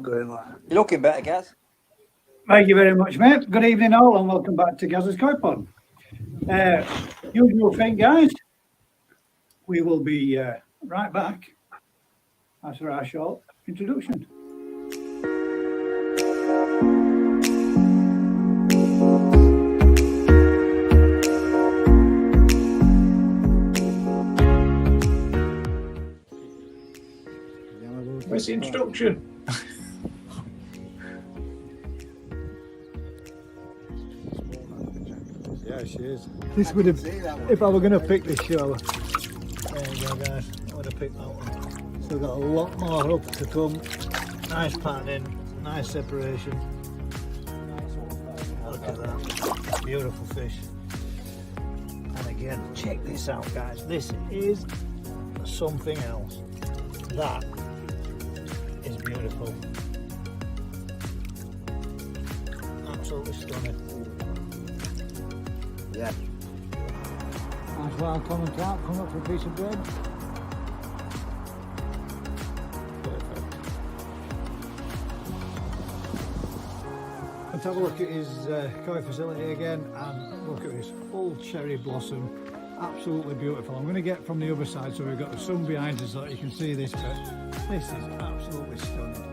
going like that. You're looking better, Gaz. Thank you very much, mate. Good evening, all, and welcome back to Gaz's Koi Pod. Usual thing, guys. We will be right back after our short introduction. Where's the introduction? Yeah, she is. This would have, if I were going to pick this show, there you go, guys. I would have picked that one. Still got a lot more up to come. Nice patterning, nice separation. Look at that, beautiful fish. And again, check this out, guys. This is something else. That is beautiful. Absolutely stunning. Yeah. Nice wild common carp coming up for a piece of bread. Perfect. Let's have a look at his koi facility again and look at this full cherry blossom. Absolutely beautiful. I'm going to get from the other side so we've got the sun behind us so that you can see this, but this is absolutely stunning.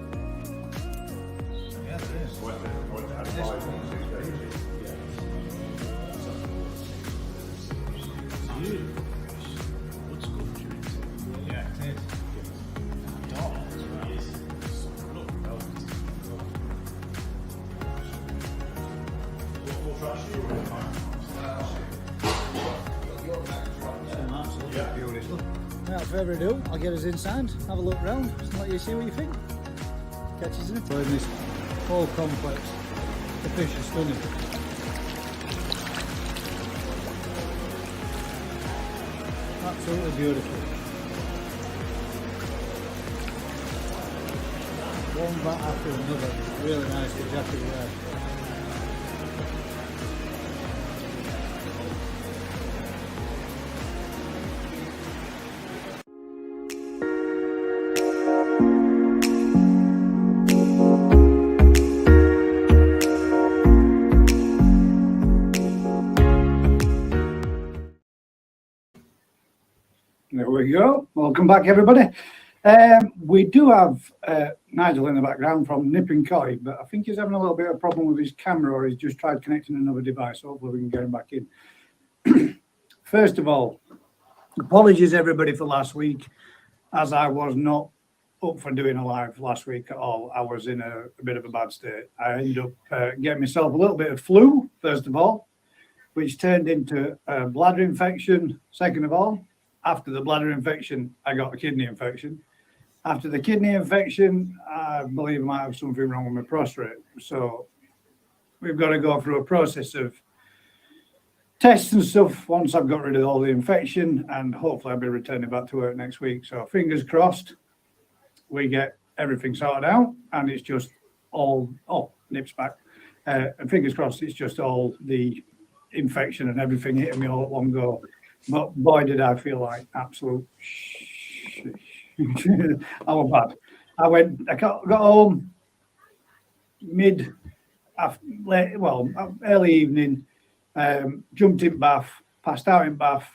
Yeah, it is. Yeah, it is. Beautiful. Without further ado, I'll get us inside, have a look round, and let you see what you think. Catches in it. So in this whole complex, the fish are stunning. Absolutely beautiful. One bat after another, really nicely jacketed there. There we go. Welcome back, everybody. We do have Nigel in the background from Nipping Koi, but I think he's having a little bit of a problem with his camera, or he's just tried connecting another device. Hopefully we can get him back in. First of all, apologies everybody for last week, as I was not up for doing a live last week at all. I was in a bit of a bad state. I ended up getting myself a little bit of flu, first of all, which turned into a bladder infection, second of all. After the bladder infection, I got a kidney infection. After the kidney infection, I believe I might have something wrong with my prostate. So we've got to go through a process of tests and stuff once I've got rid of all the infection, and hopefully I'll be returning back to work next week. So fingers crossed we get everything sorted out, and it's just all, nips back. And fingers crossed it's just all the infection and everything hitting me all at one go. But boy, did I feel like absolute I was bad. I got home early evening, jumped in bath, passed out in bath.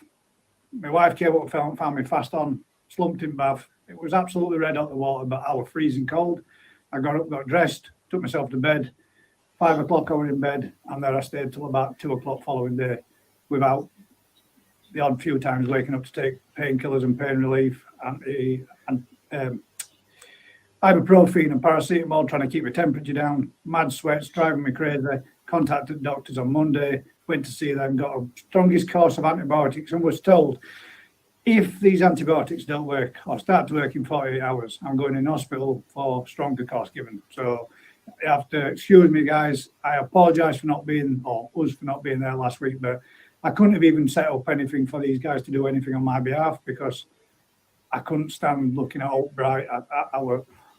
My wife came up, found me fast on, slumped in bath. It was absolutely red hot the water, but I was freezing cold. I got up, got dressed, took myself to bed. 5 o'clock I was in bed, and there I stayed till about 2 o'clock following day without the odd few times waking up to take painkillers and pain relief and ibuprofen and paracetamol, trying to keep my temperature down. Mad sweats, driving me crazy. Contacted doctors on Monday, went to see them, got a strongest course of antibiotics, and was told if these antibiotics don't work or start to work in 48 hours, I'm going in hospital for stronger course given. So you have to excuse me, guys. I apologise for not being, or us for not being there last week, but I couldn't have even set up anything for these guys to do anything on my behalf because I couldn't stand looking at Oak Bright.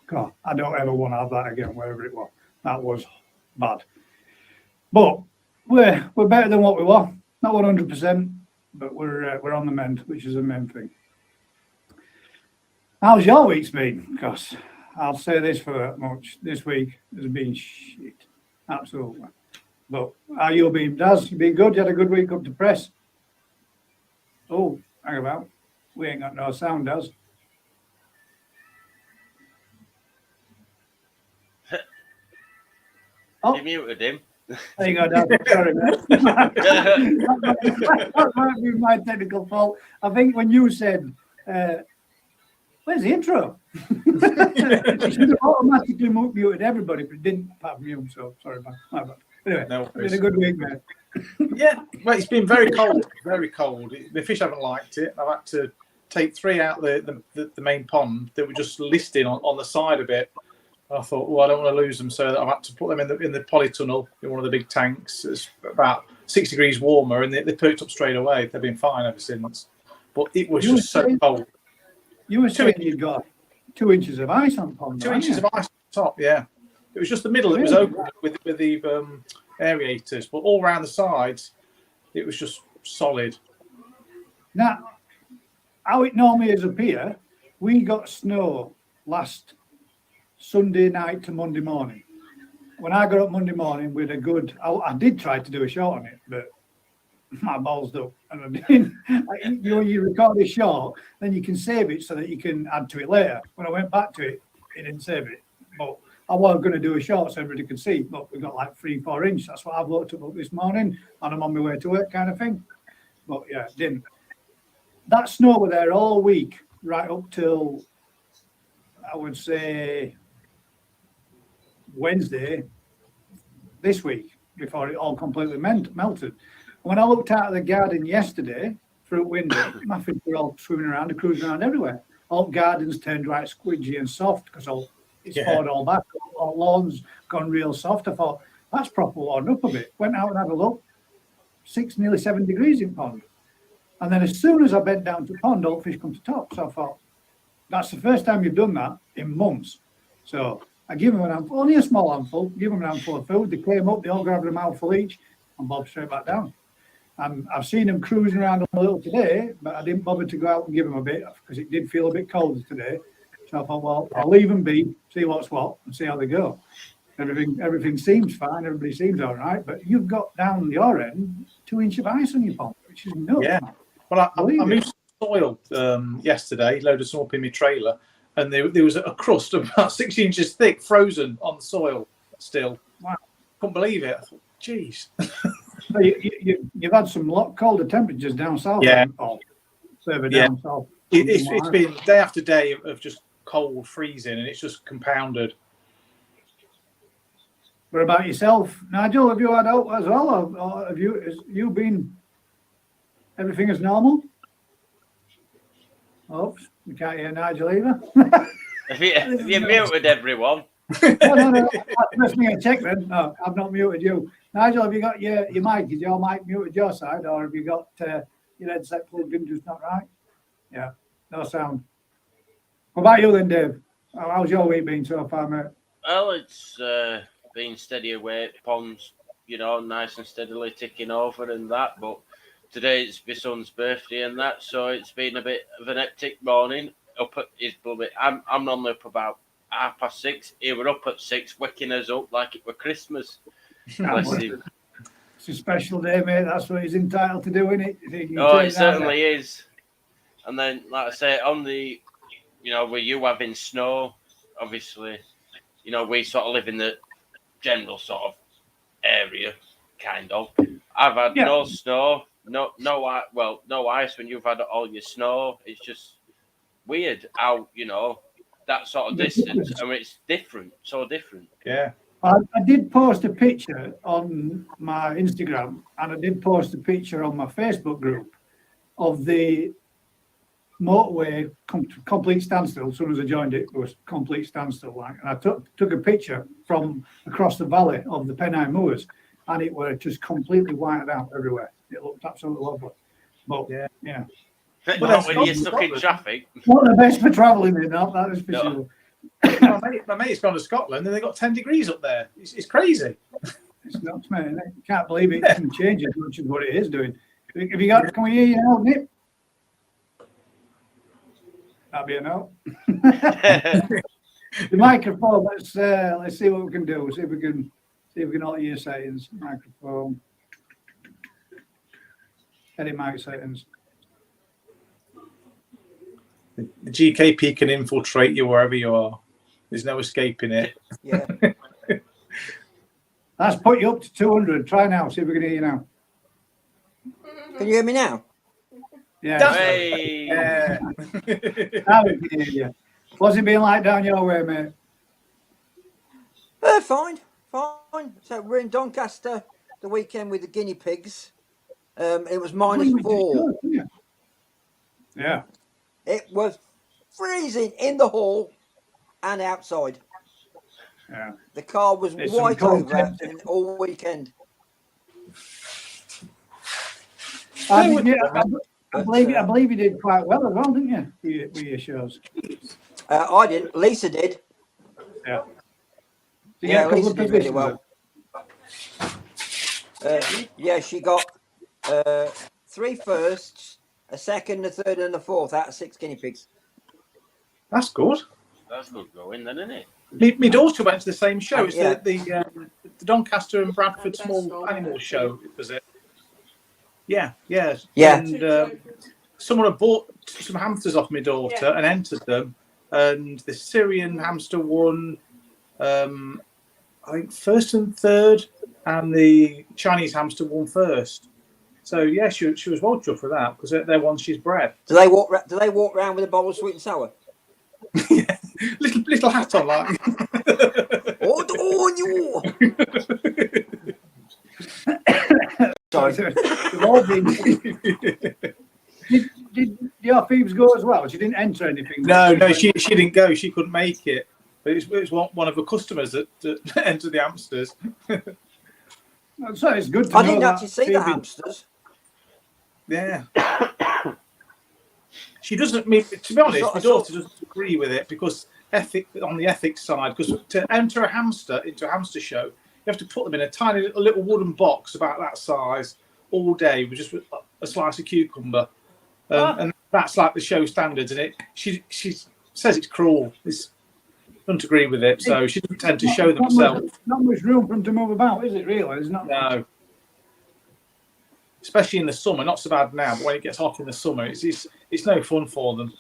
God, I don't ever want to have that again, wherever it was. That was bad. But we're better than what we were. Not 100%, but we're on the mend, which is the main thing. How's your week's been? Because I'll say this for that much. This week has been shit. Absolutely. But how you been, Daz? You been good? You had a good week up to press? Oh, hang about. We ain't got no sound, Daz. Oh, You muted him. there you go, Daz. Sorry, mate. That might be my technical fault. I think when you said, where's the intro? It should have automatically muted everybody, but it didn't apart from you, so sorry about that. Anyway, No it's been a good week, mate. Yeah, well, it's been very cold, very cold. The fish haven't liked it. I've had to take 3 out the main pond that were just listing on the side of it. I thought, well, I don't want to lose them, so I've had to put them in the polytunnel in one of the big tanks. It's about 6 degrees warmer, and they perked up straight away. They've been fine ever since. But it was just so cold. You were saying you'd got 2 inches of ice on the pond. 2 inches of ice on top, yeah. It was just the middle that was open with the aerators, but all around the sides, it was just solid. Now, how it normally is up here, we got snow last Sunday night to Monday morning. When I got up Monday morning with a good, I did try to do a shot on it, but my balls up, and I didn't. You record a shot, then you can save it so that you can add to it later. When I went back to it, it didn't save it. But I was going to do a shot so everybody could see, but we got like 3-4 inch. That's what I've looked up this morning, and I'm on my way to work, kind of thing. But yeah, it didn't. That snow were there all week, right up till I would say Wednesday this week, before it all completely melted. When I looked out of the garden yesterday through the window, my fish were all swimming around and cruising around everywhere. All gardens turned right squidgy and soft because it's thawed all back. All lawns gone real soft. I thought, that's proper warmed up a bit. Went out and had a look. 6, nearly 7 degrees in pond. And then as soon as I bent down to pond, all fish come to top. So I thought, that's the first time you've done that in months. So I give them only a small handful, give them an handful of food. They came up, they all grabbed a mouthful each and bobbed straight back down. And I've seen them cruising around a little today, but I didn't bother to go out and give them a bit because it did feel a bit colder today. So I thought, well, I'll leave them be, see what's what, and see how they go. Everything seems fine, everybody seems all right, but you've got down your end 2 inches of ice on your pond, which is nuts. Yeah. Well, I moved soil yesterday, loaded some up in my trailer, and there was a crust about 6 inches thick, frozen on the soil still. Wow. Couldn't believe it. I thought, geez. So you've had some lot colder temperatures down south. Yeah. Or further down south. It's been day after day of just cold, freezing, and it's just compounded. What about yourself, Nigel? Have you had out as well, or have you been? Everything is normal. Oops, we can't hear Nigel either. Have you muted everyone? No. That's me a check then. No, I've not muted you. Nigel, have you got your mic? Is your mic muted your side, or have you got your headset plugged in just not right? Yeah, no sound. What about you then, Dave? How's your week been so far, mate? Well, it's been steady away, ponds, nice and steadily ticking over and that. But today it's my son's birthday and that, so it's been a bit of an hectic morning. Up at his bloody, I'm normally up about 6:30. He were up at 6, waking us up like it were Christmas. Bless him. It's a special day, mate. That's what he's entitled to do, isn't it? It certainly is. And then, like I say, on the, with you having snow, obviously, we sort of live in the general sort of area, kind of. I've had no snow, no ice when you've had all your snow. It's just weird how, that sort of distance. I mean, it's different, so different. Yeah. I did post a picture on my Instagram and I did post a picture on my Facebook group of the motorway complete standstill. As soon as I joined it was complete standstill. And I took a picture from across the valley of the Pennine Moors and it was just completely whited out everywhere. It looked absolutely lovely. But yeah. But when you're stuck in traffic. Not the best for travelling in that is for sure. My mate's gone to Scotland and they got 10 degrees up there. It's crazy. It's nuts, man. I can't believe it can change as much as what it is doing. Have you got? Can we hear you now, Nip? That'd be a no. The microphone. Let's see what we can do. See if we can alter your settings. Microphone. Edit mic settings. The GKP can infiltrate you wherever you are. There's no escaping it. Yeah. That's put you up to 200. Try now. See if we can hear you now. Can you hear me now? Yeah. Hey. Yeah. Now we can hear you. What's it been like down your way, mate? Fine. So we're in Doncaster the weekend with the guinea pigs. It was -4. Yeah. It was freezing in the hall and outside. Yeah. The car was It's some white cold over temperature. all weekend. I But, believe you did quite well as well, didn't you? With your shows. I didn't. Lisa did. Yeah. Did you Yeah, get a couple Lisa of did really positions well. Yeah, she got 3 firsts, a second, a third, and a fourth out of 6 guinea pigs. That's good. That's good going, then, isn't it? My daughter went to the same show. It's Yeah. the Doncaster and Bradford Small Animal Show, was it? Yeah. And someone had bought some hamsters off my daughter and entered them, and the Syrian hamster won, I think, first and third, and the Chinese hamster won first. So yeah, she was well chuffed for that because they're ones she's bred. Do they walk around with a bowl of sweet and sour? Yeah, little hat on, like. Oh, you! Sorry. They've all been- Did your Phoebes go as well? She didn't enter anything. No, she didn't go. She couldn't make it. But it was one of the customers that entered the hamsters. So it's good to I know didn't that actually see the Phoebe- hamsters. Yeah. She doesn't. To be honest, my daughter doesn't agree with it because on the ethics side, because to enter a hamster into a hamster show, you have to put them in a tiny little wooden box about that size all day with just a slice of cucumber, and that's like the show standards. And she says it's cruel. Doesn't agree with it, so she doesn't tend to show them herself. Not much room for them to move about, is it? Really, there's not. No. Especially in the summer, not so bad now, but when it gets hot in the summer, it's no fun for them.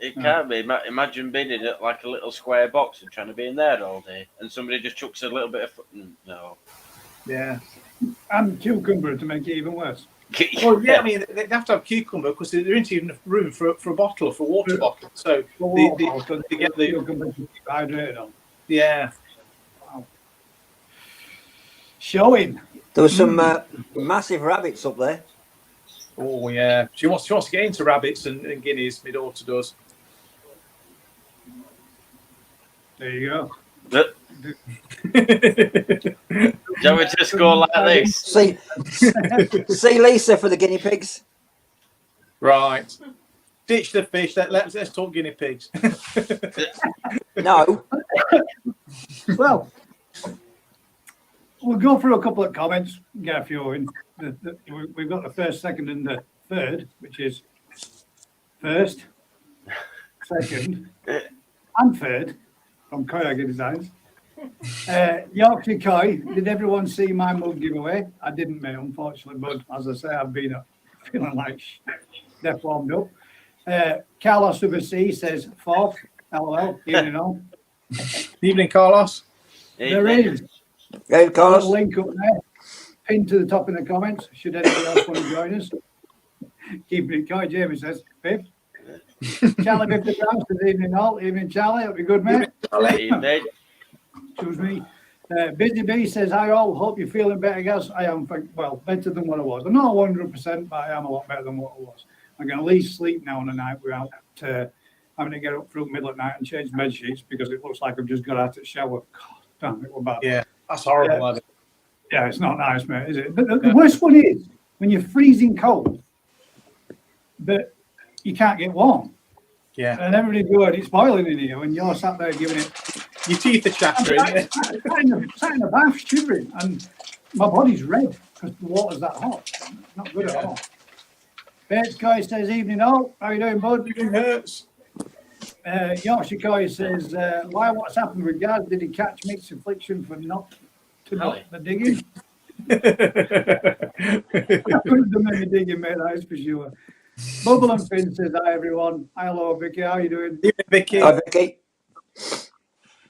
It can't be. Imagine being in like a little square box and trying to be in there all day, and somebody just chucks a little bit of no. Yeah. And cucumber to make it even worse. Well, yeah, I mean, they have to have cucumber because there isn't even room for a bottle, for a water bottle. So they get the cucumber to keep hydrated on. yeah. Wow. Showing. There were some massive rabbits up there. Oh yeah, she wants to get into rabbits and guineas. My daughter does. There you go. Shall we just go like this? See Lisa for the guinea pigs. Right. Ditch the fish. Let's talk guinea pigs. No. Well, we'll go through a couple of comments. Get a few in. We've got the first, second, and the third, which is first, second, and third from Koyaga Designs. Yorkshire Koi, did everyone see my mug giveaway? I didn't, mate, unfortunately, but as I say, I've been feeling like death warmed up. Carlos Oversea says fourth, LOL, evening all. Evening, Carlos. There is Hey, a Carlos. link up there, pinned to the top in the comments, should anybody else want to join us. Keeping it going, Jamie says, fifth. Charlie 50 pounds, good evening all. Evening, Charlie, it'll be good, mate. Evening. Excuse me. Busy Bee says, I all hope you're feeling better, guys. I am, well, better than what I was. I'm not 100%, but I am a lot better than what I was. I can at least sleep now on the night without having to get up through the middle of the night and change bed sheets because it looks like I've just got out of the shower. God damn, it was bad. Yeah, that's horrible. Yeah, it's not nice, mate, is it? But the worst one is when you're freezing cold, but you can't get warm. Yeah. And everybody's going, it's boiling in here, and you're sat there giving it. Your teeth are chattering. Sat in the bath, shivering, and my body's red because the water's that hot. Not good at all. Bates Guy says, evening all. How you doing, bud? It hurts. Yorkshire Coy says, why, what's happened with Gaz? Did he catch mixed affliction for not to Ellie. the digging? I couldn't do any digging, mate, that is for sure. Bubble and Finn says, hi everyone. Hi, hello, Vicky, how are you doing? Vicky. Hi, Vicky.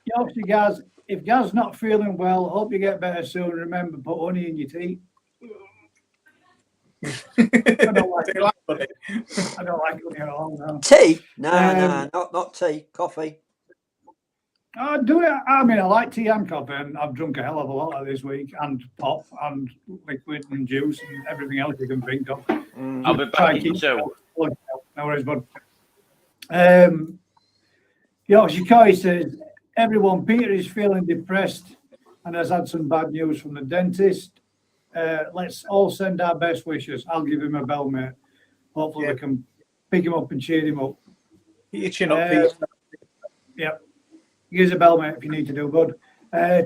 Yorkshire Gaz, if Gaz's not feeling well, hope you get better soon. Remember, put honey in your tea. I don't like honey. I don't like honey at all, no. Tea? No, not tea. Coffee. I do it. I mean, I like tea and coffee, and I've drunk a hell of a lot of this week, and pop, and liquid, and juice, and everything else you can think of. I'll be back in two. No worries, bud. Yorkshire Coy says, everyone, Peter is feeling depressed and has had some bad news from the dentist. Let's all send our best wishes. I'll give him a bell, mate. Hopefully we can pick him up and cheer him up. Get your chin up, Pete. Yep. Here's a bell, mate, if you need to do, bud.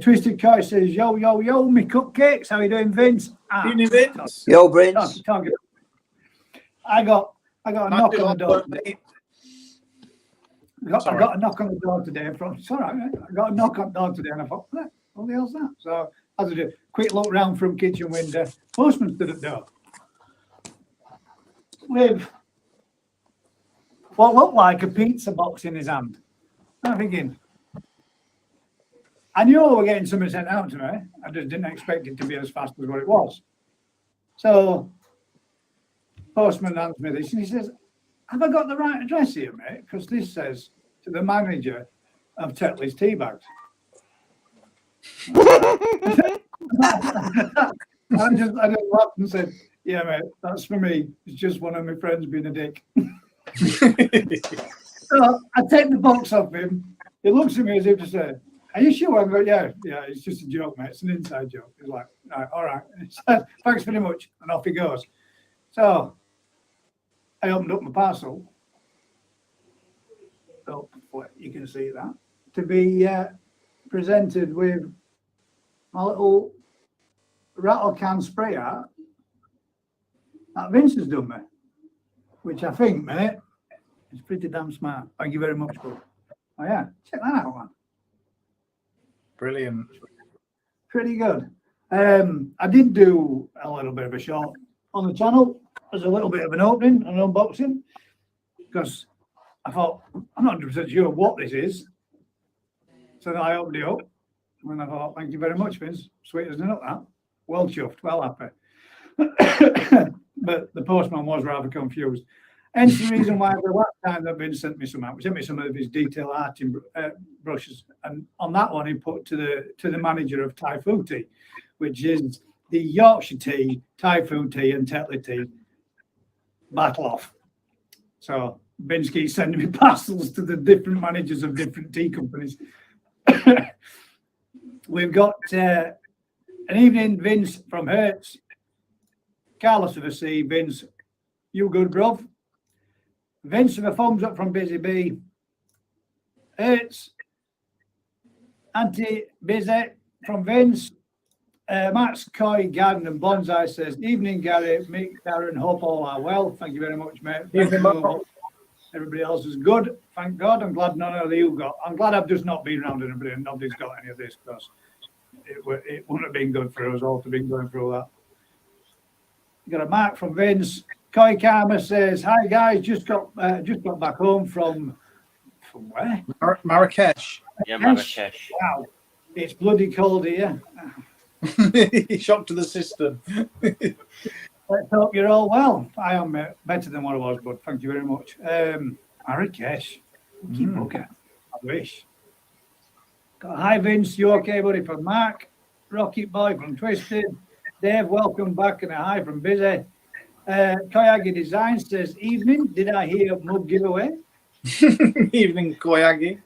Twisted Coy says, yo, yo, yo, me cupcakes. How you doing, Vince? Evening, Vince. Yo, Vince. I got a knock on the door. I got a knock on the door today from. It's all right, mate. I got a knock on the door today, and I thought, what the hell's that? So I had a quick look round from kitchen window. Postman stood at the door with what looked like a pizza box in his hand. I'm thinking, I knew they were getting something sent out to me. I just didn't expect it to be as fast as what it was. So, postman hands me this, and he says, have I got the right address here, mate? Because this says to the manager of Tetley's Tea Bags. I just laughed and said, yeah, mate, that's for me. It's just one of my friends being a dick. So I take the box off him. He looks at me as if to say, are you sure? I go, yeah, it's just a joke, mate. It's an inside joke. He's like, all right. So, thanks very much. And off he goes. So I opened up my parcel. So you can see that. To be presented with my little rattle can sprayer that Vince has done me. Which I think, mate, is pretty damn smart. Thank you very much, bud. Oh yeah, check that out, man. Brilliant. Pretty good. I did do a little bit of a short on the channel. There's a little bit of an opening, an unboxing, because I thought, I'm not 100% sure what this is. So then I opened it up, and I thought, thank you very much, Vince. Sweet as a nut, that. Well chuffed, well happy. But the postman was rather confused. Hence the reason why the last time that Vince sent me some out, he sent me some of his detail arting brushes, and on that one he put to the manager of Thai Food Tea, which is the Yorkshire Tea, Thai Food Tea, and Tetley Tea battle off. So Vince keeps sending me parcels to the different managers of different tea companies. We've got an evening, Vince from Hertz, Carlos of the Sea, Vince, you good, bruv? Vince with a thumbs up from Busy Bee. Hertz, Busy from Vince. Max, Coy, Garden and Bonsai says, evening, Gary, Mick, Darren, hope all are well. Thank you very much, mate. Everybody else is good. Thank God. I'm glad none of you got. I'm glad I've just not been around anybody and nobody's got any of this, because it wouldn't have been good for us all to be going through that. Got a mark from Vince. Koi Karma says, hi guys, just got back home from where? Marrakesh. Yeah, Marrakesh. Wow, it's bloody cold here. Shock to the system. Let's hope you're all well. I am better than what I was, but thank you very much. Marrakesh. Okay. I wish. Got hi Vince, you okay, buddy? From Mark. Rocket Boy from Twisted. Dave, welcome back, and a hi from Busy. Koyagi Design says, evening, did I hear mug giveaway? Evening, Koyagi.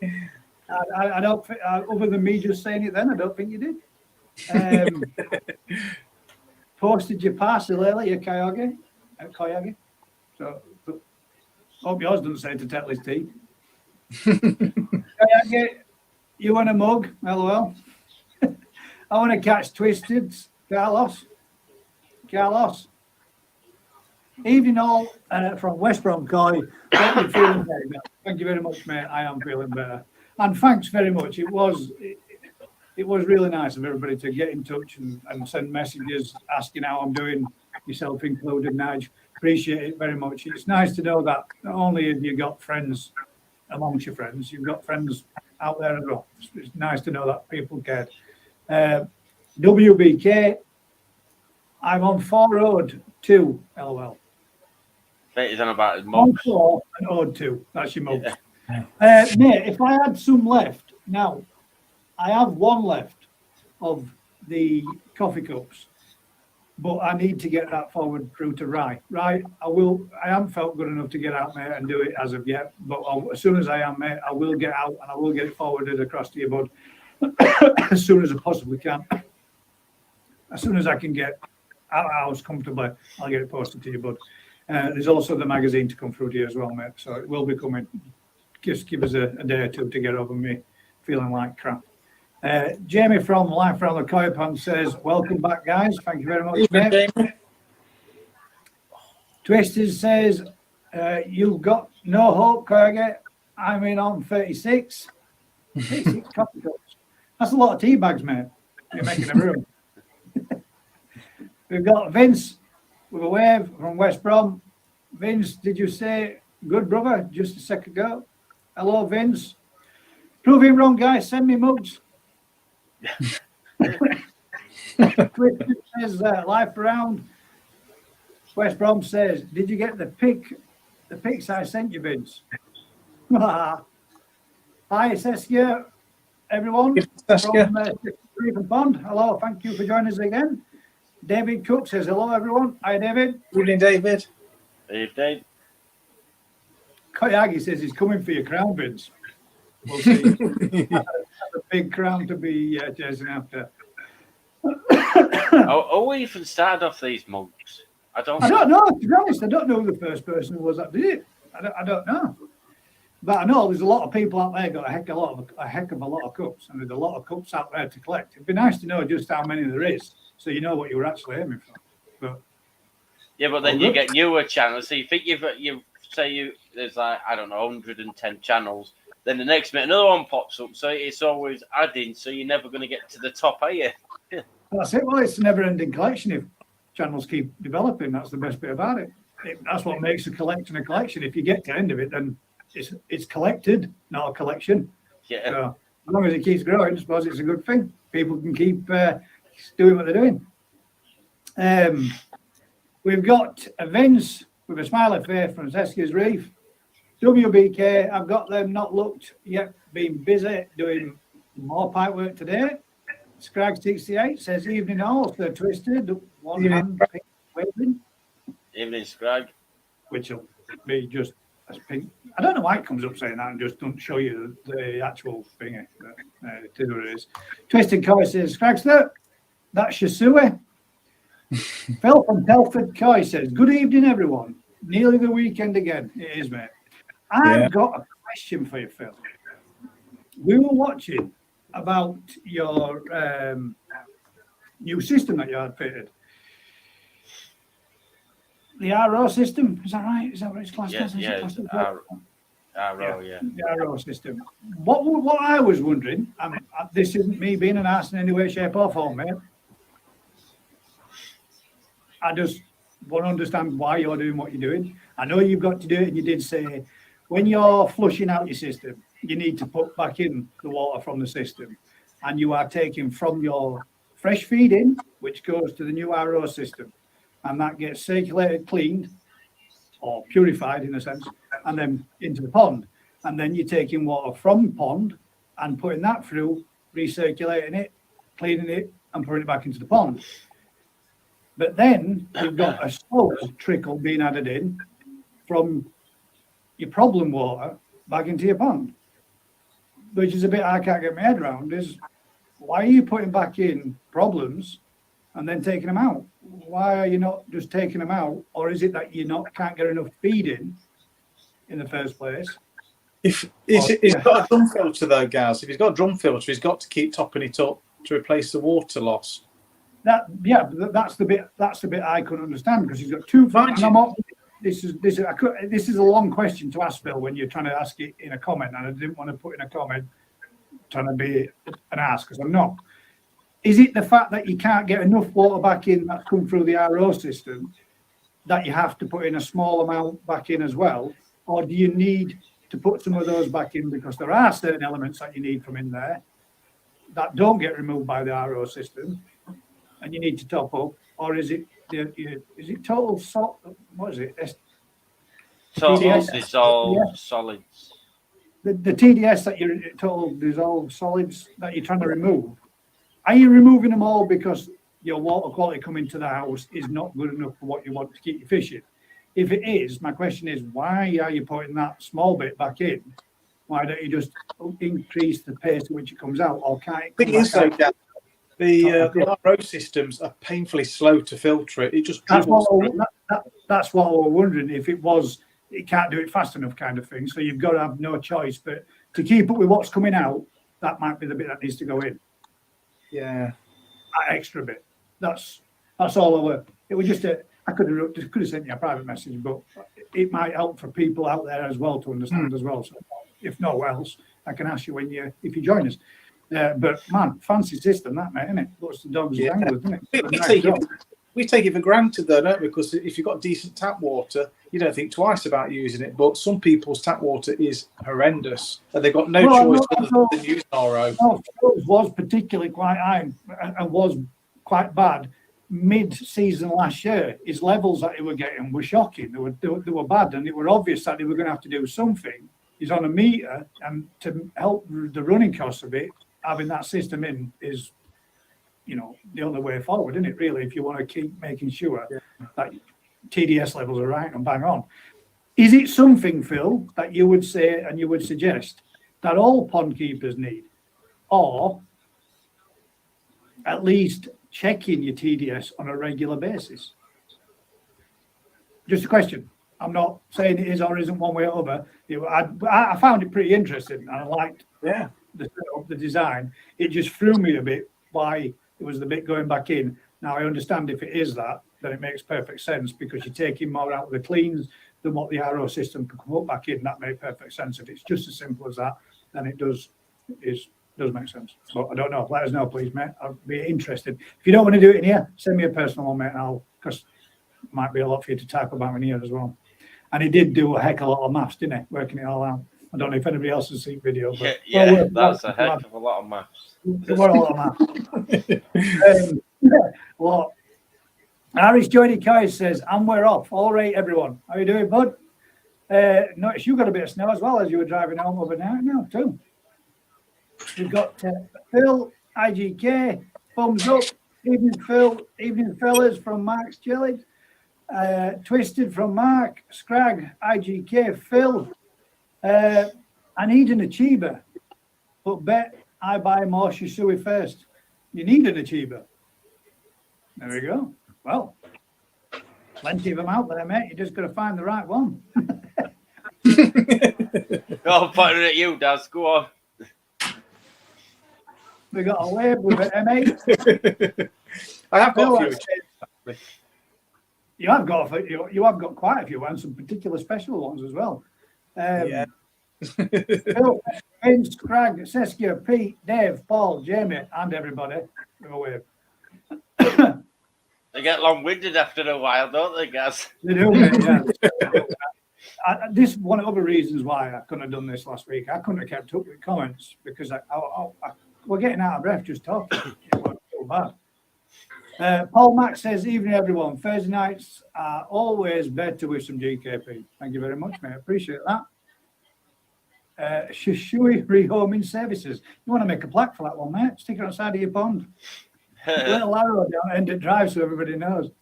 I don't think, other than me just saying it then, I don't think you did. Posted your parcel earlier, Koyagi. So, hope yours doesn't say to Tetley's Tea. Koyagi, you want a mug? LOL. I want to catch Twisted. Carlos. Evening all from West Brom, Coy. Hope you're feeling better. Thank you very much, mate. I am feeling better. And thanks very much. It was really nice of everybody to get in touch and send messages asking how I'm doing, yourself included, Nige. Appreciate it very much. It's nice to know that not only have you got friends amongst your friends, you've got friends out there as well. It's nice to know that people cared. WBK, I'm on 4 Road 2, LOL. Bet he's on about his On mugs. 4 and Ode 2. That's your mugs. Mate, if I had some left, now I have one left of the coffee cups, but I need to get that forward through to Rye. Right, I haven't felt good enough to get out, mate, and do it as of yet. But as soon as I am, mate, I will get out and I will get it forwarded across to you, bud, as soon as I possibly can. As soon as I can get out of the house comfortably, I'll get it posted to you, bud. There's also the magazine to come through to you as well, mate. So it will be coming. Just give us a day or two to get over me feeling like crap. Jamie from Life Around the Koi Pond says, welcome back, guys. Thank you very much, mate. Twisted says, you've got no hope, Koyage. I'm in on 36. 36 coffee cups. That's a lot of tea bags, mate. You're making a room. We've got Vince with a wave from West Brom. Vince, did you say good brother just a second ago? Hello, Vince. Prove him wrong, guys. Send me mugs. Twisted says, life around. West Brom says, did you get the pics I sent you, Vince? Hi, Saskia, everyone. Saskia. From Creeper Pond. Hello, thank you for joining us again. David Cook says, hello, everyone. Hi, David. Good evening, David. Evening. Koyagi says he's coming for your crown, Vince. We'll see. That's a big crown to be chasing after. Oh, we even started off these mugs. I don't know. To be honest, I don't know who the first person was that did it. I don't know. But I know there's a lot of people out there got a heck of a lot of cups, and there's a lot of cups out there to collect. It'd be nice to know just how many there is, so you know what you were actually aiming for. But yeah, but then you get newer channels. So you think there's like, I don't know, 110 channels. Then the next minute another one pops up. So it's always adding. So you're never going to get to the top, are you? That's it. Well, it's a never-ending collection. If channels keep developing, that's the best bit about it. That's what makes a collection a collection. If you get to the end of it, then it's collected, not a collection. Yeah. So as long as it keeps growing, I suppose it's a good thing. People can keep doing what they're doing. We've got Vince with a smiley face from Zeskia's Reef. WBK, I've got them not looked yet, been busy doing more pipe work today. Scrag68 says, evening all, so Twisted, one hand waving. Evening, Scrag. Which will be just as pink. I don't know why it comes up saying that and just don't show you the actual thingy, but it is what it is. Twisted Koi says, Scragster, that's Yasue. Phil from Telford Koi says, good evening, everyone. Nearly the weekend again. It is, mate. I've got a question for you, Phil. We were watching about your new system that you had fitted. The RO system, is that right? Is that what it's classed as? Yeah, it's RO, yeah. The RO system. What I was wondering, this isn't me being an arse in any way, shape or form, mate. I just want to understand why you're doing what you're doing. I know you've got to do it, and you did say when you're flushing out your system, you need to put back in the water from the system, and you are taking from your fresh feed in, which goes to the new RO system, and that gets circulated, cleaned, or purified in a sense, and then into the pond. And then you're taking water from the pond and putting that through, recirculating it, cleaning it, and putting it back into the pond. But then you've got a slow trickle being added in from your problem water back into your pond, which is a bit I can't get my head around, is why are you putting back in problems and then taking them out? Why are you not just taking them out? Or is it that you can't get enough feed in the first place? If he's got a drum filter though, Gaz, if he's got a drum filter, he's got to keep topping it up to replace the water loss. That's the bit I couldn't understand, because he's got two. this is a long question to ask, Phil, when you're trying to ask it in a comment, and I didn't want to put in a comment trying to be an ask because I'm not. Is it the fact that you can't get enough water back in that's come through the RO system that you have to put in a small amount back in as well, or do you need to put some of those back in because there are certain elements that you need from in there that don't get removed by the RO system, and you need to top up, or is it total salt? What is it? Total TDS? dissolved solids. The TDS that you're total dissolved solids that you're trying to remove. Are you removing them all because your water quality coming to the house is not good enough for what you want to keep your fishing? If it is, my question is, why are you putting that small bit back in? Why don't you just increase the pace at which it comes out, or can't it come back out? The RO systems are painfully slow to filter it. It just dribbles. That's what I was wondering, if it was, it can't do it fast enough kind of thing. So you've got to have no choice but to keep up with what's coming out. That might be the bit that needs to go in. Yeah, that extra bit. That's all I were. It was just I could have sent you a private message, but it might help for people out there as well to understand as well. So if no else, I can ask you if you join us. But man, fancy system that, mate, isn't it? Lots of dogs and danglers, isn't it? We take it for granted though, don't we? Because if you've got decent tap water, you don't think twice about using it. But some people's tap water is horrendous, and they've got no choice other than use RO. No, it was particularly quite high and was quite bad mid-season last year. His levels that he were getting were shocking. They were bad, and it were obvious that they were going to have to do something. He's on a meter, and to help the running costs of it, having that system in is, the only way forward, isn't it, really, if you want to keep making sure that TDS levels are right and bang on. Is it something, Phil, that you would say and you would suggest that all pond keepers need, or at least checking your TDS on a regular basis? Just a question. I'm not saying it is or isn't one way or other. I found it pretty interesting, and I liked the design. It just threw me a bit why it was the bit going back in. Now I understand if it is that, then it makes perfect sense because you're taking more out of the cleans than what the RO system can put back in. That makes perfect sense. If it's just as simple as that, then it does make sense. So I don't know. Let us know, please, mate. I'll be interested. If you don't want to do it in here, send me a personal one, mate, because it might be a lot for you to type about in here as well. And he did do a heck of a lot of maths, didn't he? Working it all out. I don't know if anybody else has seen video. But that's a heck of a lot of maths. There were a lot of maths. Well, Irish Jody Coy says, and we're off. All right, everyone. How you doing, bud? Notice you got a bit of snow as well as you were driving home overnight now, too. We've got Phil, IGK, thumbs up. Evening, Phil. Evening, fellas, from Mark's Chili. Twisted from Mark. Scrag, IGK, Phil. I need an achiever, but bet I buy more Shisui first. You need an achiever. There we go. Well, plenty of them out there, mate. You just got to find the right one. I'm pointing at you, Daz. Go on. We got a wave with it, M8. I have got a few. You have got quite a few, and some particular special ones as well. Phil, Vince, Craig, Saskia, Pete, Dave, Paul, Jamie, and everybody. Give a wave. They get long-winded after a while, don't they, Gaz? They do, mate, yeah. This one of the other reasons why I couldn't have done this last week. I couldn't have kept up with comments because we're getting out of breath just talking. It wasn't so bad. Paul Mack says, evening, everyone. Thursday nights are always better with some GKP. Thank you very much, mate. Appreciate that. Shisui rehoming services. You want to make a plaque for that one, mate? Stick it outside of your pond. Little arrow down end it drive so everybody knows.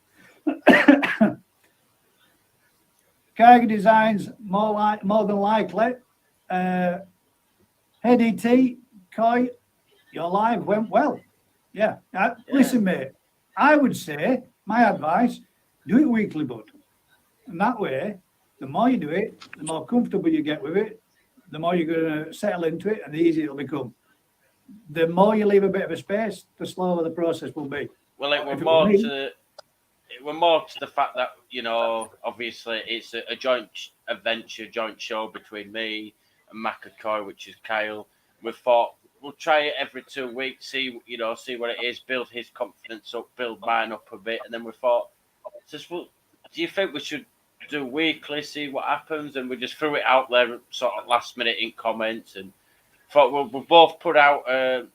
Cargo Designs, more than likely. Heady T, Coy, your live went well. Yeah. Listen, mate, I would say, my advice, do it weekly, bud. And that way, the more you do it, the more comfortable you get with it, the more you're going to settle into it, and the easier it'll become. The more you leave a bit of a space, the slower the process will be. Well, it it was more to the fact that, you know, obviously it's a joint adventure, joint show between me and McAcoy, which is Kyle. We thought we'll try it every 2 weeks, see what it is, build his confidence up, build mine up a bit, and then we thought, well, do you think we should do weekly, see what happens? And we just threw it out there sort of last minute in comments, and thought we'll both put out a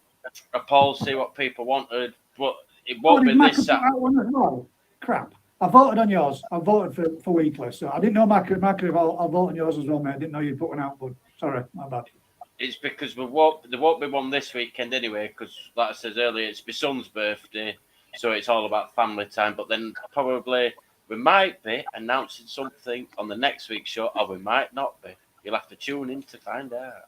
poll, see what people wanted, but it won't be this Saturday. Crap. I voted on yours. I voted for weekly, so I didn't know Mac. I'll vote on yours as well, mate. I didn't know you'd put one out, but sorry, my bad. It's because there won't be one this weekend anyway, because like I said earlier, it's my son's birthday, so it's all about family time. But then probably we might be announcing something on the next week's show, or we might not be. You'll have to tune in to find out.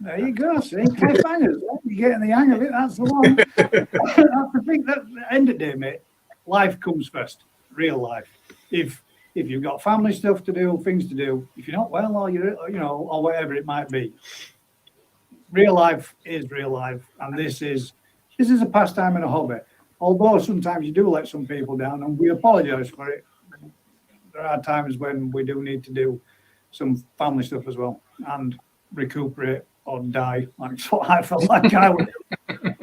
There you go, see, cliffhangers. You're getting the hang of it. That's the one. That's the thing. At the end of the day, mate, life comes first. Real life. If you've got family stuff to do, things to do, if you're not well, or or whatever it might be, real life is real life, and this is a pastime and a hobby. Although sometimes you do let some people down, and we apologise for it. There are times when we do need to do some family stuff as well, and recuperate or die. That's what I felt like I would do.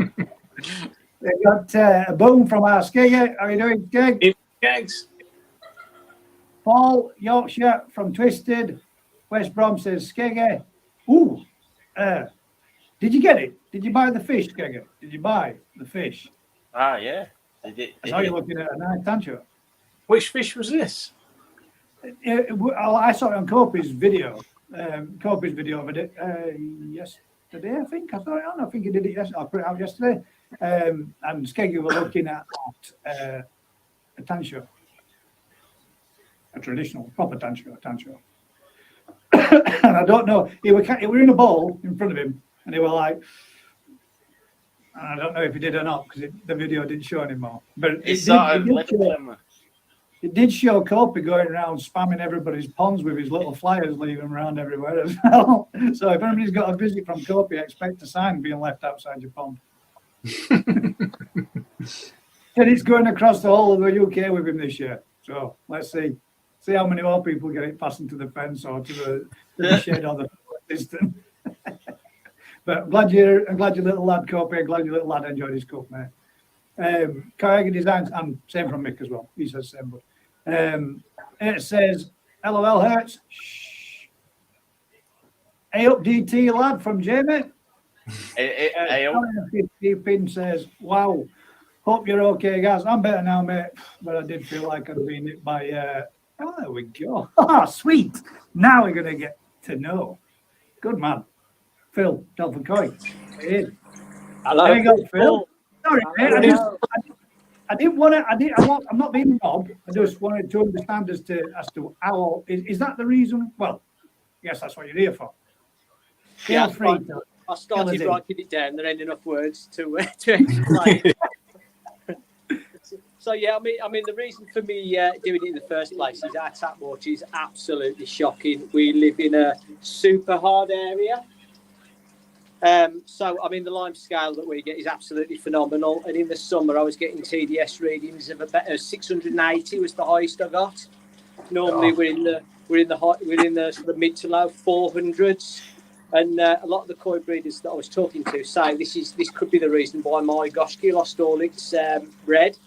We got a boom from our Skeggy. How are you doing, Skeg? Gags. Paul Yorkshire from Twisted. West Brom says Skeggy. Ooh. Did you get it? Did you buy the fish, Skeggy? Did you buy the fish? Ah, yeah. I saw you looking at a nice tancho. Which fish was this? I saw it on Kopi's video. Kopi's video of it yesterday, I think. I think he did it yesterday. I put it out yesterday. And Skeggy were looking at a tancho. A traditional, proper tancho. And I don't know, he were in a bowl in front of him, and they were like, and I don't know if he did or not, because the video didn't show anymore. But it did show Kopi going around spamming everybody's ponds with his little flyers, leaving them around everywhere as well. So if anybody's got a visit from Kopi, expect a sign being left outside your pond. And it's going across the whole of the UK with him this year. So let's see how many more people get it fastened to the fence or to the shed or the distance. But I'm glad your little lad, Kopi. I'm glad your little lad enjoyed his cup, mate. Kayaga Designs, and same from Mick as well. He says same, but it says LOL hurts. Shh. Hey up DT lad from Jamie. Pin says, wow, hope you're okay, guys. I'm better now, mate, but I did feel like I'd been hit by there we go. Oh, sweet. Now we're gonna get to know. Good man. Phil Telford Coy. Hello. There you go, Phil. Sorry, mate. I didn't want to. I'm not being mob. I just wanted to understand as to how is that the reason? Well, yes, that's what you're here for. Feel free. I started writing it down. There ain't enough words to explain. So yeah, I mean, the reason for me doing it in the first place is our tap water is absolutely shocking. We live in a super hard area. So, I mean, the lime scale that we get is absolutely phenomenal. And in the summer, I was getting TDS readings of about 680 was the highest I got. Normally, we're in the sort of mid to low 400s. And a lot of the koi breeders that I was talking to say this could be the reason why my Goshki lost all its red.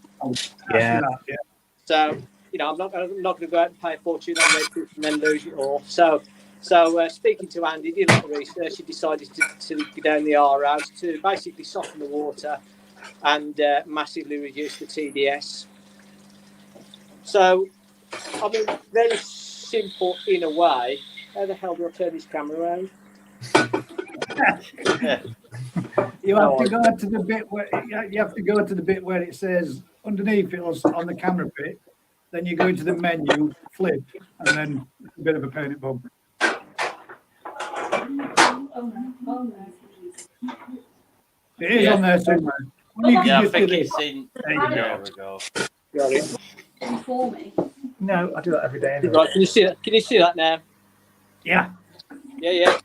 Yeah. So, I'm not going to go out and pay a fortune on red and then lose it all. So speaking to Andy, did a lot of research. He decided to go down the R route to basically soften the water and massively reduce the TDS. So, I mean, very simple in a way. How the hell do I turn this camera around? You have to go to the bit where it says underneath it on the camera bit. Then you go into the menu, flip, and then a bit of a paint bump. It is on there somewhere. Yeah, I think it's in. There we go. Got it. For me. No, I do that every day. Anyway. Right, can you see that? Can you see that now? Yeah. Yeah.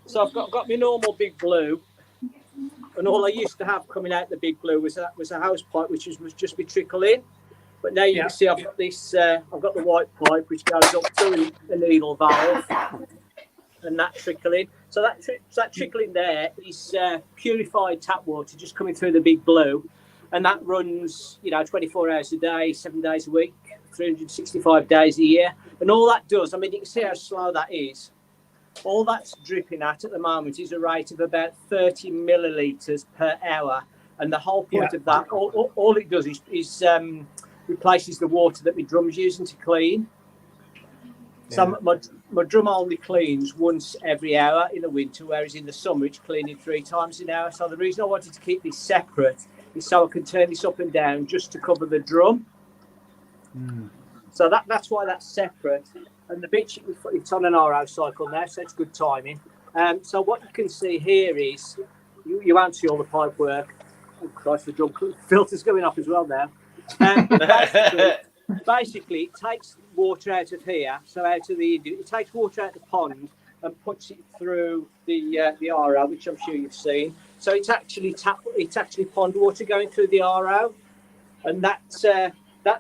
So I've got my normal big blue, and all I used to have coming out the big blue was a house pipe, which was just be trickle in. But now you can see I've got this. I've got the white pipe which goes up through a needle valve, and that trickling. So that trickling there is purified tap water just coming through the big blue, and that runs 24 hours a day, 7 days a week, 365 days a year. And all that does, I mean, you can see how slow that is. All that's dripping at the moment is a rate of about 30 millilitres per hour. And the whole point of that, all it does is replaces the water that my drum's using to clean. So my drum only cleans once every hour in the winter, whereas in the summer it's cleaning 3 times an hour. So the reason I wanted to keep this separate is so I can turn this up and down just to cover the drum. So that's why that's separate. And the bitch, it's on an RO cycle now, so it's good timing. So what you can see here is, you won't see all the pipe work. Oh Christ, the drum filter's going off as well now. Basically, it takes water out of here, so out of it takes water out of the pond and puts it through the RO, which I'm sure you've seen. So it's actually pond water going through the RO, and that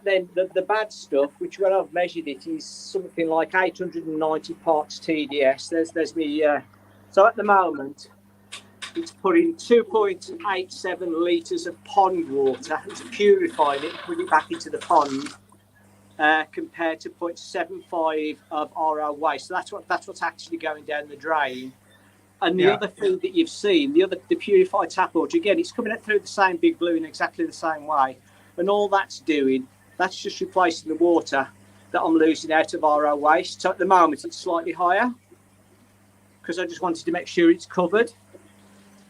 then the bad stuff, which when I've measured it, is something like 890 parts TDS. There's me. So at the moment, it's putting 2.87 litres of pond water. It's purifying it, putting it back into the pond, compared to 0.75 of RO waste. So that's what's actually going down the drain. And the other thing that you've seen, the purified tap water, again, it's coming out through the same big blue in exactly the same way. And all that's doing, that's just replacing the water that I'm losing out of RO waste. So at the moment, it's slightly higher because I just wanted to make sure it's covered.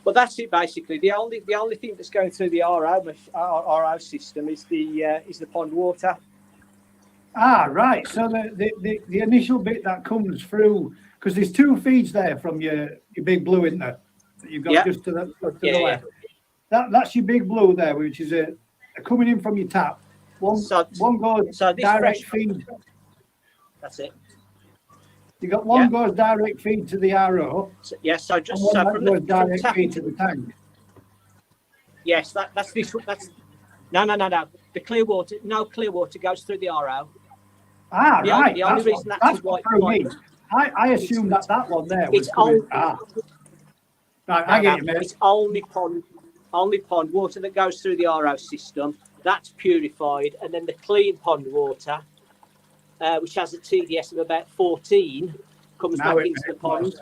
But that's it basically. The only thing that's going through the RO system is the pond water. Ah, right. So the initial bit that comes through, because there's 2 feeds there from your big blue, isn't there? That you've got just to the left. That's your big blue there, which is coming in from your tap. One goes direct feed. That's it. You got one goes direct feed to the RO. Yes, so just from the direct feed to the tank. Yes, that's this. That's no. The clear water, no clear water goes through the RO. Ah, right. The only reason that's white. I assumed that one there was. Right, I get you, mate. It's only pond water that goes through the RO system. That's purified, and then the clean pond water, which has a TDS of about 14, comes back into the pond.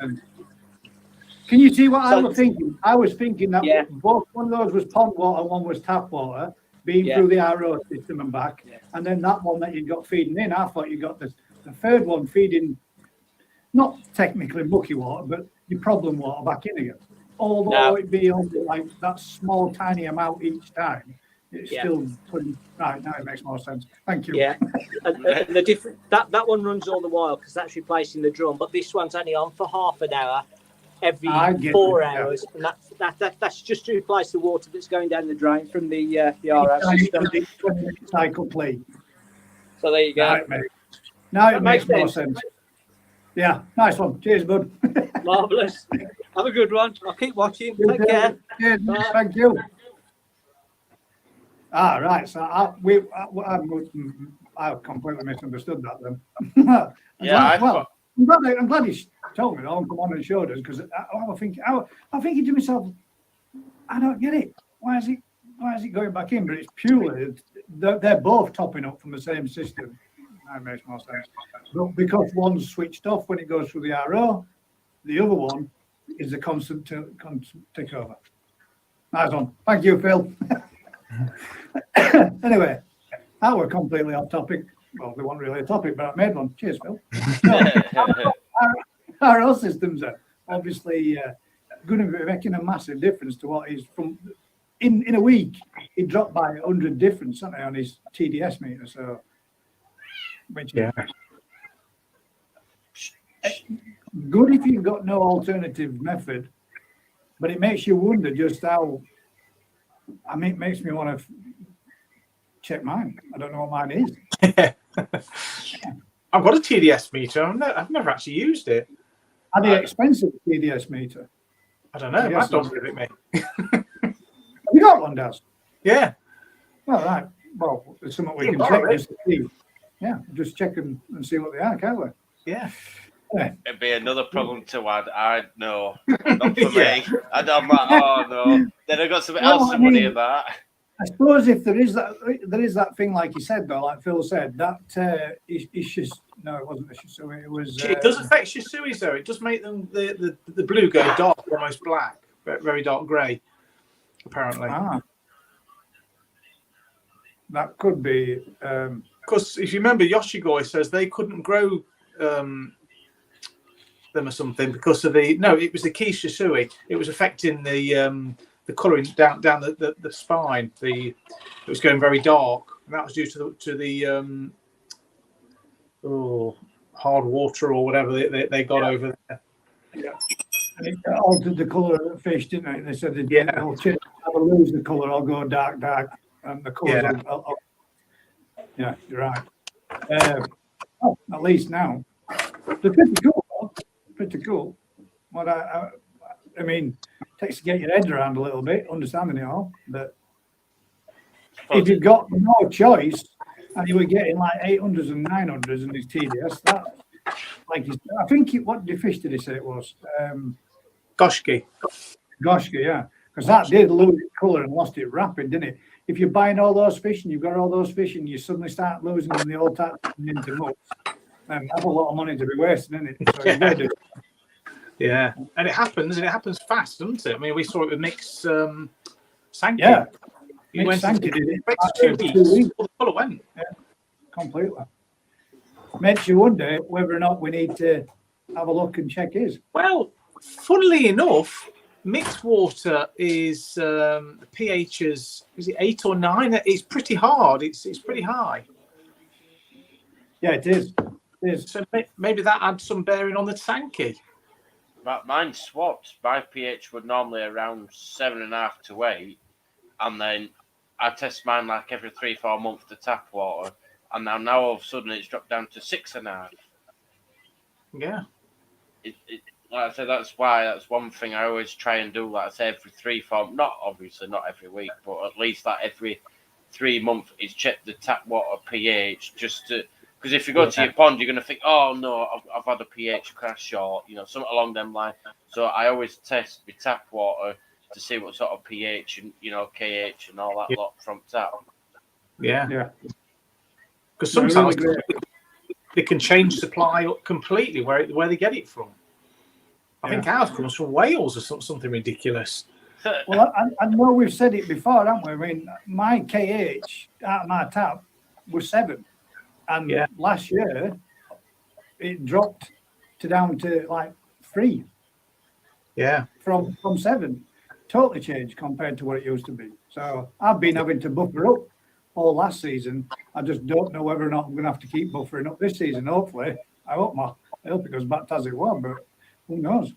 Can you see what I was thinking? I was thinking that both one of those was pond water and one was tap water being through the RO system and back, and then that one that you got feeding in. I thought you got the third one feeding, not technically mucky water, but your problem water back in again. Although it be only like that small tiny amount each time, it's still putting right now. It makes more sense. Thank you. Yeah, and the different that one runs all the while because that's replacing the drum, but this one's only on for half an hour every 4 hours, and that's just to replace the water that's going down the drain from the RO system. Cycle play. So there you go. Right, mate. Now it makes more sense. Yeah, nice one. Cheers, bud. Marvellous. Have a good one. I'll keep watching. Take care. Cheers. Thank you. Ah, right. So I completely misunderstood that then. I'm glad he told me that and come on and showed us, because I'm thinking to myself, I don't get it. Why is it going back in? But it's purely they're both topping up from the same system. That makes more sense. But because one's switched off when it goes through the RO, the other one is a constant takeover. Nice one. Thank you, Phil. Anyway, now we're completely off topic. Well, they weren't really a topic, but I made one. Cheers, Phil. So, RO systems are obviously going to be making a massive difference to what is from in a week. He dropped by 100 difference on his TDS meter. So, which is good if you've got no alternative method, but it makes you wonder just how. I mean, it makes me want to check mine. I don't know what mine is. I've got a TDS meter. I've never actually used it. Are they expensive TDS meter? I don't know. My dog give it me. Have you got one, Daz? Yeah. All right. well, it's something we Yeah, can all check right. just to see. Yeah, just check and see what they are, can't we? Yeah. It'd be another problem to add. I know, not for Yeah. me. I'm like, oh no. Then I got something Well, else I to worry mean- about. I suppose if there is that thing, like you said, though, like Phil said, that it's just no, it wasn't a shisui. It was. It does affect shisuis though. It does make them the blue go dark, almost black, very dark grey. Apparently, that could be. because if you remember, Yoshigoi says they couldn't grow them or something because of it was the key shisui. It was affecting the colouring down the spine. It was going very dark, and that was due to the hard water or whatever they got over there. Yeah. And it altered the colour of the fish, didn't it? They said they'll either lose the colour or go dark, and the colours. Yeah, you're right. At least now they're pretty cool. Though. Pretty cool. What I mean, takes to get your head around a little bit, understanding it all. But if you've got no choice and you were getting like 800s and 900s and it's tedious, that, like, I think what fish did he say it was? Goshki. Goshki, yeah. Because that did lose its colour and lost it rapid, didn't it? If you're buying all those fish and you've got all those fish and you suddenly start losing them, the old type into mucks, then that's a lot of money to be wasting, isn't it? So you've got to do it. Yeah, and it happens fast, doesn't it? I mean, we saw it with Mick's Sankey. Yeah. He went Sankey did it. to 2 weeks before the colour went. Yeah, completely. Makes you wonder whether or not we need to have a look and check his. Well, funnily enough, mixed water is the pH is it 8 or 9? It's pretty hard. It's pretty high. Yeah, it is. It is. So maybe that had some bearing on the Sankey. But mine swapped. My pH would normally around 7.5 to 8, and then I test mine like every 3-4 months to tap water, and now all of a sudden it's dropped down to 6.5. Yeah. Like I said, that's one thing I always try and do. Like I say, every 3-4, not every week, but at least like every 3 months is check the tap water pH just to. Because if you go to your pond, you're going to think, oh, no, I've had a pH crash or, something along them lines. So I always test my tap water to see what sort of pH and, KH and all that lot from tap. Yeah. Yeah. Because sometimes they can change supply completely where they get it from. I think ours comes from Wales or something ridiculous. Well, I know we've said it before, haven't we? I mean, my KH out of my tap was 7. And last year, it dropped down to like 3. Yeah. From 7. Totally changed compared to what it used to be. So I've been having to buffer up all last season. I just don't know whether or not I'm going to have to keep buffering up this season. Hopefully, I hope it goes back as it was, but who knows?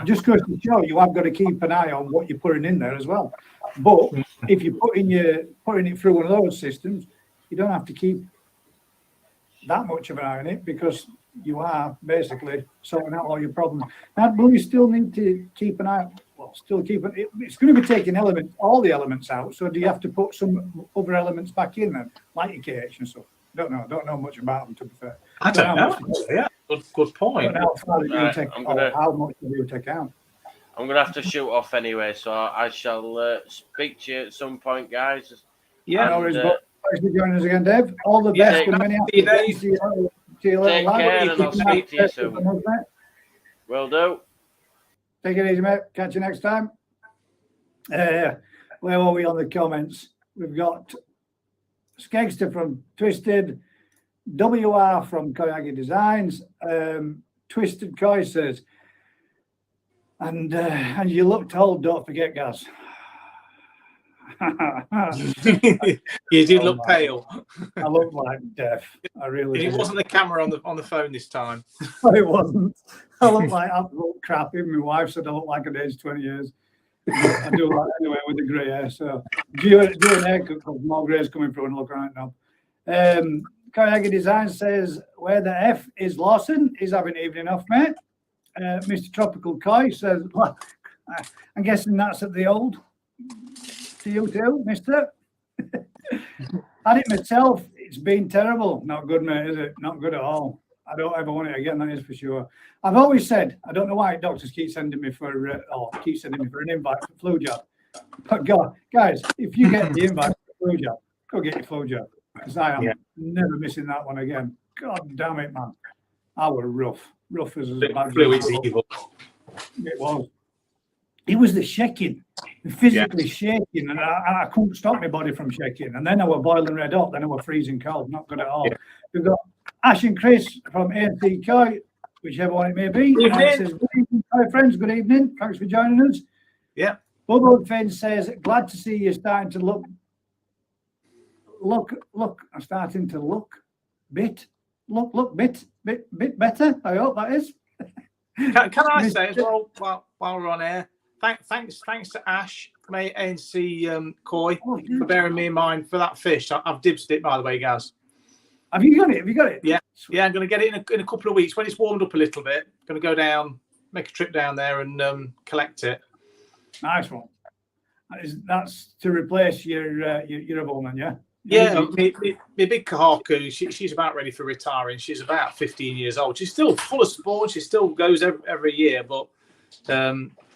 Just goes to show you have got to keep an eye on what you're putting in there as well. But if you're putting it through one of those systems, you don't have to keep that much of an eye on it because you are basically sorting out all your problems. Now, will you still need to keep an eye? Well, still keep it. It's going to be taking all the elements out. So do you have to put some other elements back in then, like your KH and stuff? Don't know much about them, to be fair. I don't know. Yeah, good point. How much do you take out? I'm going to have to shoot off anyway, so I shall speak to you at some point, guys. Yeah. No worries, but thanks for joining us again, Dave. All the best and many happy days. See you later. Take care, and I'll speak to you soon. Will do. Take it easy, mate. Catch you next time. Where are we on the comments? We've got Skegster from Twisted, WR from Koyagi Designs, Twisted Koi says, and you looked old, don't forget, Gaz. You did look pale. I look like death. I really did. It wasn't the camera on the phone this time. It wasn't. I look like absolute crap. Even my wife said I look like I'd aged 20 years. I do like anyway with the grey hair. So do an haircut because more grey's coming through and look right now. Koyagi Design says, where the F is Lawson, he's having evening off, mate. Mr. Tropical Koi says, well, I'm guessing that's at the old. To you too, mister. Had it myself, it's been terrible. Not good, mate, is it? Not good at all. I don't ever want it again, that is for sure. I've always said, I don't know why doctors keep sending me for an invite for flu jab. But God, guys, if you get the invite for flu jab, go get your flu jab. Because I am never missing that one again. God damn it, man. I was rough. Rough as a bad Flu is evil. It was. It was the shaking, the physically shaking, and I couldn't stop my body from shaking. And then I was boiling red hot, then I was freezing cold. Not good at all. Yeah. We've got Ash and Chris from ANC Koi, whichever one it may be. Says, good evening, hi friends. Good evening. Thanks for joining us. Yeah. Bubba Finn says, glad to see you starting to look. I'm starting to look bit better. I hope that is. Can I say as well, while we're on air, thanks to Ash from ANC Koi for bearing me in mind for that fish. I've dibsed it, by the way, guys. Have you got it? Yeah. I'm going to get it in a couple of weeks when it's warmed up a little bit. Going to go down, make a trip down there and collect it. Nice one. That's to replace your other one, yeah? Yeah, my big Kahaku, she's about ready for retiring. She's about 15 years old. She's still full of spawn. She still goes every year, but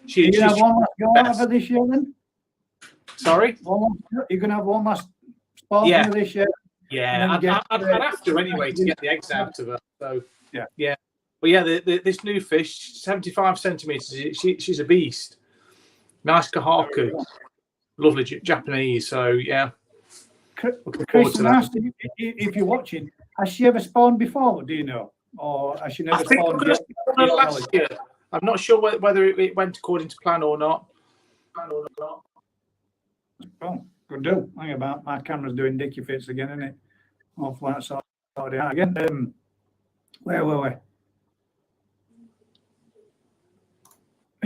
she's have one last go out of this year then? Sorry? You're going to have one last spawn for this year? Yeah, I'd have to anyway to get the eggs out of her. So yeah. But yeah, this new fish, 75 centimeters. She's a beast. Nice Kahaku, lovely Japanese. So yeah. Chris asked if you're watching, has she ever spawned before? Do you know, or has she never spawned last year? I'm not sure whether it went according to plan or not. Oh, good do. Hang about, my camera's doing dicky fits again, isn't it? Hopefully that's sorted out again. Where were we?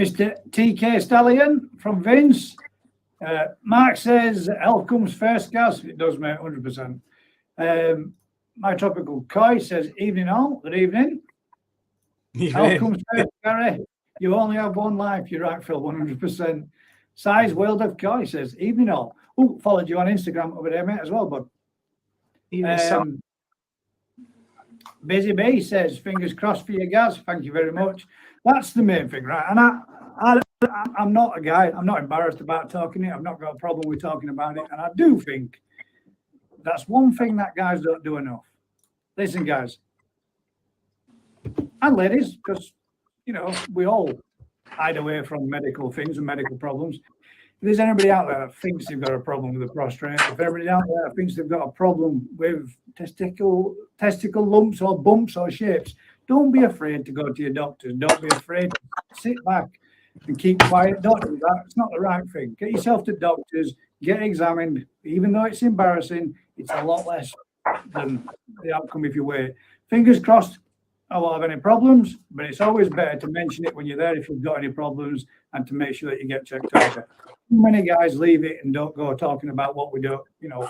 Mr. TK Stallion from Vince. Mark says, health comes first, Gaz. It does, mate, 100%. My Tropical Koi says, evening all. Good evening. Health comes first, Gary. You only have one life. You're right, Phil, 100%. Size World of Koi says, evening all. Oh, followed you on Instagram over there, mate, as well, bud. Busy Bee says, fingers crossed for you, Gaz. Thank you very much. That's the main thing, right? And I'm not a guy, I'm not embarrassed about talking it. I've not got a problem with talking about it. And I do think that's one thing that guys don't do enough. Listen, guys, and ladies, because, we all hide away from medical things and medical problems. If there's anybody out there that thinks they've got a problem with the prostate, if anybody out there that thinks they've got a problem with testicle lumps or bumps or shapes, don't be afraid to go to your doctors. Don't be afraid to sit back and keep quiet. Don't do that. It's not the right thing. Get yourself to doctors, get examined. Even though it's embarrassing, it's a lot less than the outcome if you wait. Fingers crossed, I won't have any problems, but it's always better to mention it when you're there if you've got any problems and to make sure that you get checked over. Too many guys leave it and don't go talking about what we do,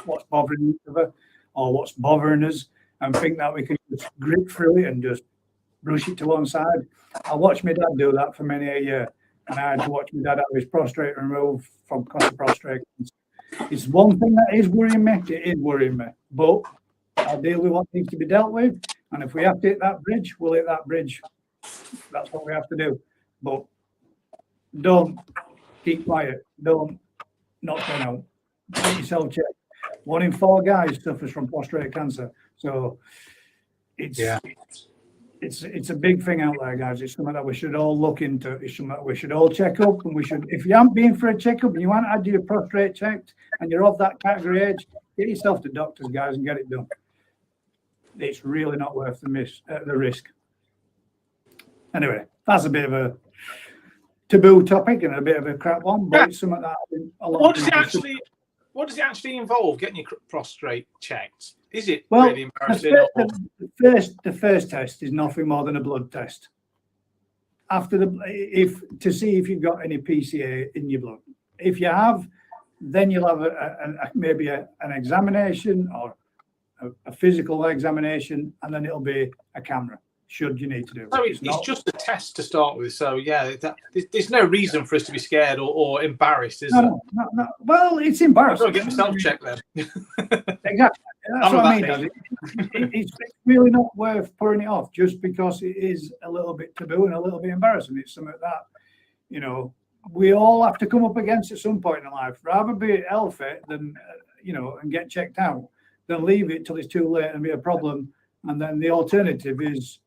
what's bothering each other or what's bothering us, and think that we can just grit through it and just brush it to one side. I watched my dad do that for many a year, and I had to watch my dad have his prostate removed from prostate cancer. It's one thing that is worrying me. It is worrying me, but I'll deal with what needs to be dealt with. And if we have to hit that bridge, we'll hit that bridge. That's what we have to do. But don't keep quiet. Don't not turn out. Get yourself checked. 1 in 4 guys suffers from prostate cancer. So it's a big thing out there, guys. It's something that we should all look into. It's something that we should all check up. And we should, if you haven't been for a checkup and you haven't had your prostate checked and you're of that category age, get yourself to doctors, guys, and get it done. It's really not worth the risk. Anyway, that's a bit of a taboo topic and a bit of a crap one, but it's something that what does it actually involve, getting your prostate checked? Is it really embarrassing? The first test is nothing more than a blood test. After to see if you've got any PCA in your blood. If you have, then you'll have maybe an examination or a physical examination, and then it'll be a camera should you need to do. So it's just a test to start with. So yeah, there's no reason for us to be scared or embarrassed, is there? No. Well, it's embarrassing. I've got to get myself checked then. Exactly. That's what I mean. It's really not worth putting it off just because it is a little bit taboo and a little bit embarrassing. It's something that, you know, we all have to come up against at some point in life. Rather be healthy than, and get checked out than leave it till it's too late and be a problem. And then the alternative is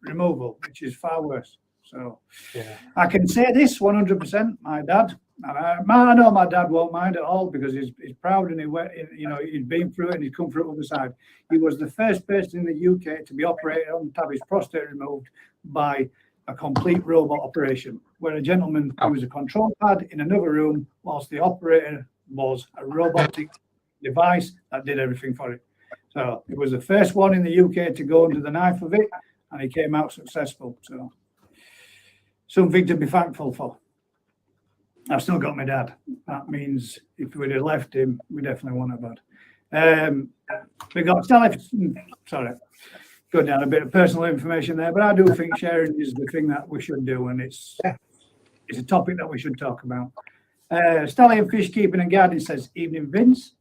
removal, which is far worse. So yeah. I can say this 100%. My dad, and I know my dad won't mind at all because he's proud and he's been through it and he's come through it on the side. He was the first person in the UK to be operated on to have his prostate removed by a complete robot operation, where a gentleman who was a control pad in another room whilst the operator was a robotic device that did everything for it. So it was the first one in the UK to go under the knife of it, and he came out successful. So something to be thankful for. I've still got my dad. That means if we'd have left him, we definitely wouldn't have had. We got sorry, go down a bit of personal information there, but I do think sharing is the thing that we should do, and it's a topic that we should talk about. Stallion Fish Keeping and Gardening says, evening Vince.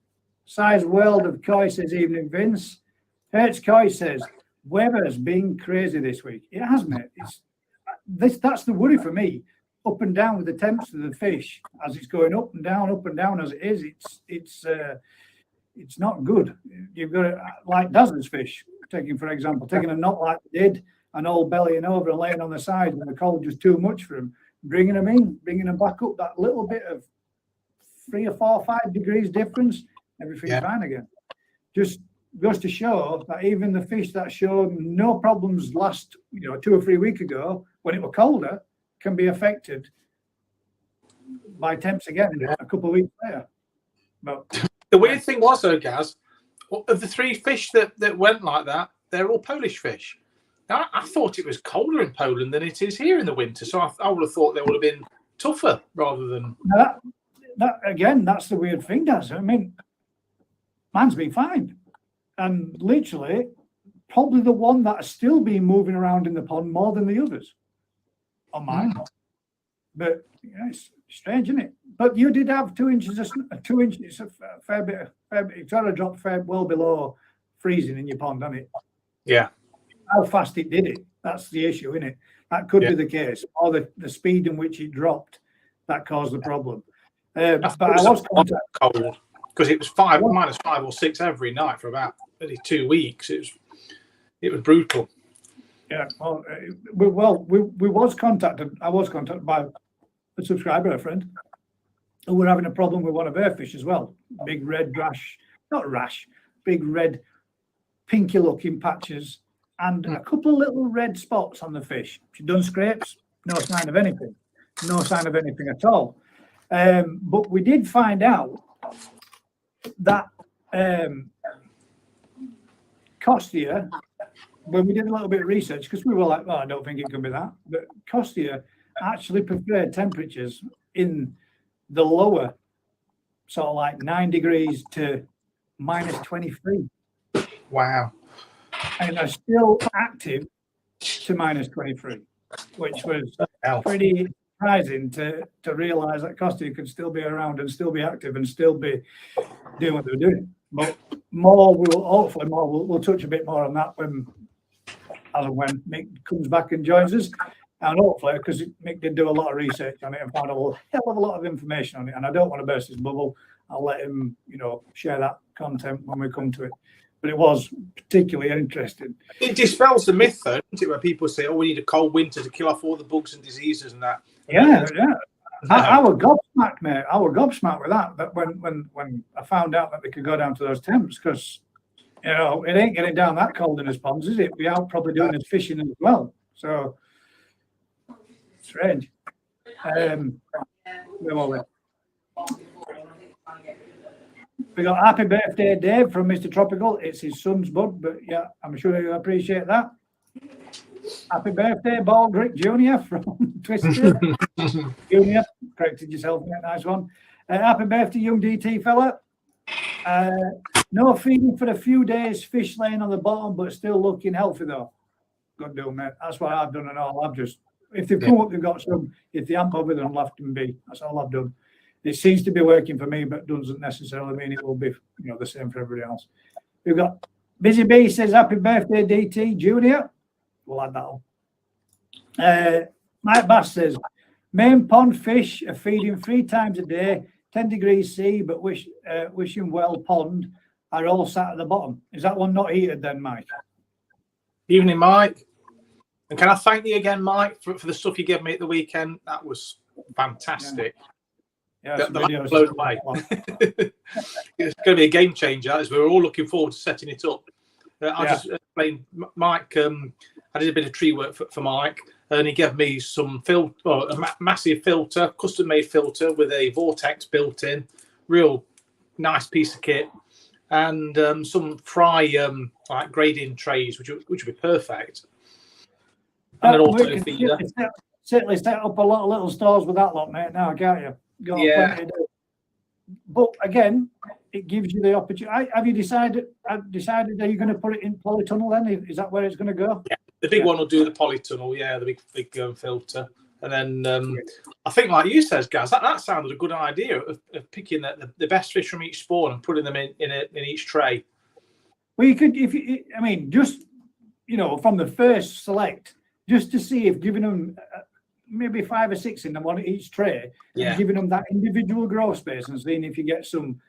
Size World of Koi says, evening Vince. Hertz Koi says, weather's been crazy this week. It has, mate. That's the worry for me. Up and down with the temps of the fish as it's going up and down as it is. It's not good. You've got to, like Dazzler's fish, taking a knot like they did, and all bellying over and laying on the side when the cold just too much for them. Bringing them back up, that little bit of 3 or 4 or 5 degrees difference, everything's fine again. Just goes to show that even the fish that showed no problems last 2 or 3 weeks ago when it was colder can be affected by temps again a couple of weeks later. But the weird thing was though, Gaz, of the 3 fish that went like that, they're all Polish fish. Now, I thought it was colder in Poland than it is here in the winter, so I would have thought they would have been tougher rather than. That again, that's the weird thing, Daz. I mean, mine's been fine, and literally, probably the one that has still been moving around in the pond more than the others on mine. But it's strange, isn't it? But you did have 2 inches, a fair bit. It's got to drop well below freezing in your pond, hasn't it? Yeah. How fast it did it, that's the issue, isn't it? That could be the case, or the speed in which it dropped that caused the problem. But I was cold because it was -5 or 6 every night for about 2 weeks. It was brutal. Yeah, we was contacted. I was contacted by a subscriber, a friend, who were having a problem with one of their fish as well. Big red big red pinky looking patches. And a couple of little red spots on the fish. She'd done scrapes, no sign of anything at all. But we did find out that Costia, when we did a little bit of research, because we were like, well, I don't think it can be that, but Costia actually preferred temperatures in the lower, sort of like 9 degrees to -23. Wow. And are still active to -23, which was pretty surprising to realise that Costia could still be around and still be active and still be doing what they were doing. But we'll touch a bit more on that when Mick comes back and joins us. And hopefully, because Mick did do a lot of research on it and found a hell of a lot of information on it, and I don't want to burst his bubble. I'll let him, share that content when we come to it. But it was particularly interesting. It dispels the myth, though, doesn't it, where people say, "Oh, we need a cold winter to kill off all the bugs and diseases and that." Yeah. I was gobsmacked, mate. I was gobsmacked with that. But when I found out that they could go down to those temps, because it ain't getting down that cold in his ponds, is it? We are probably doing his fishing as well. So strange. Where were we? We got happy birthday, Dave, from Mr. Tropical. It's his son's bud, but yeah, I'm sure you'll appreciate that. Happy birthday, Baldrick Jr. from Twisted. Junior, corrected yourself, mate. Nice one. Happy birthday, young DT fella. No feeding for a few days, fish laying on the bottom, but still looking healthy though. Got to do, mate. That's what I've done and all. I've just, if they've come up, they've got some. If they haven't bothered them, left them be. That's all I've done. It seems to be working for me, but doesn't necessarily mean it will be, the same for everybody else. We've got Busy Bee says, happy birthday, DT Junior. We'll add that on. Mike Bass says, main pond fish are feeding 3 times a day, 10 degrees C, but wishing well pond are all sat at the bottom. Is that one not heated then, Mike? Evening, Mike. And can I thank you again, Mike, for the stuff you gave me at the weekend? That was fantastic. Yeah, the blown away. It's going to be a game changer, as we're all looking forward to setting it up. I'll just explain. Mike, I did a bit of tree work for Mike, and he gave me some massive filter, custom-made filter with a vortex built in, real nice piece of kit, and some fry like grading trays, which would be perfect. And an auto feeder. Certainly set up a lot of little stores with that lot, mate. Now, can't you? But again, it gives you the opportunity. Have you decided? Are you going to put it in polytunnel then? Is that where it's going to go? Yeah, the big one will do the polytunnel. Yeah, the big filter, and then I think, like you said, Gaz, that sounded a good idea of picking the best fish from each spawn and putting them in each tray. Well, you could, just from the first select, just to see if giving them maybe 5 or 6 in them on each tray, and giving them that individual growth space and seeing if you get some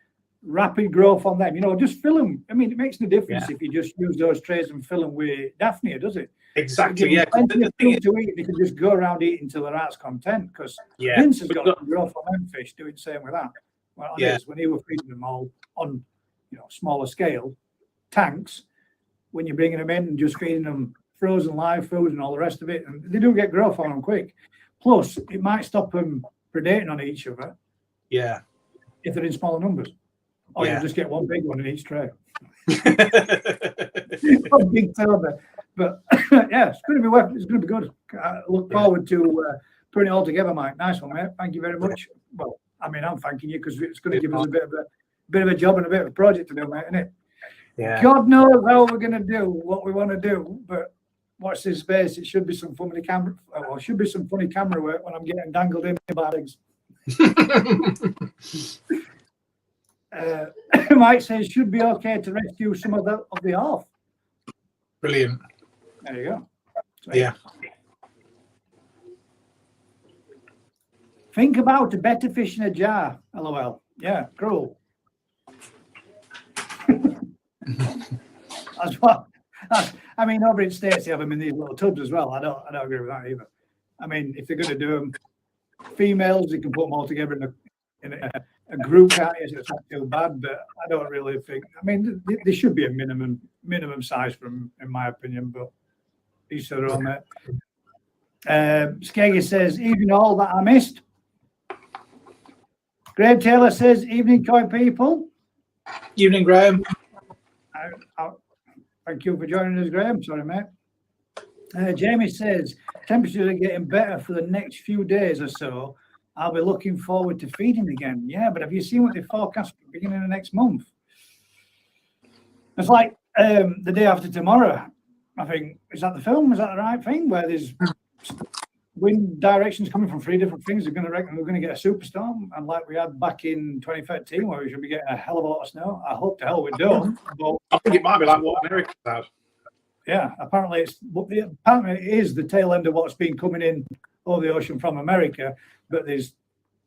rapid growth on them. Just fill them. It makes no difference if you just use those trays and fill them with Daphnia, does it? Exactly. Yeah. The thing is, to eat, they can just go around eating until their heart's content. Because Vince has got some growth on them fish, doing the same with that. Well, when he was feeding them all on, smaller scale tanks, when you're bringing them in and just feeding them frozen live food and all the rest of it, and they do get growth on them quick. Plus, it might stop them predating on each other. Yeah. If they're in smaller numbers. Or you just get one big one in each tray. One big turbo. But it's going to be good. I look forward to putting it all together, Mike. Nice one, mate. Thank you very much. Well, I'm thanking you because it's going to give us a bit of a job and a bit of a project to do, mate, isn't it? Yeah. God knows how we're going to do what we want to do, but watch this space. It should be some funny camera. Well, it should be some funny camera work when I'm getting dangled in the bags. Mike says should be okay to rescue some of the half. Brilliant. There you go. Yeah. Think about a better fish in a jar. LOL. Yeah, cruel. That's what. Over in States they have them in these little tubs as well. I don't agree with that either. If they're going to do them, females, you can put them all together in a group, can't you? So it's not too bad, but I don't really think. There should be a minimum size in my opinion, but each their own, mate. Skeggy says, evening all that I missed. Graham Taylor says, evening koi people. Evening, Graham. Thank you for joining us, Graham. Sorry, mate. Jamie says, temperatures are getting better for the next few days or so. I'll be looking forward to feeding again. Yeah, but have you seen what they forecast for the beginning of next month? It's like the day after tomorrow. I think, is that the film? Is that the right thing? Where there's wind directions coming from 3 different things. They're going to reckon we're going to get a superstorm, and like we had back in 2013, where we should be getting a hell of a lot of snow. I hope to hell we don't. But I think it might be like what America had. Yeah, apparently it is the tail end of what's been coming in over the ocean from America. But there's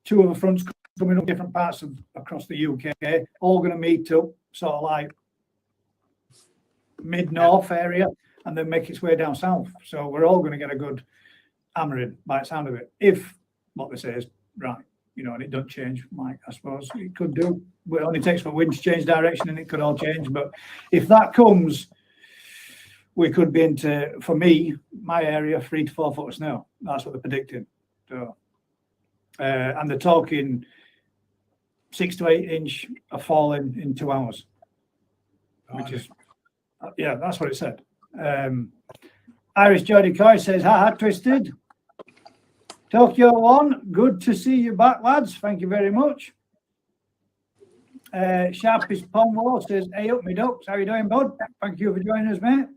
2 other fronts coming up different parts across the UK, all going to meet up, sort of like mid-north area, and then make its way down south. So we're all going to get a good hammering by the sound of it, if what they say is right, and it doesn't change, Mike. I suppose it could do. But it only takes for winds to change direction, and it could all change. But if that comes, we could be into, for me, my area, 3 to 4 foot of snow. That's what they're predicting. So, and they're talking 6 to 8 inch of falling in 2 hours, which is, that's what it said. Irish Jody Coy says, ha twisted. Tokyo 1, good to see you back, lads. Thank you very much. Sharpest Pomwall says, hey up, me ducks. How you doing, bud? Thank you for joining us, mate.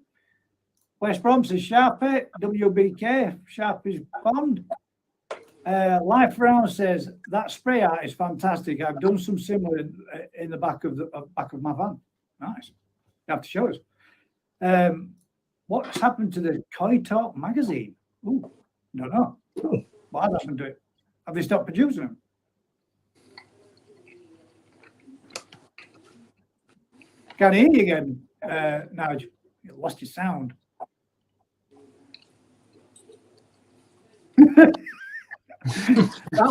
West Brom says Sharpie, WBK, Sharpie's Pond. Life Round says that spray art is fantastic. I've done some similar in the back of my van. Nice. You have to show us. What's happened to the Koi Talk magazine? Ooh, don't know. What has happened to it? Have they stopped producing them? Can't hear you again, Nige. You lost your sound. That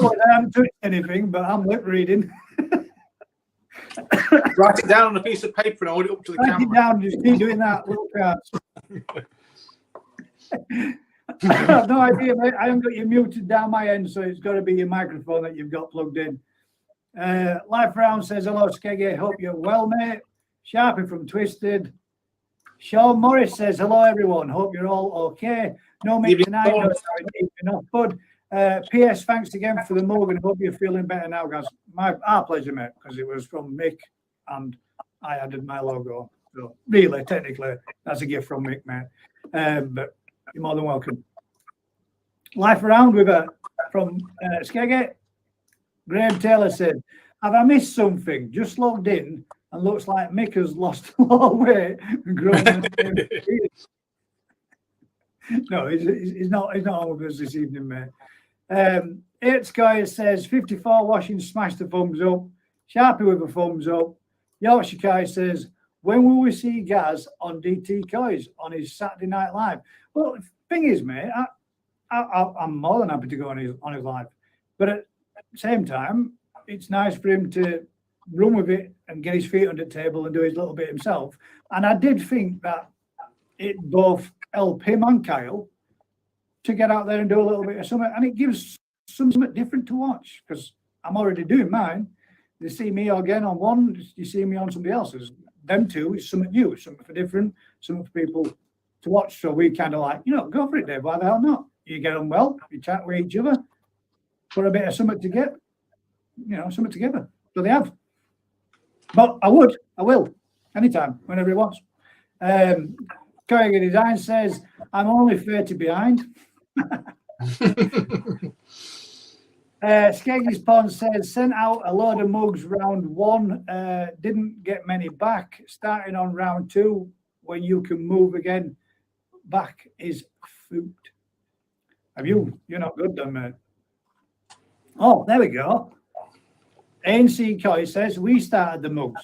one, I haven't touched anything, but I'm lip reading. Write it down on a piece of paper and hold it up to the Write camera. it down, just keep doing that, little cards. I have no idea, mate. I haven't got you muted down my end, so it's got to be your microphone that you've got plugged in. Life Round says, hello, Skeggy. Hope you're well, mate. Sharpie from Twisted. Sean Morris says, hello, everyone. Hope you're all okay. No, mate, tonight. No, sorry, enough, bud. P.S. Thanks again for the mug, and hope you're feeling better now, guys. Our pleasure, mate, because it was from Mick, and I added my logo on. So, really, technically, that's a gift from Mick, mate. But you're more than welcome. Life Around with from Skeggy. Graham Taylor said, have I missed something? Just logged in and looks like Mick has lost a lot of weight and grown. No, he's not on with us this evening, mate. 8 Sky says 54 washing, smash the thumbs up. Sharpie with a thumbs up. Yorkshire Kai says, when will we see Gaz on DT Coys on his Saturday Night Live? Well, the thing is, mate, I'm more than happy to go on his live, but at the same time, it's nice for him to run with it and get his feet under the table and do his little bit himself. And I did think that it both help him and Kyle to get out there and do a little bit of something, and it gives something different to watch, because I'm already doing mine. They see me again on one, you see me on somebody else's. Them two is something new, something for different, something for people to watch. So we kind of like, go for it, Dave. Why the hell not? You get on well, you chat with each other, put a bit of something together, something together. So they have. But I will, anytime, whenever he wants. Koyega Design says, I'm only 30 behind. Skeggy's Pond says, sent out a load of mugs round 1, didn't get many back. Starting on round 2, when you can move again, back is food. Have you? You're not good then, mate. Oh, there we go. ANC Coy says, we started the mugs.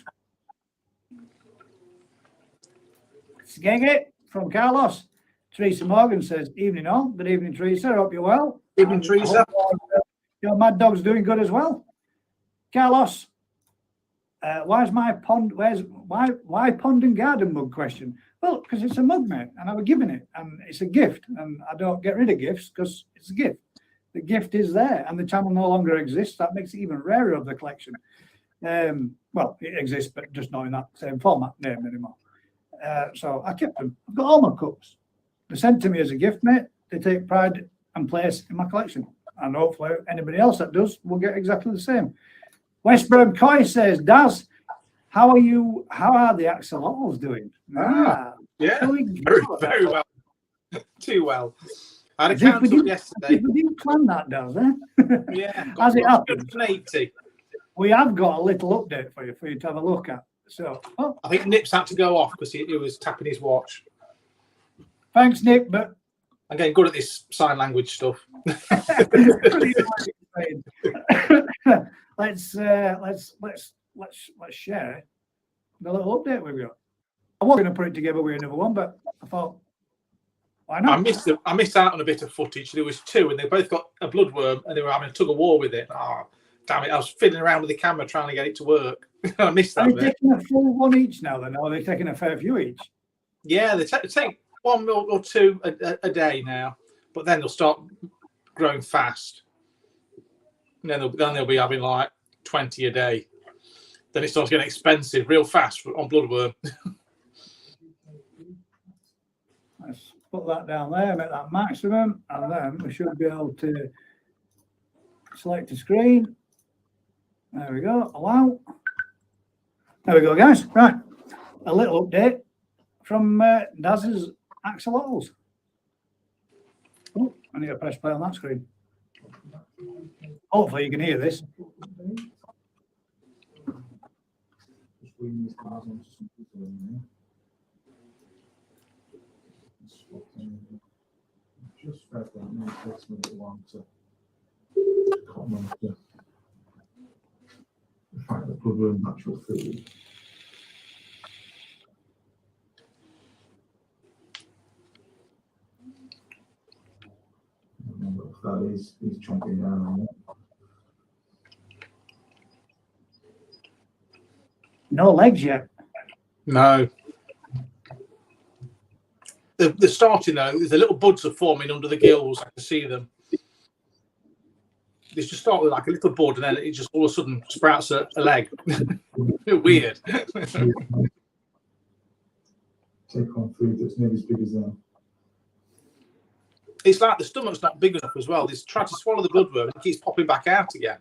Skeggy from Carlos. Teresa Morgan says, evening all. Good evening, Teresa. Hope you're well. Evening, Teresa. Your mad dog's doing good as well. Carlos, why pond and garden mug question? Well, because it's a mug, mate, and I was given it, and it's a gift, and I don't get rid of gifts because it's a gift. The gift is there, and the channel no longer exists. That makes it even rarer of the collection. Well, it exists, but just not in that same format name anymore. So I kept them. I've got all my cups. They're sent to me as a gift, mate. They take pride and place in my collection. And hopefully anybody else that does will get exactly the same. Westburn Coy says, Daz, how are the Axolotls doing? Yeah, very well. Too well. I had a council yesterday. We didn't plan that, Daz, eh? Yeah. As it happens, 80. we have got a little update for you to have a look at. So, I think Nip's had to go off because he was tapping his watch. Thanks, Nick, but I'm getting good at this sign language stuff. let's share the little update we've got. I was going to put it together with another one, but I thought, why not? I missed out on a bit of footage. There was 2, and they both got a bloodworm, and they were having a tug of war with it. Oh, damn it! I was fiddling around with the camera trying to get it to work. I missed that. Are they taking a full one each now? Then, or are they taking a fair few each? Yeah, they take 1 or 2 a day now, but then they'll start growing fast. And then they'll be having like 20 a day. Then it starts getting expensive real fast on bloodworm. Let's put that down there, make that maximum, and then we should be able to select a screen. There we go. Allow. There we go, guys. Right, a little update from Daz's axolotls. Oh, I need to press play on that screen. Hopefully you can hear this. Just fed that, and it takes me a little while to come on to find the bloodworm natural food. Remember if that is, he's chomping down on it. No legs yet. No. They're starting though. The little buds are forming under the gills. I can see them. They just start with like a little bud, and then it just all of a sudden sprouts a leg. Weird. Take on food that's nearly as big as them. It's like the stomach's not big enough as well. They try to swallow the bloodworm and it keeps popping back out again.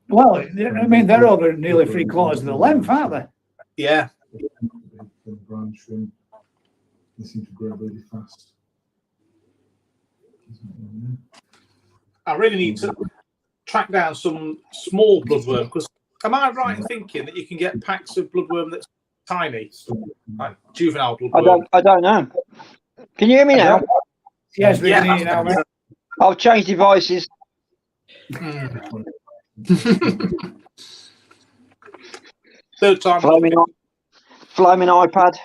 Well, I mean, they're over nearly 3/4 of the length, aren't they? Yeah. The brown shrimp, they seem to grow really fast. I really need to track down some small bloodworm, because am I right in thinking that you can get packs of bloodworm that's tiny, like juvenile bloodworm? I don't know. Can you hear me now? Yes, we can hear you now, mate. I've changed devices. Third time. Flaming iPad.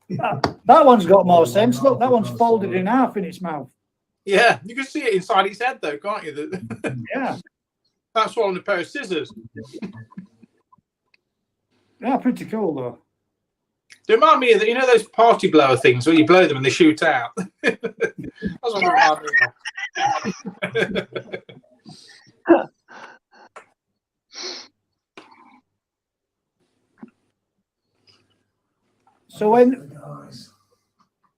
That one's got more sense. Look, that one's folded in half in its mouth. Yeah, you can see it inside its head though, can't you? Yeah. That's swallowing a pair of scissors. Yeah, pretty cool though. They remind me of the, you know those party blower things where you blow them and they shoot out? That's what they remind me of. So when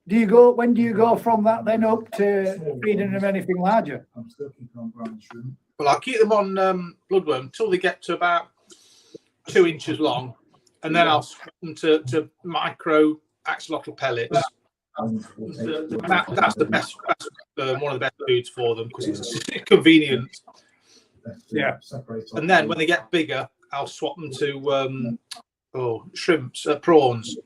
do you go from that then up to feeding them anything larger? I'm still keeping on brown shrimp. Well, I'll keep them on bloodworm until they get to about 2 inches long, and then I'll swap them to micro axolotl pellets. That's the best, one of the best foods for them because it's convenient. Yeah. And then when they get bigger, I'll swap them to shrimps, prawns.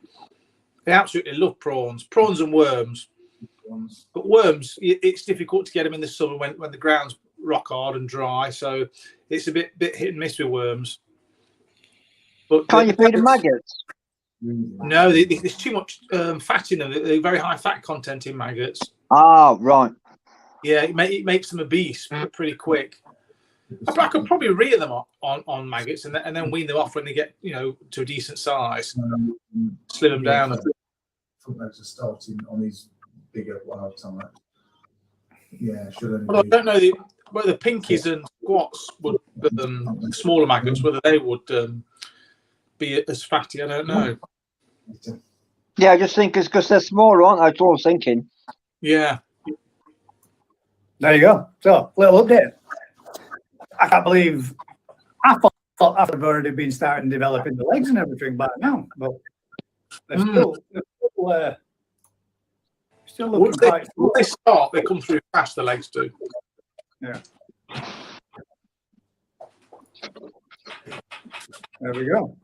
They absolutely love prawns and worms. But worms, it's difficult to get them in the summer when the ground's rock hard and dry. So it's a bit hit and miss with worms. But can't you feed them maggots? No, there's too much fat in them. They're very high fat content in maggots. Ah, right. Yeah, it makes them obese pretty quick. I could probably rear them on maggots and then wean them off when they get to a decent size. Slim them down. Front legs are starting on these bigger wild type. Yeah, should. Well, I don't know whether pinkies and squats would smaller maggots, whether they would be as fatty. I don't know. Yeah, I just think it's because they're smaller, aren't they? That's what I was thinking. Yeah. There you go. So, little update. I can't believe I thought I've already been starting developing the legs and everything by now, but they're still looking quite. Once they start, they come through fast. The legs do. Yeah. There we go.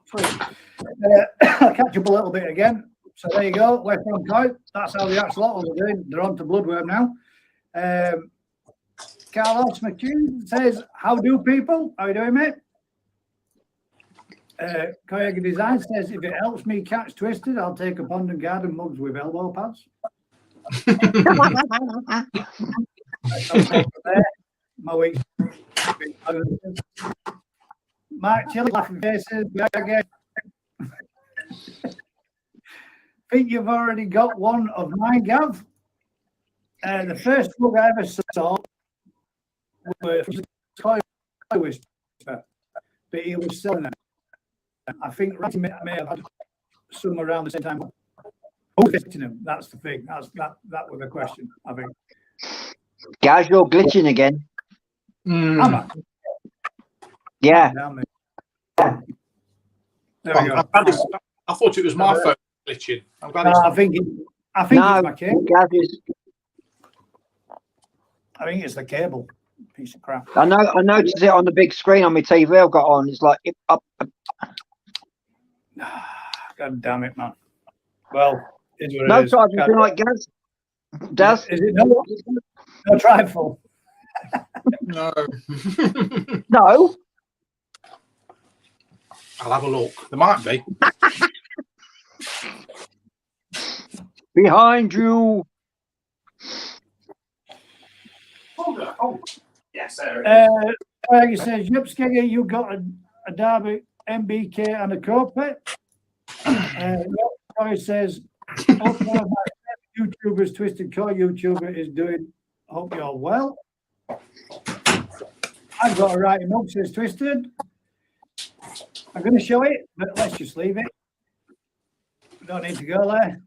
I'll catch up a little bit again. So there you go. Left on point. That's how the axolotls are doing. They're on to bloodworm now. Carlos McHugh says, "How do people? How are you doing, mate?" Koyaga Design says, "If it helps me catch twisted, I'll take a pond and garden mugs with elbow pads." My week. Mark Chilly laughing faces. Again. Think you've already got one of mine, Gav. The first mug I ever saw was Toy Whisper, but he was selling them. I think Ratty may have had some around the same time. Who's fitting them? That's the thing. That was the question, I think. Guys, you're glitching again. Am I? Yeah. There we go. I thought it was my phone glitching. I'm glad it's I not. think it's my cable. Gav is- I think it's the cable. Piece of crap. I noticed it on the big screen on my TV I've got on. It's like God damn it, man. Well, it's what no it is. charging thing like Gaz. Does Is it no trifle? No. no? I'll have a look. There might be. Behind you. Oh, yes, there Like you said, yep, Skeggy, you got a Derby MBK and a carpet. Corey says, hope one of my YouTubers, Twisted Core YouTuber, is doing. Hope you're well. I've got a right mug, says Twisted. I'm going to show it, but let's just leave it. We don't need to go there.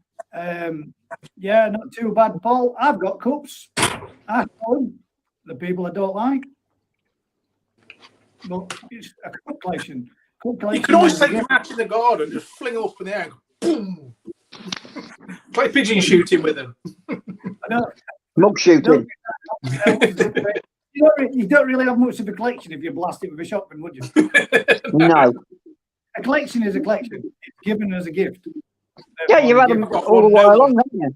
Yeah, not too bad, Paul. I've got cups. I call them the people I don't like. But it's a cup collection. You can always take them out in the garden, just fling them up in the air, and boom. Play pigeon shooting with them. Mug shooting. You don't really have much of a collection if you blast it with a shotgun, would you? No. A collection is a collection. It's given as a gift. Yeah, you've had them all the way along, haven't you?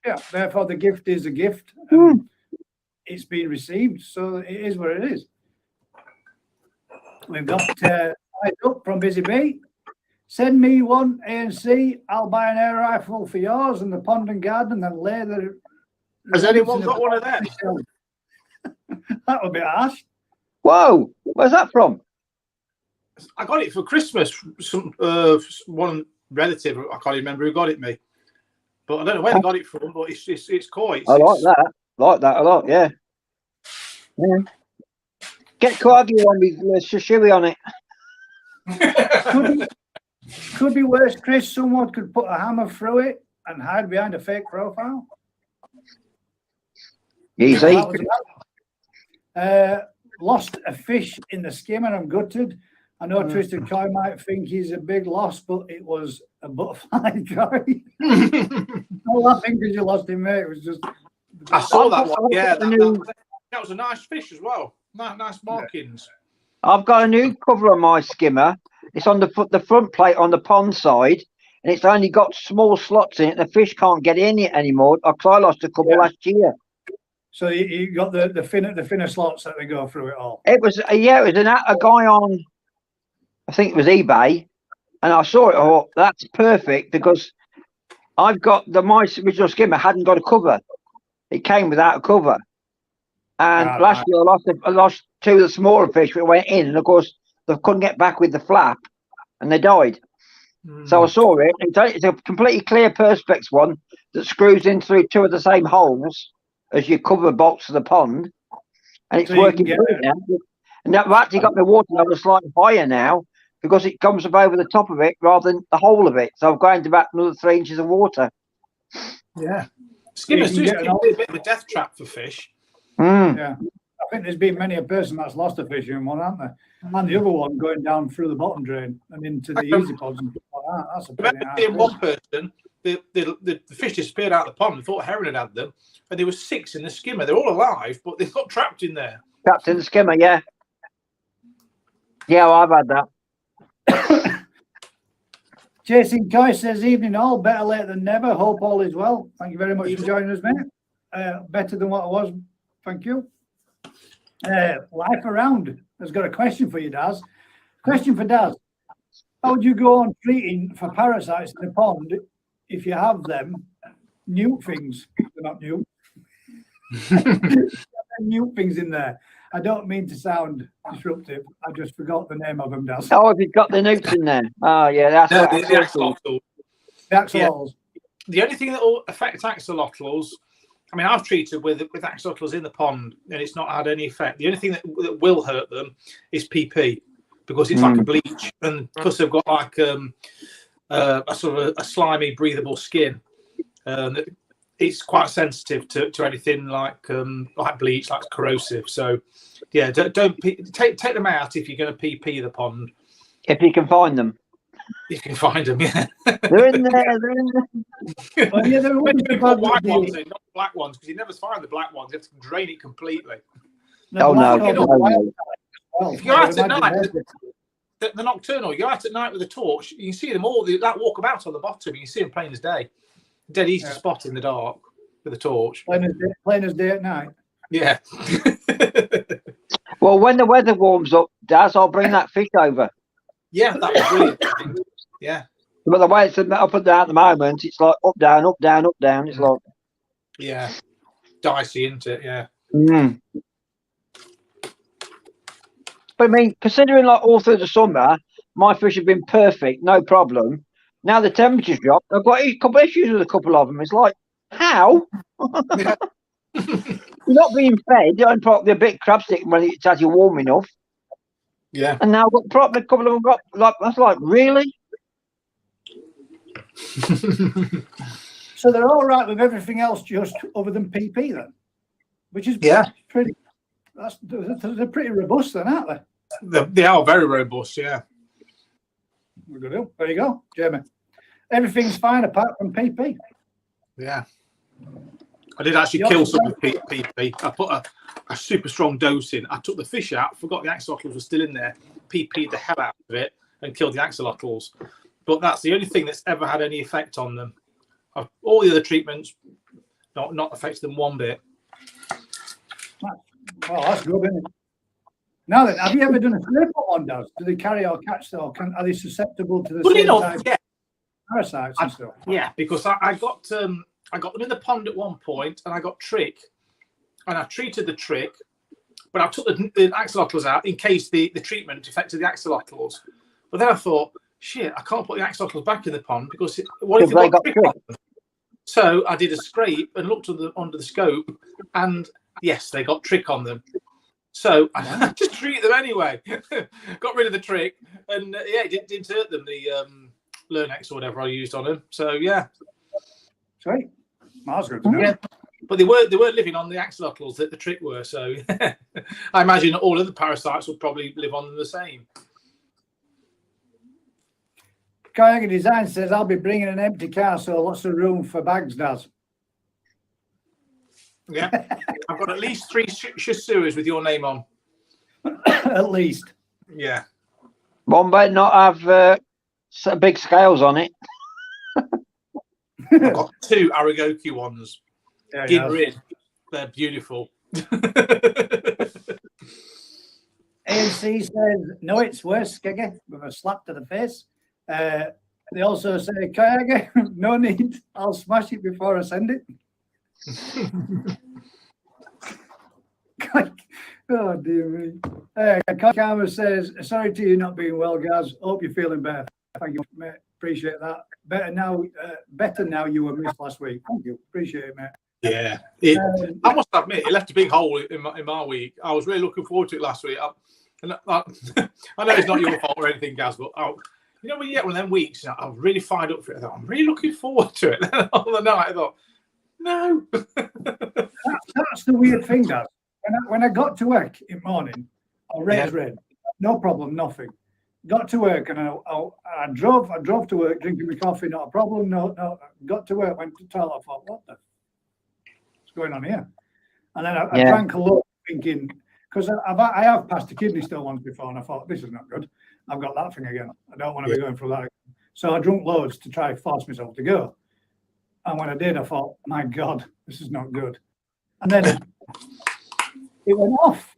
Yeah, therefore the gift is a gift. It's been received, so it is what it is. We've got up from Busy Bee. Send me one ANC. I'll buy an air rifle for yours and the pond and garden and lay the. Has anyone got one of them? That would be harsh. Whoa, where's that from? I got it for Christmas. Some one relative, I can't remember who got it me, but I don't know where they got it from. But it's cool. I like that a lot. Yeah. Get Cargill on with Shishiri on it. Could be worse, Chris. Someone could put a hammer through it and hide behind a fake profile. Easy. Lost a fish in the skimmer. I'm gutted. I know Twisted Koi might think he's a big loss, but it was a butterfly koi. All I think is you lost him, mate. It was just. I saw that one. Yeah, that was a nice fish as well. Nice markings. I've got a new cover on my skimmer. It's on the front plate on the pond side, and it's only got small slots in it. The fish can't get in it anymore. I lost a couple last year. So you got the finner slots that they go through it all. It was a guy on, I think it was eBay, and I saw it. Oh, that's perfect because I've got my original skimmer hadn't got a cover. It came without a cover, and last year I lost two of the smaller fish that went in, and of course they couldn't get back with the flap, and they died. So I saw it. It's a completely clear perspex one that screws in through two of the same holes as your cover box of the pond, and it's working great now. And I've actually got my water level slightly higher now because it comes up over the top of it rather than the whole of it. So I've gone to about another 3 inches of water. Yeah, skimmers do seem to be a bit of a death trap for fish. Yeah, I think there's been many a person that's lost a fish in one, aren't there? And the other one going down through the bottom drain and into the easy pods and stuff like that. That's a remember seeing one person, the fish disappeared out of the pond and thought heron had them, and there was 6 in the skimmer. They're all alive, but they got trapped in there. Trapped in the skimmer, yeah. Yeah, well, I've had that. Jason Coy says, evening all, better late than never. Hope all is well. Thank you very much for joining us, mate. Better than what I was. Thank you. Life Around has got a question for you, Daz. Question for Daz. How would you go on treating for parasites in the pond if you have them? Nuke things. They're not nuke. Nuke things in there. I don't mean to sound disruptive. I just forgot the name of them, Daz. Oh, have you got the nukes in there? Oh, yeah, that's the axolotl. The axolotls. The only thing that will affect axolotls, I mean, I've treated with axolotls in the pond and it's not had any effect. The only thing that will hurt them is PP because it's like a bleach, and because they've got like a sort of a slimy, breathable skin. It's quite sensitive to anything like bleach, like corrosive. So, yeah, don't take them out if you're going to PP the pond. If you can find them. You can find them, yeah. They're in there. They're in there. Well, yeah, there Maybe was we a put bad white idea. ones in, not black ones, because you never find the black ones. You have to drain it completely. The Oh, no, black no, or white no. as well. If you're out I at would night, imagine the nocturnal, you go out at night with a torch, you can see them all. That walk about on the bottom, you can see them plain as day. Dead easy to spot in the dark with a torch. plain as day at night. Yeah. Well, when the weather warms up, Daz, I'll bring that fish over. Yeah, that was brilliant. Yeah. But the way it's up and down at the moment, it's like up, down, up, down, up, down. It's like, Yeah. Dicey, isn't it? Yeah. But I mean, considering like all through the summer, my fish have been perfect, no problem. Now the temperature's dropped. I've got a couple of issues with a couple of them. It's like, how? Yeah. You're not being fed. You're probably a bit crabstick when it's actually warm enough. Yeah. And now I've got probably a couple of them got like, that's like, really? So they're all right with everything else just other than PP then, which is pretty. They're pretty robust then, aren't they? They are very robust. Yeah. We're good. There you go, Jamie. Everything's fine apart from PP. Yeah. I did actually kill some of the PP. I put a super strong dose in. I took the fish out, forgot the axolotls were still in there, PP'd the hell out of it and killed the axolotls. But that's the only thing that's ever had any effect on them. All the other treatments not affected them one bit. Well, that's good, isn't it? Now then, have you ever done a scrape on those? Do they carry or catch or are they susceptible to the same type of parasites and stuff? Yeah, because I got them in the pond at one point, and I got trick, and I treated the trick, but I took the axolotls out in case the treatment affected the axolotls. But then I thought, shit, I can't put the axolotls back in the pond because what if they got trick on them? So I did a scrape and looked under the scope, and yes, they got trick on them. So I just treated them anyway. Got rid of the trick, and it didn't hurt them. The Learnex or whatever I used on them. So yeah, sweet. That's good to know. Yeah, but they were living on the axolotls that the trick were. So I imagine all other parasites will probably live on them the same. Kayak Design says I'll be bringing an empty car, so lots of room for bags, Daz. Yeah, I've got at least 3 chasseurs with your name on. At least. Yeah. One better not have big scales on it. I've got 2 Aragoki ones. Yeah, Get rid. They're beautiful. ANC says, no, it's worse, Skeggy, with a slap to the face. They also say, Kayak, no need, I'll smash it before I send it. Oh dear me. Karma says, sorry to you not being well, guys. Hope you're feeling better. Thank you, mate. Appreciate that. Better now you were missed last week. Thank you. Appreciate it, mate. Yeah. I must admit, it left a big hole in my week. I was really looking forward to it last week. I know it's not your fault or anything, Gaz, but you know when you get one of them weeks, I was really fired up for it. I thought, I'm really looking forward to it. Then on the night, I thought, no. That's the weird thing, Dad. When I got to work in the morning, I raised red. No problem, nothing. Got to work and I drove to work drinking my coffee, not a problem. No. Got to work, went to the toilet. I thought, what's going on here? And then I drank a lot, thinking, because I have passed a kidney stone once before, and I thought, this is not good. I've got that thing again. I don't want to be going through that again. So I drank loads to try to force myself to go. And when I did, I thought, my God, this is not good. And then it went off,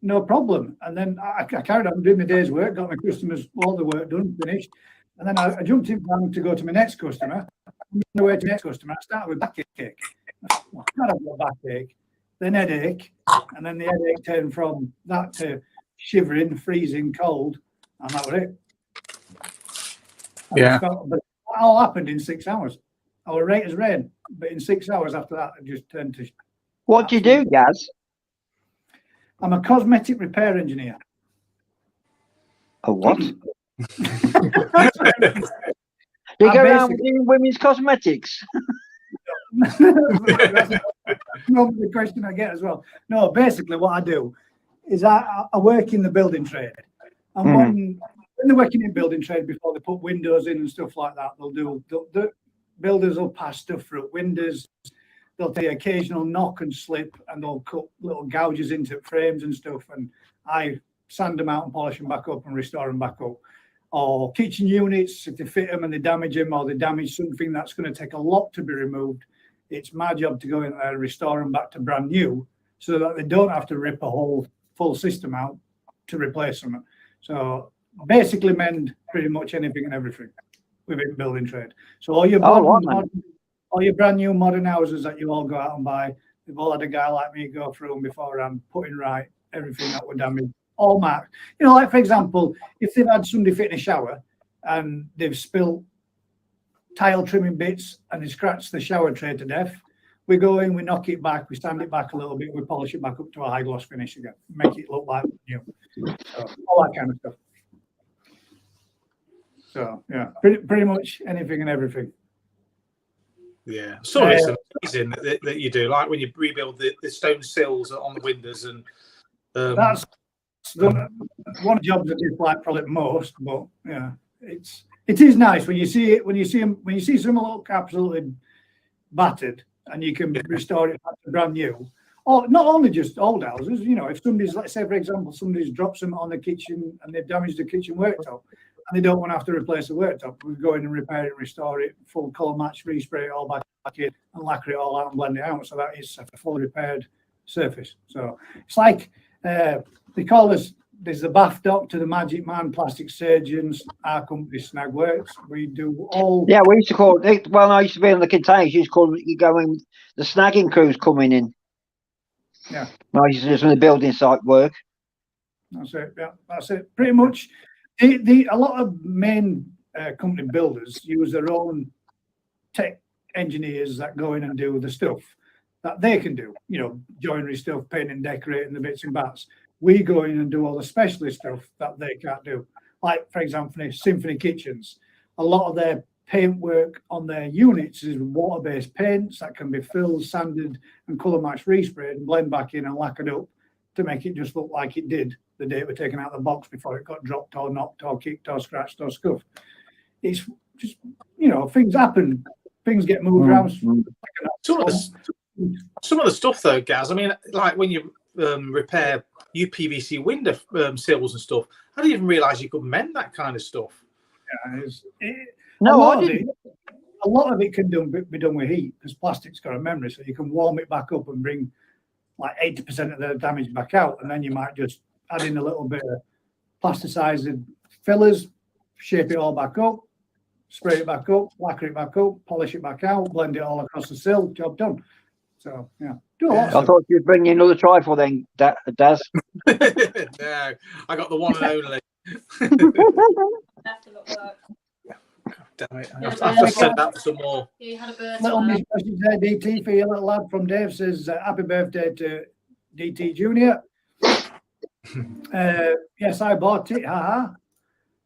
no problem. And then I carried on doing my day's work, got my customers, all the work done, finished. And then I jumped in to go to my next customer. On the way to the next customer, I started with backache. I thought, well, I can't have backache, then headache. And then the headache turned from that to shivering, freezing, cold. And that was it. Yeah. But that all happened in 6 hours. I was right as rain, but in 6 hours after that, I just turned to. What do you do, Gaz? I'm a cosmetic repair engineer. A what? You go around doing women's cosmetics. That's the question I get as well. No, basically what I do is I work in the building trade. And when they're working in building trade, before they put windows in and stuff like that, the builders will pass stuff through windows. They'll take occasional knock and slip, and they'll cut little gouges into frames and stuff. And I sand them out and polish them back up and restore them back up. Or kitchen units, if they fit them and they damage them, or they damage something that's going to take a lot to be removed, it's my job to go in there and restore them back to brand new, so that they don't have to rip a whole full system out to replace them. So basically mend pretty much anything and everything within building trade. So all your all your brand new modern houses that you all go out and buy, they've all had a guy like me go through them beforehand, putting right everything that were damaged, all marked. You know, like for example, if they've had somebody fit in a shower and they've spilt tile trimming bits and they scratched the shower tray to death, we go in, we knock it back, we stand it back a little bit, we polish it back up to a high gloss finish again, make it look like new. So, all that kind of stuff. So yeah, pretty much anything and everything. Yeah, so it's amazing that you do, like when you rebuild the stone sills on the windows, and that's one job that is like probably most. But yeah, it is nice when you see it, when you see someone look absolutely battered and you can restore it back to brand new. Or not only just old houses, you know, if somebody's, let's say for example, somebody's dropped some on the kitchen and they've damaged the kitchen worktop, and they don't want to have to replace the worktop, we go in and repair it, restore it, full colour match, respray it all back in, and lacquer it all out and blend it out, so that is a fully repaired surface. So it's like they call us. There's the Bath Doctor, the Magic Man, plastic surgeons. Our company Snag Works. We do all. Yeah, we used to call it. Well, I used to be on the containers. You used to call it, you go in. The snagging crew's coming in. Yeah. I used to do some of the building site work. That's it. Yeah, that's it. Pretty much. A lot of main company builders use their own tech engineers that go in and do the stuff that they can do. You know, joinery stuff, painting, decorating the bits and bats. We go in and do all the specialist stuff that they can't do. Like, for example, Symphony Kitchens. A lot of their paint work on their units is water-based paints that can be filled, sanded, and colour match resprayed and blend back in and lacquered up to make it just look like it did the day it was taken out of the box before it got dropped or knocked or kicked or scratched or scuffed. It's just, you know, things happen. Things get moved around. Some of the stuff though, Gaz, I mean, like when you repair UPVC window sills and stuff, I didn't even realise you could mend that kind of stuff. Yeah, No, I didn't. A lot of it can be done with heat, because plastic's got a memory, so you can warm it back up and bring like 80% of the damage back out, and then you might just add in a little bit of plasticized fillers, shape it all back up, spray it back up, lacquer it back up, polish it back out, blend it all across the sill, job done. So yeah, do a lot. I thought you'd bring in another trifle then, Daz. No, I got the one and only. Damn it, I have to set that for some more. You had a bird. Little message there, DT, for your little lad from Dave, says happy birthday to DT Junior. Yes, I bought it. Haha.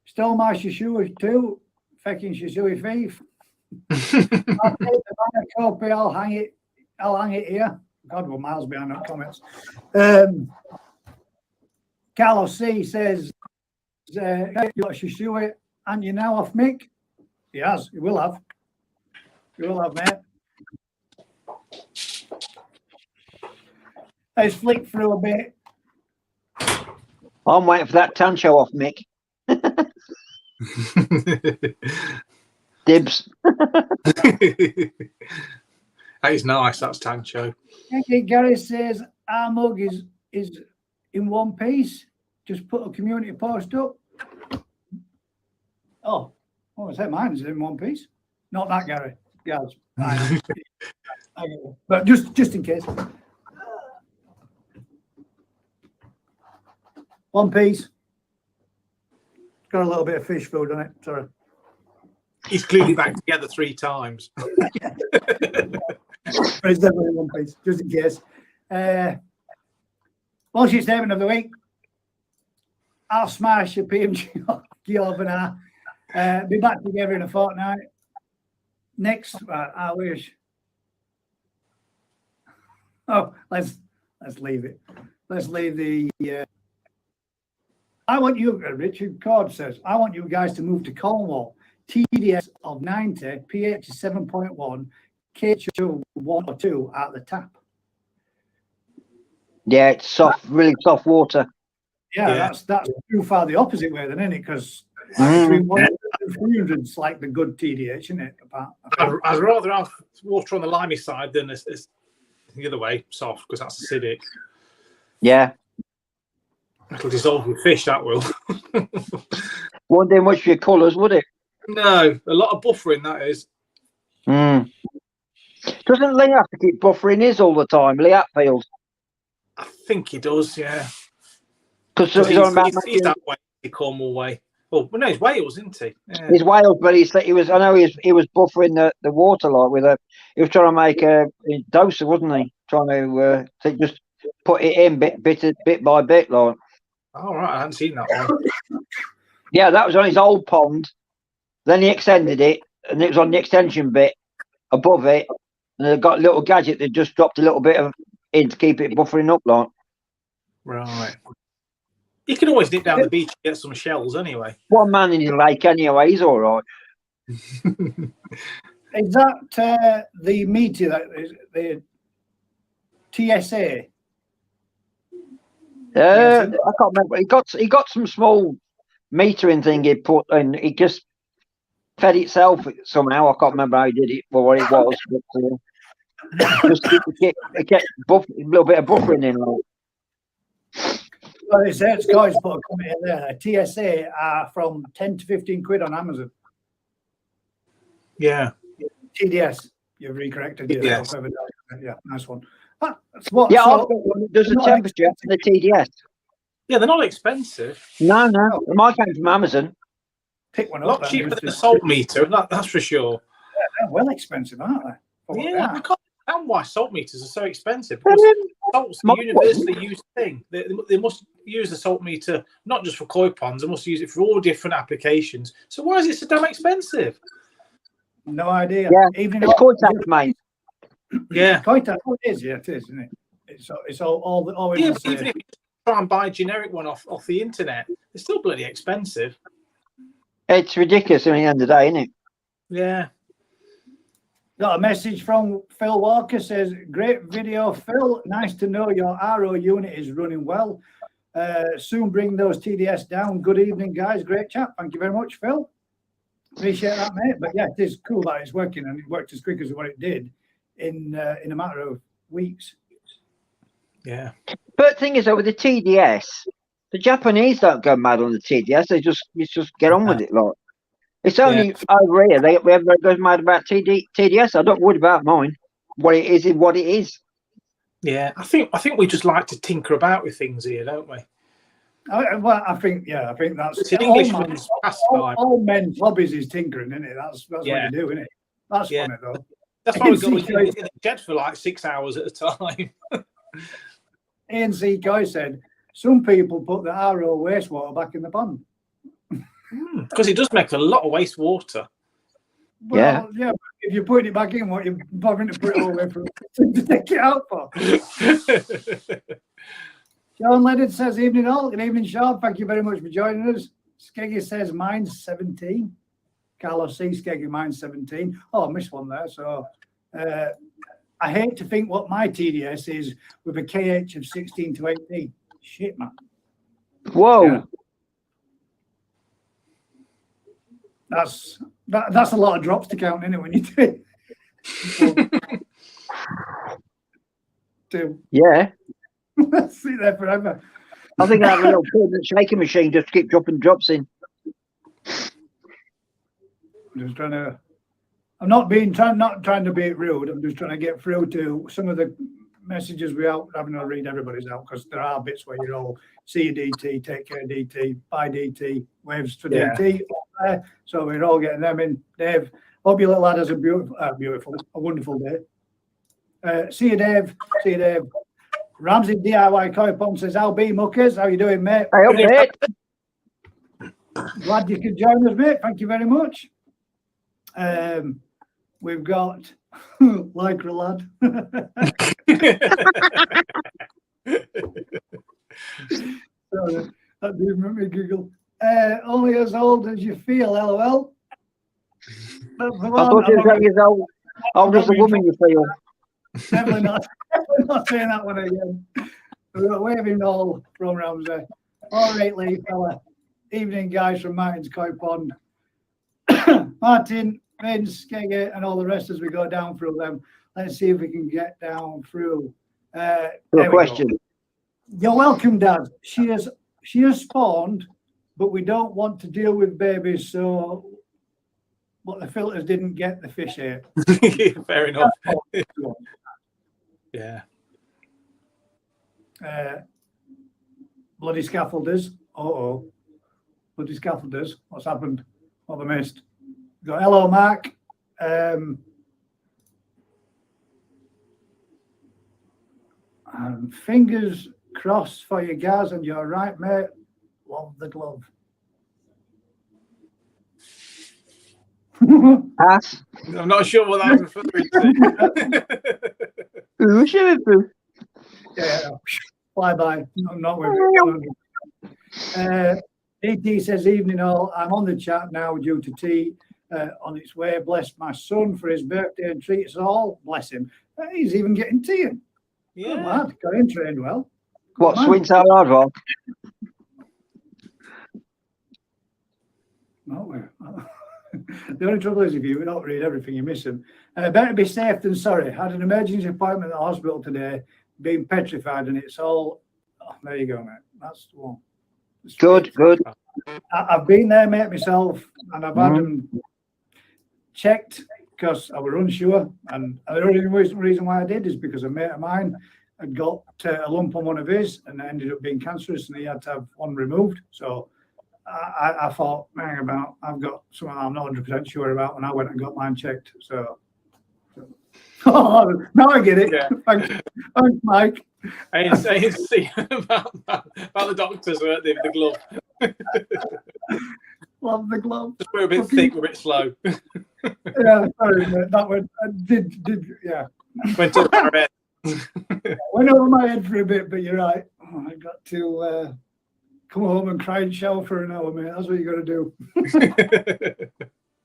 Stole my shishui too. Fucking shishui thief. I'll take the copy. I'll hang it here. God, we're miles behind on comments. Carlos C says, you got a shishui, and you now off Mick? He has. He will have. He will have, mate. Let's flick through a bit. I'm waiting for that tancho off, Mick. Dibs. That is nice. That's tancho. Okay, Gary says our mug is in one piece. Just put a community post up. Oh, I said mine is in one piece. Not that, Gary. Gaz. But just in case. One piece. It's got a little bit of fish food on it. Sorry. He's glued it back together 3 times. But it's definitely one piece, just in case. Bullshit statement of the week. I'll smash a PMG oven. Be back together in a fortnight. Next, I wish. Oh, let's leave it. Let's leave the I want you, Richard Cord says, I want you guys to move to Cornwall. TDS of 90, pH is 7.1, KH 1 or 2 at the tap. Yeah, it's soft, really soft water. Yeah, that's too far the opposite way then, isn't it? Because between 100 and 300 is like the good TDH, isn't it? I'd rather have water on the limey side than the other way, soft, because that's acidic. Yeah. It'll dissolve with fish, that will. Won't do much for your colours, would it? No, a lot of buffering, that is. Doesn't Lee have to keep buffering his all the time, Lee Hatfield? I think he does, yeah. Because he's that way, the Cornwall way. Oh, well, no, he's Wales, isn't he? Yeah. He's Wales, but he was. I know he was buffering the water like with a. He was trying to make a doser, wasn't he? Trying to just put it in bit by bit, like. All right, I hadn't seen that one. Yeah, that was on his old pond. Then he extended it, and it was on the extension bit above it, and they've got a little gadget that just dropped a little bit of in to keep it buffering up, like. Right. You can always nip down the beach and get some shells anyway. One man in his lake anyway, he's all right. Is that the meter that is the TSA? I can't remember. He got some small metering thing he put and it just fed itself somehow. I can't remember how he did it or what it was, but just to get a little bit of buffering in. Like. Well, it says guys put a comment in there. TSA are from 10 to 15 quid on Amazon. Yeah. TDS, you've recorrected. Yeah, nice one. That's what. Yeah, So, there's a temperature for the TDS. Yeah, they're not expensive. No. Mine came from Amazon. Pick one up. A lot cheaper than a salt meter, that's for sure. Yeah, they're well expensive, aren't they? Yeah, I can't understand why salt meters are so expensive. Because salt's a universally used thing. They must use the salt meter not just for koi ponds. They must use it for all different applications. So why is it so damn expensive? No idea. Yeah, even it's koi tank, mate. Yeah, koi tank. Oh, it is. Yeah, it is, isn't it? It's all yeah, even if you try and buy a generic one off the internet, it's still bloody expensive. It's ridiculous at the end of the day, isn't it? Yeah. Got a message from Phil Walker, says, great video, Phil. Nice to know your RO unit is running well. Soon bring those TDS down. Good evening, guys. Great chat. Thank you very much, Phil. Appreciate that, mate. But yeah, it is cool that it's working, and it worked as quick as what it did in a matter of weeks. Yeah. But the thing is, though, with the TDS, the Japanese don't go mad on the TDS. They just get on with it, like. It's only over here everybody goes mad about TDS. I don't worry about mine. What it is what it is. Yeah, I think we just like to tinker about with things here, don't we? I think that's it's an Englishman's pastime. All men's hobbies is tinkering, isn't it? That's what you do, isn't it? That's funny though. That's why we go in the shed for like 6 hours at a time. ANC guy said some people put the RO wastewater back in the pond. Because it does make a lot of wastewater. Well, yeah. If you put it back in, what you're bothering to put it all the way through to take it out for? Sean Leonard says, evening all. Good evening, Sean. Thank you very much for joining us. Skeggy says, mine's 17. Carlos C. Skeggy, mine's 17. Oh, I missed one there. So I hate to think what my TDS is with a KH of 16 to 18. Shit, man. Whoa. Yeah. That's a lot of drops to count, isn't it, when you do? Yeah. Sit there forever. I think I have a little permanent shaking machine just to keep dropping drops in. I'm just trying to. I'm not trying to be rude. I'm just trying to get through to some of the messages we are having to read everybody's out, because there are bits where you're all see you DT, take care DT, buy DT, waves for DT. So we're all getting them in. Dave, hope your little lad has a wonderful day. See you, Dave. See you, Dave. Ramsey DIY Koi Pond says, "I'll be muckers. How you doing, mate? Hey, okay. Glad you could join us, mate. Thank you very much." We've got Lycra lad. So, That did make me giggle. Only as old as you feel, lol. I thought you were 8 years old. Old as a woman, you feel. Definitely not saying that one again. We're waving all from Ramsey. All right, Lee, fella. Evening, guys from Martin's Koi Pond. Martin, Vince, Skeggy, and all the rest as we go down through them. Let's see if we can get down through. Good question. You're welcome, Dad. She has spawned, but we don't want to deal with babies, so but the filters didn't get the fish here. Fair enough. Yeah. Bloody scaffolders. Uh-oh. Bloody scaffolders. What's happened? What have I missed? Got hello, Mark. And fingers crossed for you guys, and you're right, mate. Love the glove. Pass. I'm not sure what that was referring to. Yeah, fly by. I'm not with DT says, evening all. I'm on the chat now due to tea on its way. Bless my son for his birthday and treats all. Bless him. He's even getting tea in. Yeah. Good lad. Got him trained well. What, sweet sour hard rock? Not we? The only trouble is if you don't read everything, you miss them. Better be safe than sorry. Had an emergency appointment at the hospital today, being petrified, and it's all. Oh, there you go, mate. That's the one. Good. I've been there, mate, myself, and I've had them checked because I was unsure. And the only reason why I did is because a mate of mine had got a lump on one of his, and it ended up being cancerous, and he had to have one removed. So I thought, hang about, I've got something I'm not 100% sure about, and I went and got mine checked. So oh, now I get it. Yeah. Thanks, Mike. I didn't see about the doctors, weren't they, with the glove. Love the glove. Just we're a bit thick, we're a bit slow. Yeah, sorry, mate. That one did yeah. Went over my head. Went over my head for a bit, but you're right. Oh, I got to come home and cry and shower for an hour, mate. That's what you got to do.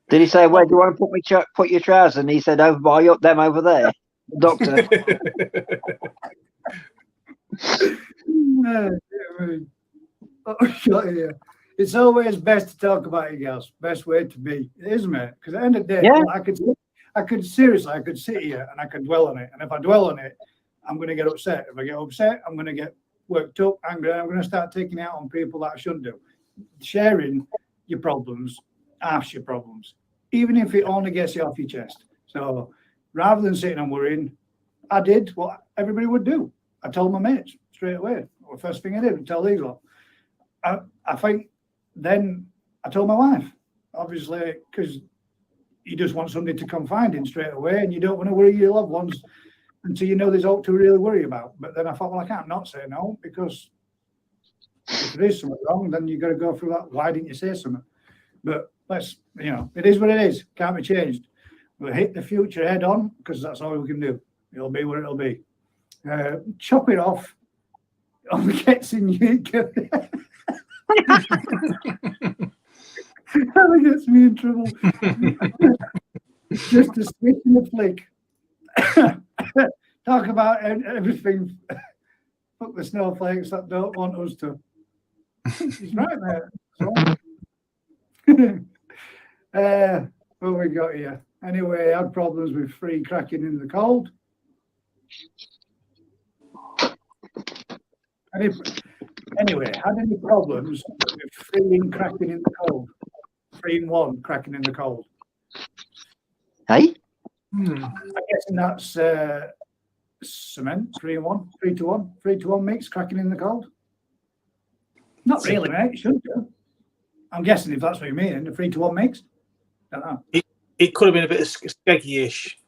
Did he say, where do you want to put your trousers? And he said, over by them over there. Doctor. It's always best to talk about it, guys. Best way to be, it is, mate. Because at the end of the day, yeah. I could seriously, I could sit here and I could dwell on it. And if I dwell on it, I'm going to get upset. If I get upset, I'm going to get worked up, angry. I'm going to start taking it out on people that I shouldn't do. Sharing your problems, half your problems, even if it only gets you off your chest. So rather than sitting and worrying, I did what everybody would do. I told my mates straight away. Well, the first thing I did was tell these lot. I think then I told my wife, obviously, because you just want somebody to confide in straight away, and you don't want to worry your loved ones until you know there's aught to really worry about. But then I thought, well, I can't not say no, because if there is something wrong, then you've got to go through that. Why didn't you say something? But it is what it is. Can't be changed. We'll hit the future head on, because that's all we can do. It'll be what it'll be. Chop it off. Only gets in you. That gets me in trouble. Just a switch and a flick. Talk about everything. Fuck the snowflakes that don't want us to. He's right there. What we got here? Anyway, I had problems with free cracking in the cold. Anyway, had any problems with free cracking in the cold? 3-in-1 cracking in the cold. Hey? I'm guessing that's cement, 3-in-1, 3-to-1, 3-to-1 mix cracking in the cold. Not really, mate. It should do. I'm guessing if that's what you mean, the 3-to-1 mix. Don't know. It could have been a bit skeggy-ish.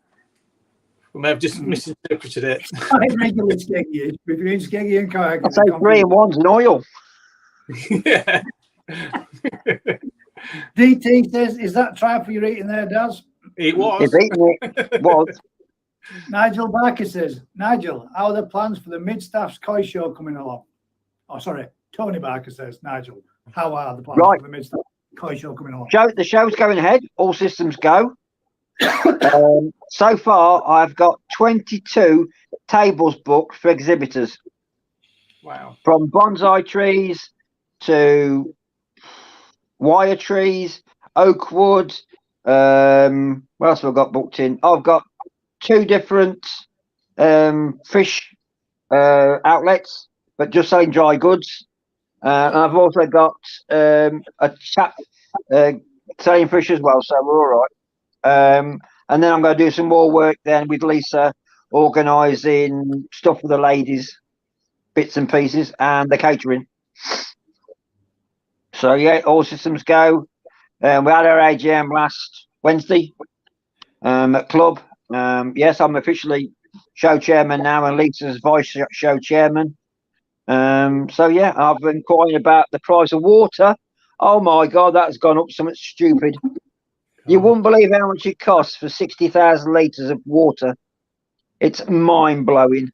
We may have just misinterpreted it. It's regular skeggy-ish. Between skeggy and kayak. I'd say 3-in-1's in oil. Yeah. DT says, is that trifle you're eating there, Daz? It was. He's eating it. Was. Nigel Barker says, Nigel, how are the plans for the mid-staff's koi show coming along? Oh, sorry, Tony Barker says, Nigel, how are the plans Right. for the Mid-Staff Koi show coming on? The show's going ahead. All systems go. So far, I've got 22 tables booked for exhibitors, Wow. from bonsai trees to wire trees, oak wood. What else have I got booked in? I've got 2 different fish outlets, but just selling dry goods. And I've also got a chap selling fish as well, so we're all right. And then I'm going to do some more work then with Lisa, organising stuff for the ladies, bits and pieces, and the catering. So yeah, all systems go. We had our AGM last Wednesday at club. Yes, I'm officially show chairman now, and Lisa's vice show chairman. So yeah, I've been inquiring about the price of water. Oh my God, that's gone up something stupid. You wouldn't believe how much it costs for 60,000 litres of water. It's mind blowing.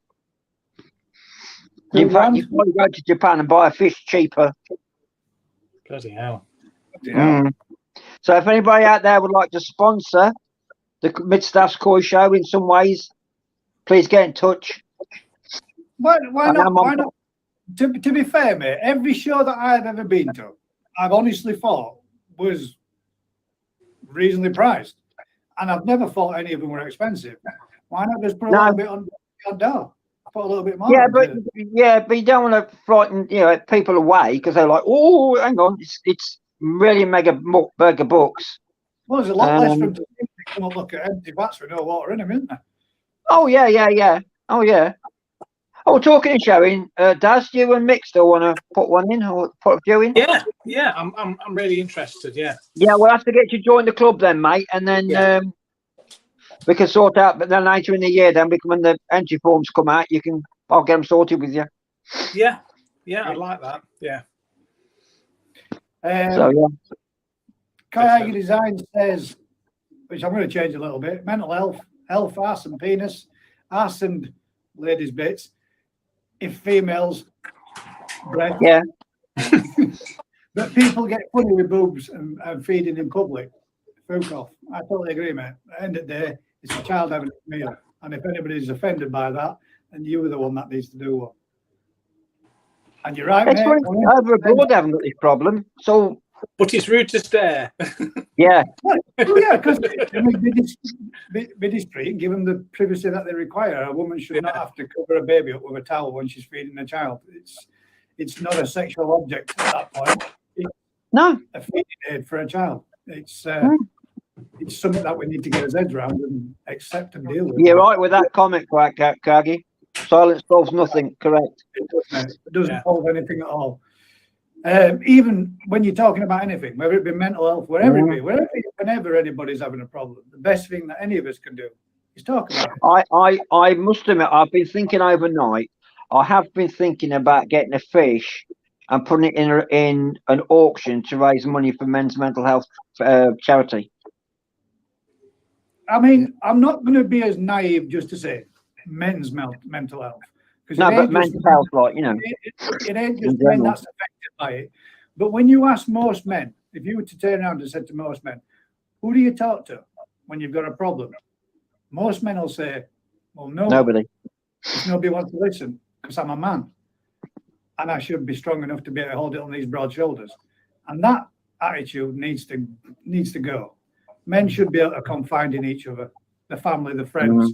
In fact, you can probably go to Japan and buy a fish cheaper. Bloody hell. So if anybody out there would like to sponsor the Mid-Staff's Koi show in some ways, please get in touch. Why not? Why not? To be fair, mate, every show that I've ever been to, I've honestly thought was reasonably priced, and I've never thought any of them were expensive. Why not just put a little bit on door? Put a little bit more. Yeah, but you don't want to frighten people away because they're like, oh, hang on, it's really mega books. Well, there's a lot less from to come and look at empty vats with no water in them, isn't there? Oh yeah. Oh yeah. Oh, talking and showing, Daz, you and Mick still want to put one in or put a few in? Yeah. I'm really interested. Yeah. Yeah, we'll have to get you to join the club then, mate, and then we can sort out. But then later in the year, then when the entry forms come out, I'll get them sorted with you. Yeah, I like that. Yeah. So yeah. Kayak Design says, which I'm going to change a little bit: mental health, ass and penis, ass and ladies' bits. If females, breast. Yeah. But people get funny with boobs and feeding in public. Fuck off. I totally agree, mate. At the end of the day, it's a child having a meal. And if anybody's offended by that, then you are the one that needs to do one. And you're right, it's mate. Over abroad, they haven't got this problem. So, but it's rude to stare. Yeah. Well, yeah, because midstream, given the privacy that they require, a woman should not have to cover a baby up with a towel when she's feeding a child. It's not a sexual object at that point. It's a feeding aid for a child. It's something that we need to get our heads around and accept and deal with. You're right with that comment, Kagi. Silence solves nothing. Correct. It doesn't solve anything at all. Even when you're talking about anything, whether it be mental health, whenever anybody's having a problem, the best thing that any of us can do is talk about it. I must admit, I've been thinking overnight. I have been thinking about getting a fish and putting it in an auction to raise money for men's mental health charity. I mean, I'm not going to be as naive just to say men's mental health. No, but mental health, like, it ain't just men that's affected by it. But when you ask most men, if you were to turn around and said to most men, who do you talk to when you've got a problem? Most men will say, well, nobody wants to listen because I'm a man and I should be strong enough to be able to hold it on these broad shoulders. And that attitude needs to go. Men should be able to confide in each other, the family, the friends,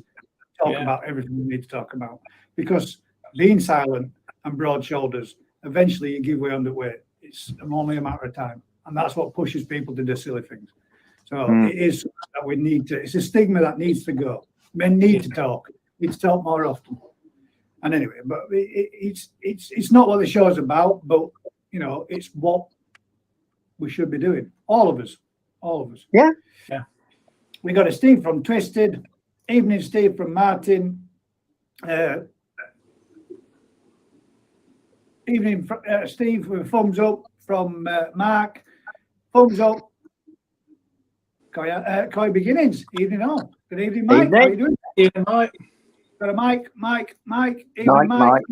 talk about everything we need to talk about. Because being silent and broad shoulders, eventually you give way underweight. It's only a matter of time. And that's what pushes people to do silly things. So it is that we need to, it's a stigma that needs to go. Men need to talk more often. And anyway, but it's not what the show's about, but it's what we should be doing. All of us. Yeah. We got a Steve from Twisted, evening Steve from Martin, evening Steve with thumbs up from Mark, thumbs up. Koi Beginnings, evening all. Good evening, Mike. Evening. How are you doing? Evening, Mike. Got a Mike. Evening, Mike.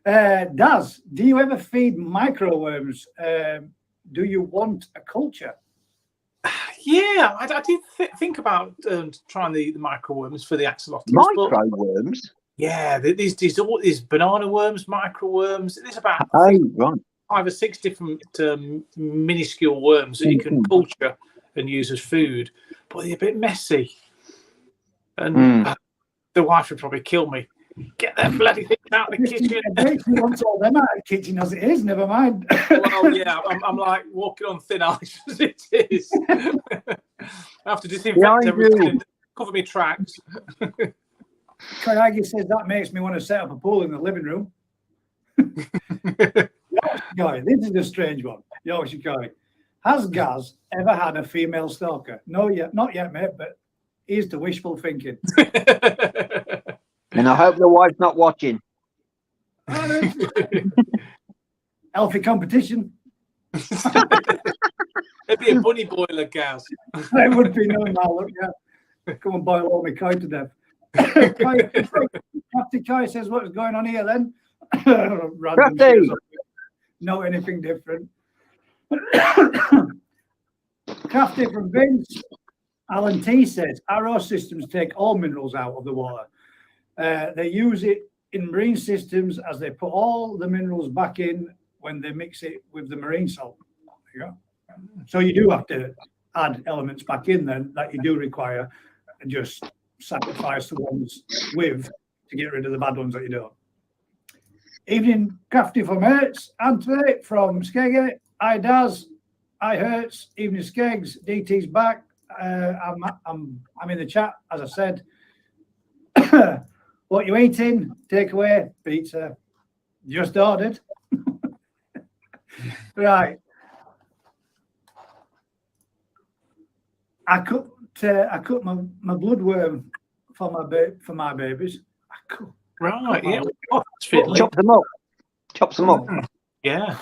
Daz, do you ever feed microworms? Do you want a culture? Yeah, I did think about trying the microworms for the axolotls. Microworms? Yeah, these banana worms, microworms. There's about Oh, right. 5 or 6 different minuscule worms that you can culture and use as food, but they're a bit messy. And the wife would probably kill me. Get that bloody thing out of the kitchen. She wants all them out of the kitchen as it is, never mind. Well, yeah, I'm like walking on thin ice as it is. I have to disinfect everything, cover my tracks. Kayagi says that makes me want to set up a pool in the living room. Guy, this is a strange one. Yorkshire Guy. Has Gaz ever had a female stalker? No, yet, not yet, mate, but here's to wishful thinking. And I hope the wife's not watching. Healthy competition. It'd be a bunny boiler, Gaz. It would be no now. Look, yeah. Come and boil all my koi to death. Captain Kai says, what's going on here then? Random. No, anything different. Crafty from Vince. Alan T says, RO systems take all minerals out of the water. They use it in marine systems as they put all the minerals back in when they mix it with the marine salt. There you go. So you do have to add elements back in then that you do require, and just sacrifice the ones with to get rid of the bad ones that you don't. Evening, Crafty from Hertz. Anthony from Skeggy. Hi, Daz. Hi, Hertz. Evening, Skeggs. DT's back. I'm in the chat, as I said. What you eating? Takeaway, pizza. Just ordered. Right. I cooked my bloodworm for my babies. I cooked. Right, yeah. Chop them up. Chop them up. Yeah.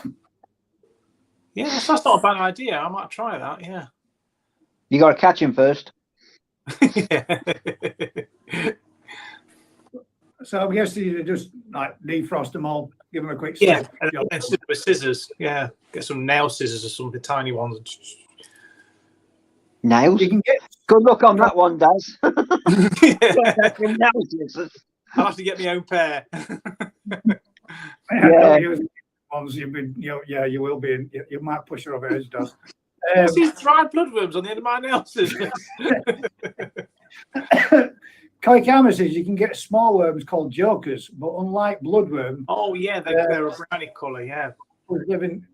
Yeah, that's not a bad idea. I might try that, yeah. You got to catch him first. Yeah. So I'm guessing you just like defrost them all, give them a quick Yeah, snip. and with scissors. Yeah, get some nail scissors or something, tiny ones. Nails? You can get Good luck on that one, Daz. I'll have to get my own pair. Yeah. Ones you've been, you will be. You might push her over edge, Daz. What's these dried bloodworms on the end of my nail scissors? Koi Kama says you can get small worms called jokers, but unlike bloodworm, Oh yeah, they're a brownie colour. Yeah. living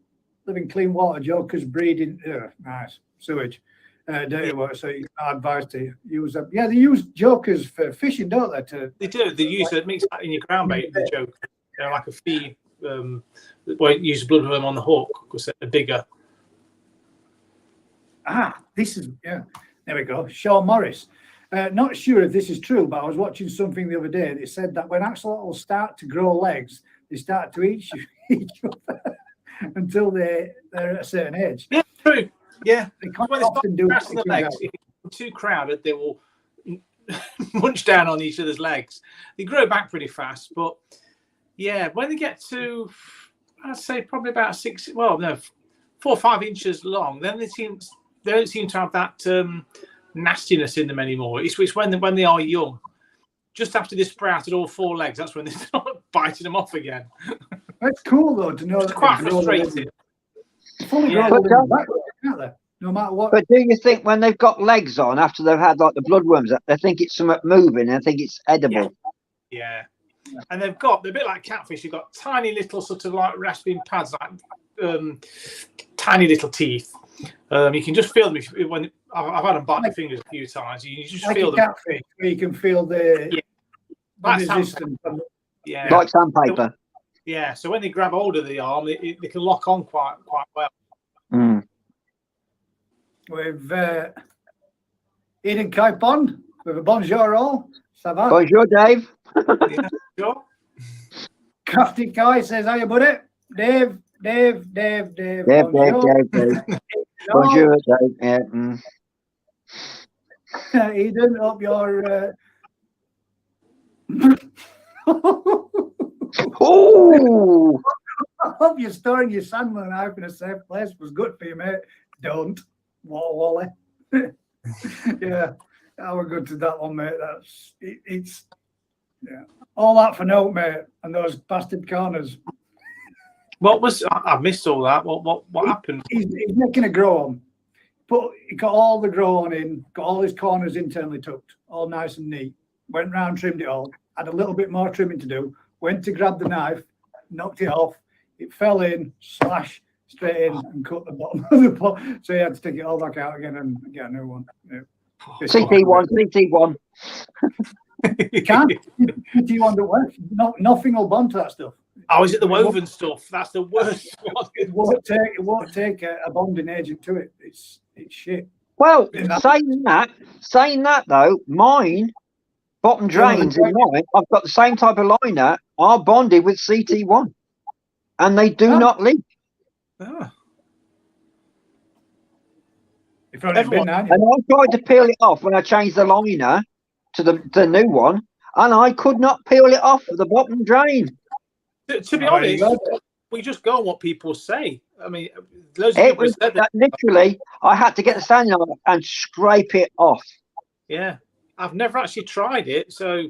clean water, jokers breeding nice sewage, dirty water. So you can advise to use them. Yeah, they use jokers for fishing, don't they? They do. They use it. Mix that in your ground bait. The joke, like a feed. Won't use bloodworm on the hook because they're bigger. This is there we go. Sean Morris. Not sure if this is true, but I was watching something the other day that said that when axolotls start to grow legs, they start to eat each other until they're at a certain age. Yeah, true. Yeah. They can't When they start often do crashing the legs, if they're too crowded, they will munch down on each other's legs. They grow back pretty fast, but yeah, when they get to, I'd say probably about 4 or 5 inches long, then they don't seem to have that nastiness in them anymore. It's when they are young, just after they sprouted all 4 legs, that's when they start biting them off again. That's cool though to know. It's quite frustrating. No matter what. But do you think when they've got legs on after they've had like the bloodworms, they think it's something moving and think it's edible? Yeah. And they're a bit like catfish. You've got tiny little sort of like rasping pads, like tiny little teeth. You can just feel them when I've had them bite my fingers a few times. You just like feel them. Catfish, where you can feel the resistance. Yeah, like sandpaper. Yeah. So when they grab hold of the arm, they can lock on quite well. Mm. With Eden Kaipon with a bonjour all. Ça va? Bonjour, Dave. Yeah, sure. Crafty Kai says, hiya, buddy. Dave. Dave. Bonjour. Bonjour, Dave. Yeah. Eden, hope you're Oh, I hope you're storing your sandwich knife in a safe place. Was good for you, mate. Don't. Wally. Yeah, I was good to that one, mate. It's yeah. All that for note, mate, and those bastard corners. What was I missed all that? What happened? He's making a grow on. He got all the grow on in, got all his corners internally tucked, all nice and neat. Went round, trimmed it all, had a little bit more trimming to do, went to grab the knife, knocked it off, it fell in, slash, straight in and cut the bottom of the pot. So he had to take it all back out again and get a new one. Yeah. CT1. You can't. CT1 don't work. Nothing will bond to that stuff. Oh, is it the woven stuff? That's the worst one. It won't take a bonding agent to it. It's shit. Well, saying that though, mine bottom drains in mine, I've got the same type of liner, are bonded with CT1, and they do not leak. Ah. And I tried to peel it off when I changed the liner to the new one, and I could not peel it off the bottom drain. To be honest, we just go on what people say. I mean, loads of people said that. Literally, I had to get the sanding knife and scrape it off. Yeah, I've never actually tried it, so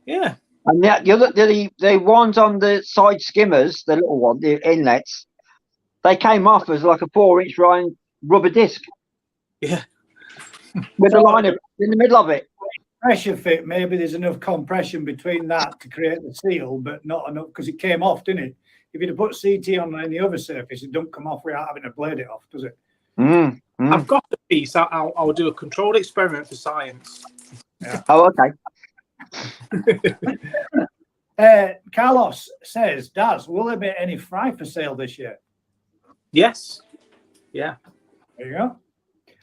yeah. And the ones on the side skimmers, the little one, the inlets, they came off as like a 4-inch rubber disc. Yeah, with a liner in the middle of it. Pressure fit, maybe there's enough compression between that to create the seal, but not enough because it came off, didn't it? If you'd have put CT on any other surface, it don't come off without having to blade it off, does it? I've got the piece. I'll do a controlled experiment for science. Yeah. Oh, okay. Carlos says, Daz, will there be any fry for sale this year? Yes. Yeah. There you go.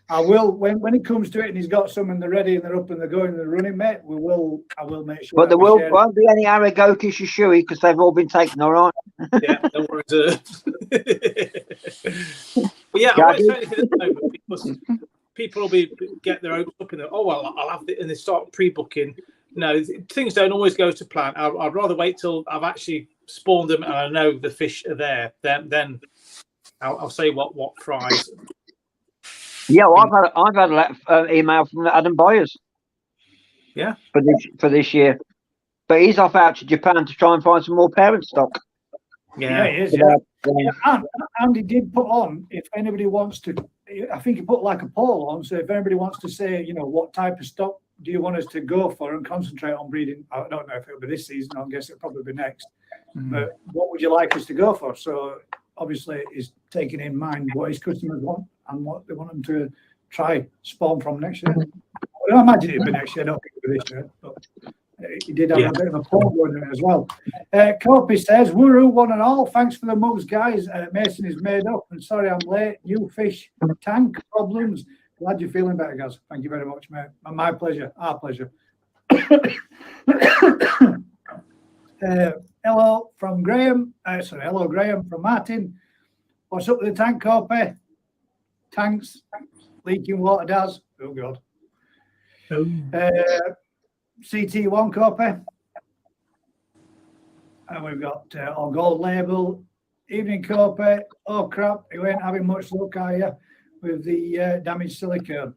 I will when it comes to it and he's got some and they're ready and they're up and they're going and they're running, mate. I will make sure. But there won't be any Aragoki Shishui because they've all been taken, all right? Yeah, no worries. But yeah, I won't say anything at the moment because people will get their hopes up in the I'll have it, and they start pre-booking. No, things don't always go to plan. I'd rather wait till I've actually spawned them and I know the fish are there. Then I'll say what fries. Yeah, well, I've had an email from Adam Byers. Yeah, for this year, but he's off out to Japan to try and find some more parent stock. Yeah, he is. Yeah. And he did put on, if anybody wants to, I think he put like a poll on. So if anybody wants to say, what type of stock do you want us to go for and concentrate on breeding? I don't know if it'll be this season. I guess it'll probably be next. But what would you like us to go for? So obviously, he's taking in mind what his customers want and what they want them to try spawn from next year. I imagine it'll be next year. I don't think it'll be this year, but he did have a bit of a poll going in as well. Kopi says, "Woohoo, one and all. Thanks for the mugs, guys. Mason is made up, and sorry I'm late. New fish tank problems. Glad you're feeling better, guys. Thank you very much, mate. My pleasure. Our pleasure." Hello from Graham. Hello, Graham from Martin. What's up with the tank, Kopi? Tanks leaking water, Daz. Oh, God. CT1 Kopi. And we've got our gold label. Evening, Kopi. Oh, crap. You ain't having much luck, are you, with the damaged silicone?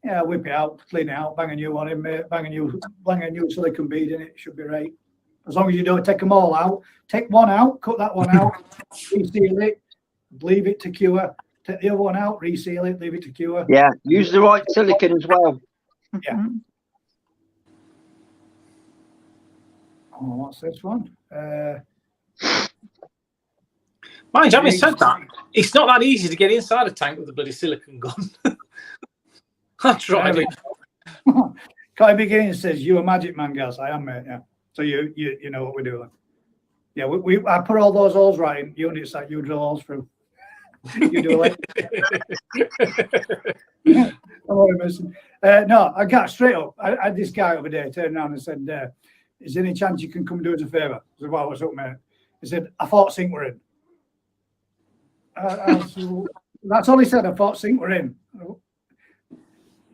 Yeah, whip it out, clean it out, bang a new one in, mate. Bang a new silicone bead in it. Should be right. As long as you don't take them all out. Take one out, cut that one out, reseal it, leave it to cure. Take the other one out, reseal it, leave it to cure. Yeah, use the right silicone as well. Yeah. Oh, what's this one? Mind you, having said that, it's not that easy to get inside a tank with a bloody silicone gun. I tried it. Kai Beginning says, "You a magic man, guys." I am, mate. Yeah. So you know what we're doing. Yeah, I put all those holes right in units that you drill holes through. You do it. No, I got straight up. I had this guy over there turned around and said, "Is there any chance you can come and do us a favour?" I said, "Well, what's up, mate?" He said, "I thought sink were in." That's all he said. I thought sink were in.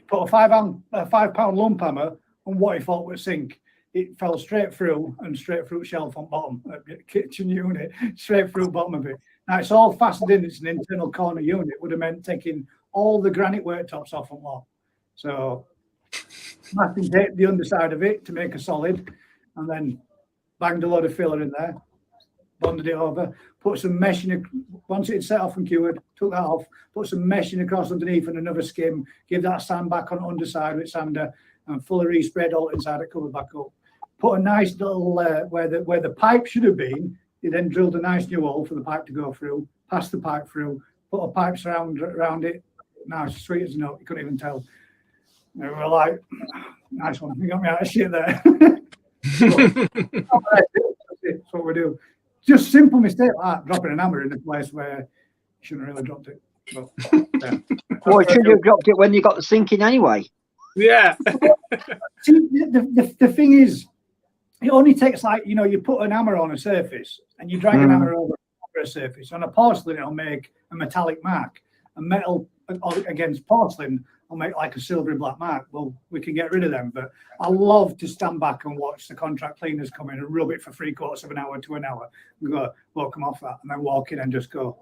Put a £5 lump hammer on what he thought was sink. it fell straight through and straight through shelf on bottom of the kitchen unit, straight through bottom of it. Now it's all fastened in. It's an internal corner unit. Would have meant taking all the granite worktops off and lot. So masking tape the underside of it to make a solid, and then banged a load of filler in there, bonded it over, put some meshing. Once it's set off and cured, took that off, put some meshing across underneath and another skim, give that sand back on underside with sander, and fully resprayed all inside it, covered back up. Put a nice little where the pipe should have been. You then drilled a nice new hole for the pipe to go through, passed the pipe through, put a pipe surround around it. Nice, sweet as a nut. You couldn't even tell. And we were like, nice one. You got me out of shit there. That's what we do. Just simple mistake like that, dropping an hammer in a place where you shouldn't really have dropped it. But, yeah. Well, you should have dropped it when you got the sink in anyway. Yeah. See, the thing is, it only takes you put an hammer on a surface and you drag an hammer over a surface. On a porcelain, it'll make a metallic mark. A metal against porcelain will make like a silvery black mark. Well, we can get rid of them, but I love to stand back and watch the contract cleaners come in and rub it for 3/4 of an hour to an hour. We go, well, come off that, and then walk in and just go,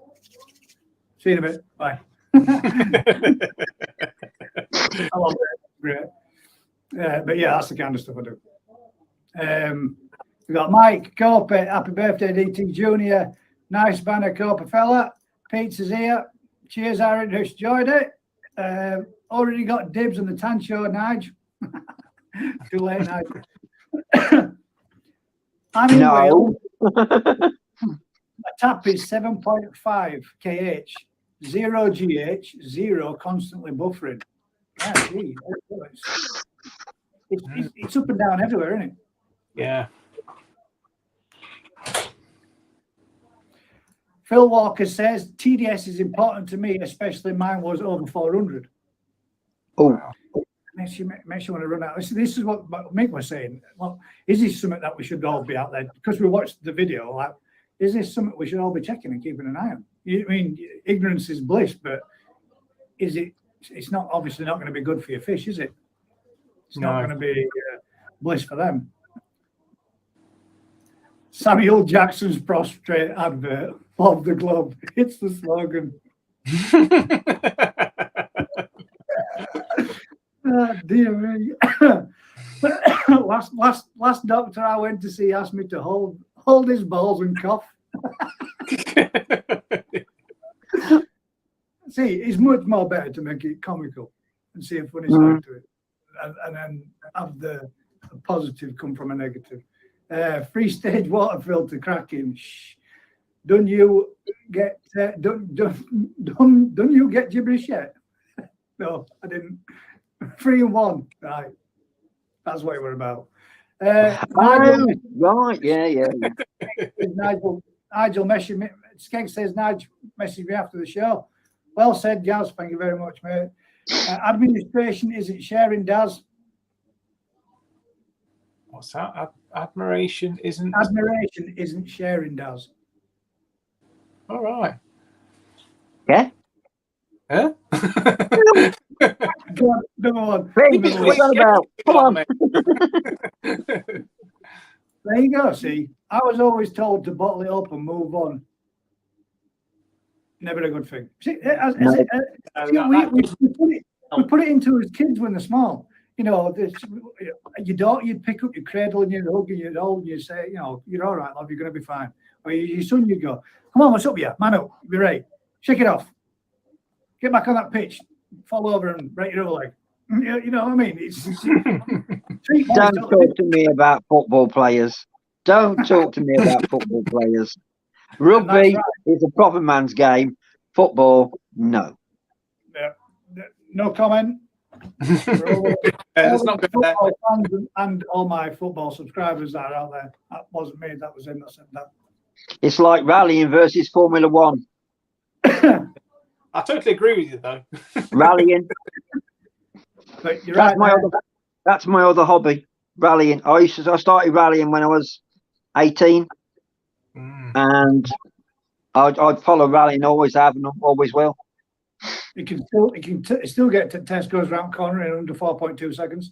see you in a bit, bye. I love it. Great. But yeah, that's the kind of stuff I do. We've got Mike Cope, happy birthday, DT Junior. Nice banner, Cope fella. Pizza's here. Cheers, Aaron, who's enjoyed it. Already got dibs on the tan show, Nige. Too late, Nige. I'm in Wales. My tap is 7.5 kH, 0 GH, 0 constantly buffering. Yeah, gee, it's up and down everywhere, isn't it? Yeah. Phil Walker says TDS is important to me, especially mine was over 400. Oh, Makes you want to run out. This is what Mick was saying. Well, is this something that we should all be out there? Because we watched the video, like, is this something we should all be checking and keeping an eye on? I mean, ignorance is bliss, but is it? It's not obviously not going to be good for your fish, is it? It's not going to be bliss for them. Samuel Jackson's prostrate advert. Love the glove. It's the slogan. Dear me. last doctor I went to see asked me to hold his balls and cough. See, it's much more better to make it comical and see a funny side to it, and then have the positive come from a negative. Free stage water filter cracking. Shh. Don't you get gibberish yet? No, I didn't. 3 and 1, right? That's what we're about. right, yeah. Nigel messaged Skeg says Nigel messaged me after the show. Well said, Gaz. Thank you very much, mate. Administration isn't sharing, Daz. What's that? Admiration isn't sharing, Daz. All right. Yeah. Huh? Go on. What's that about? Come on. There you go. See, I was always told to bottle it up and move on. Never a good thing. See, we put it into as kids when they're small. You know, you'd pick up your cradle and you'd hug and you'd hold and you'd say, you know, you're all right, love, you're going to be fine. Or your son, you'd go, come on, what's up with you? Man up, be right. Shake it off. Get back on that pitch. Fall over and break your other leg. You know what I mean? Don't talk to me about football players. Don't talk to me about football players. Rugby is a proper man's game. Football, no. Yeah. No comment. That's not good. Football fans and all my football subscribers that are out there. That wasn't me. That was him that said that. It's like rallying versus Formula One. I totally agree with you, though. Rallying. But you're that's my other hobby. Rallying. I started rallying when I was 18, and I'd follow rallying. Always have and always will. You can still get to Tesco's round corner in under 4.2 seconds.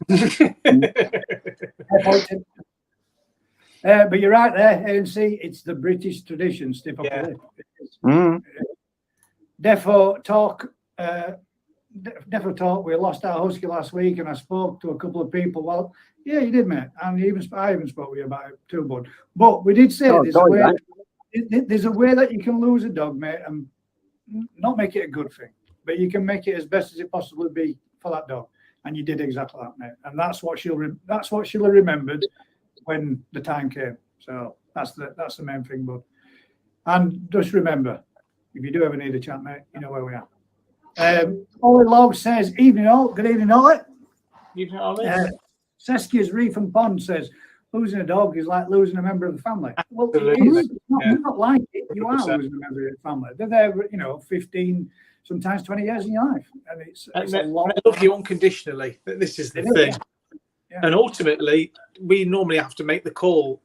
But you're right there, ANC. It's the British tradition, stiff upper lip. Defo talk. Defo talk. We lost our husky last week, and I spoke to a couple of people. Well, yeah, you did, mate. And I even spoke with you about it too, bud. But we did say there's a way that you can lose a dog, mate, and not make it a good thing, but you can make it as best as it possibly be for that dog. And you did exactly that, mate. And that's what she'll have remembered when the time came. So that's the main thing, bud. And just remember, if you do ever need a chat, mate, you know where we are. Ollie Log says, evening all. Good evening, Ollie. Evening, Ollie. Seskia's Reef and Pond says, losing a dog is like losing a member of the family. Well, it is. It's not like it. You are losing a member of the family. They're there, 15, sometimes 20 years in your life. And it's a lot. They love you unconditionally. This is the thing. Yeah. And ultimately, we normally have to make the call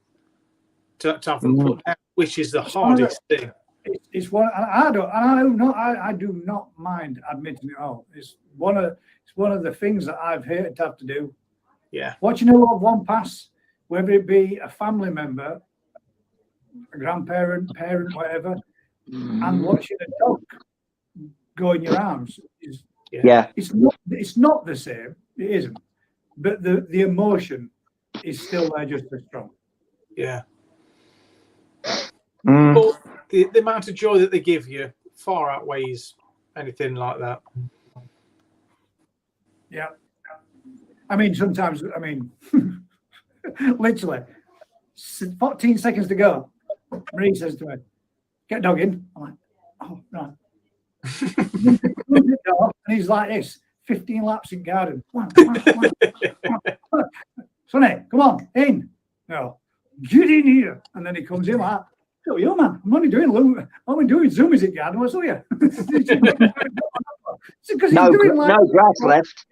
to have them put down, which is the hardest thing. It's one, and I do not mind admitting it all. It's one of the things that I've hated to have to do. Yeah. Watching a loved one pass, whether it be a family member, a grandparent, parent, whatever, and watching a dog go in your arms is it's not the same. It isn't. But the emotion is still there just as strong. Yeah. But the amount of joy that they give you far outweighs anything like that. Yeah. I mean, sometimes, literally, 14 seconds to go. Marie says to me, get dog in. I'm like, oh, right. And he's like this, 15 laps in garden. Sonny, come on, in. No, get in here. And then he comes in like, oh, you man, I'm only doing zoomies at garden. What's all you? No grass left.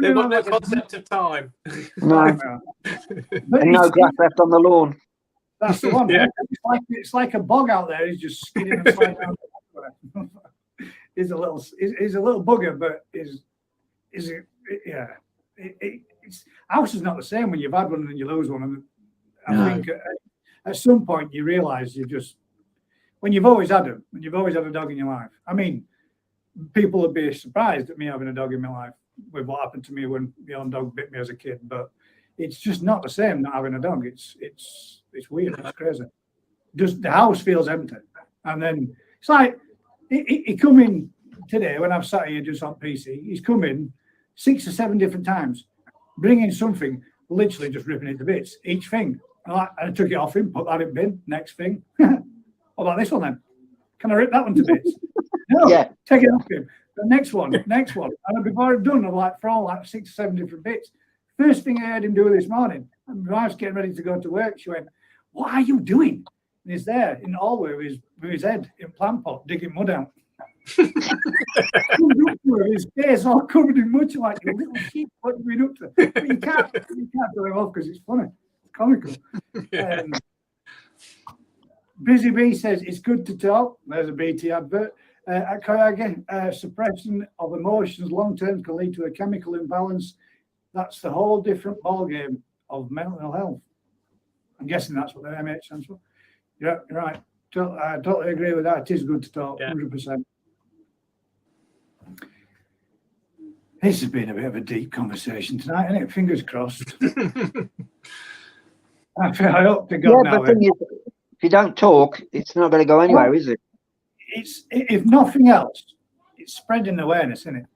They've got no concept of time. No. And no grass left on the lawn. That's the one. Yeah. It's like a bog out there. He's just skidding and sliding down. He's a little bugger, but it's house is not the same when you've had one and you lose one. And I think at some point you realise when you've always had them, when you've always had a dog in your life. I mean, people would be surprised at me having a dog in my life with what happened to me when my own dog bit me as a kid, but it's just not the same not having a dog. It's weird. It's crazy. Just the house feels empty, and then it's like he come in today when I've sat here just on PC. He's come in 6 or 7 different times, bringing something, literally just ripping it to bits. Each thing, and I took it off him, put that in bin. Next thing, what about this one then? Can I rip that one to bits? No, take it off him. The next one. And before I'm done, I'm like throw like 6 or 7 different bits. First thing I heard him do this morning, and my wife's getting ready to go to work. She went, "What are you doing?" And he's there in the hallway with his head in plant pot, digging mud out. His face all covered in mud, like, you little sheep, what have you been up to? But you can't throw him off because it's funny. It's comical. Busy Bee says, it's good to talk. There's a BT advert. At Kayagi, suppression of emotions long-term can lead to a chemical imbalance. That's the whole different ballgame of mental health. I'm guessing that's what the MH stands for. Yeah, you're right. I totally agree with that. It is good to talk, 100%. This has been a bit of a deep conversation tonight, isn't it? Fingers crossed. I hope to God now. But the thing is, if you don't talk, it's not going to go anywhere, is it? It's, if nothing else, it's spreading awareness, isn't it?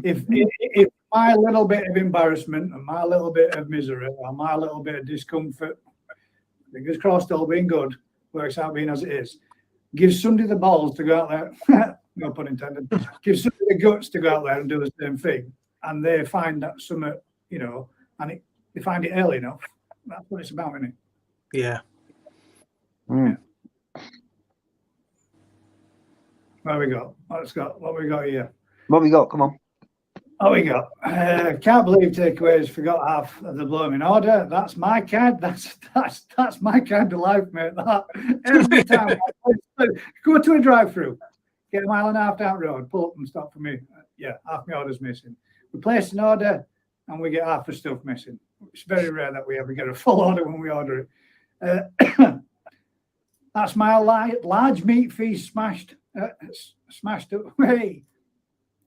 If my little bit of embarrassment and my little bit of misery or my little bit of discomfort, fingers crossed, all being good, works out being as it is, gives somebody the balls to go out there, no pun intended, gives somebody the guts to go out there and do the same thing, and they find that something, and they find it early enough. That's what it's about, isn't it? Yeah. Yeah. What we got? What we got here? What we got? Come on. What we got? Can't believe takeaways forgot half of the blooming order. That's my kind. That's my kind of life, mate. That every time I go to a drive-through, get a mile and a half down the road, pull up and stop for me. Yeah, half my order's missing. We place an order and we get half the stuff missing. It's very rare that we ever get a full order when we order it. That's my large meat feast smashed away.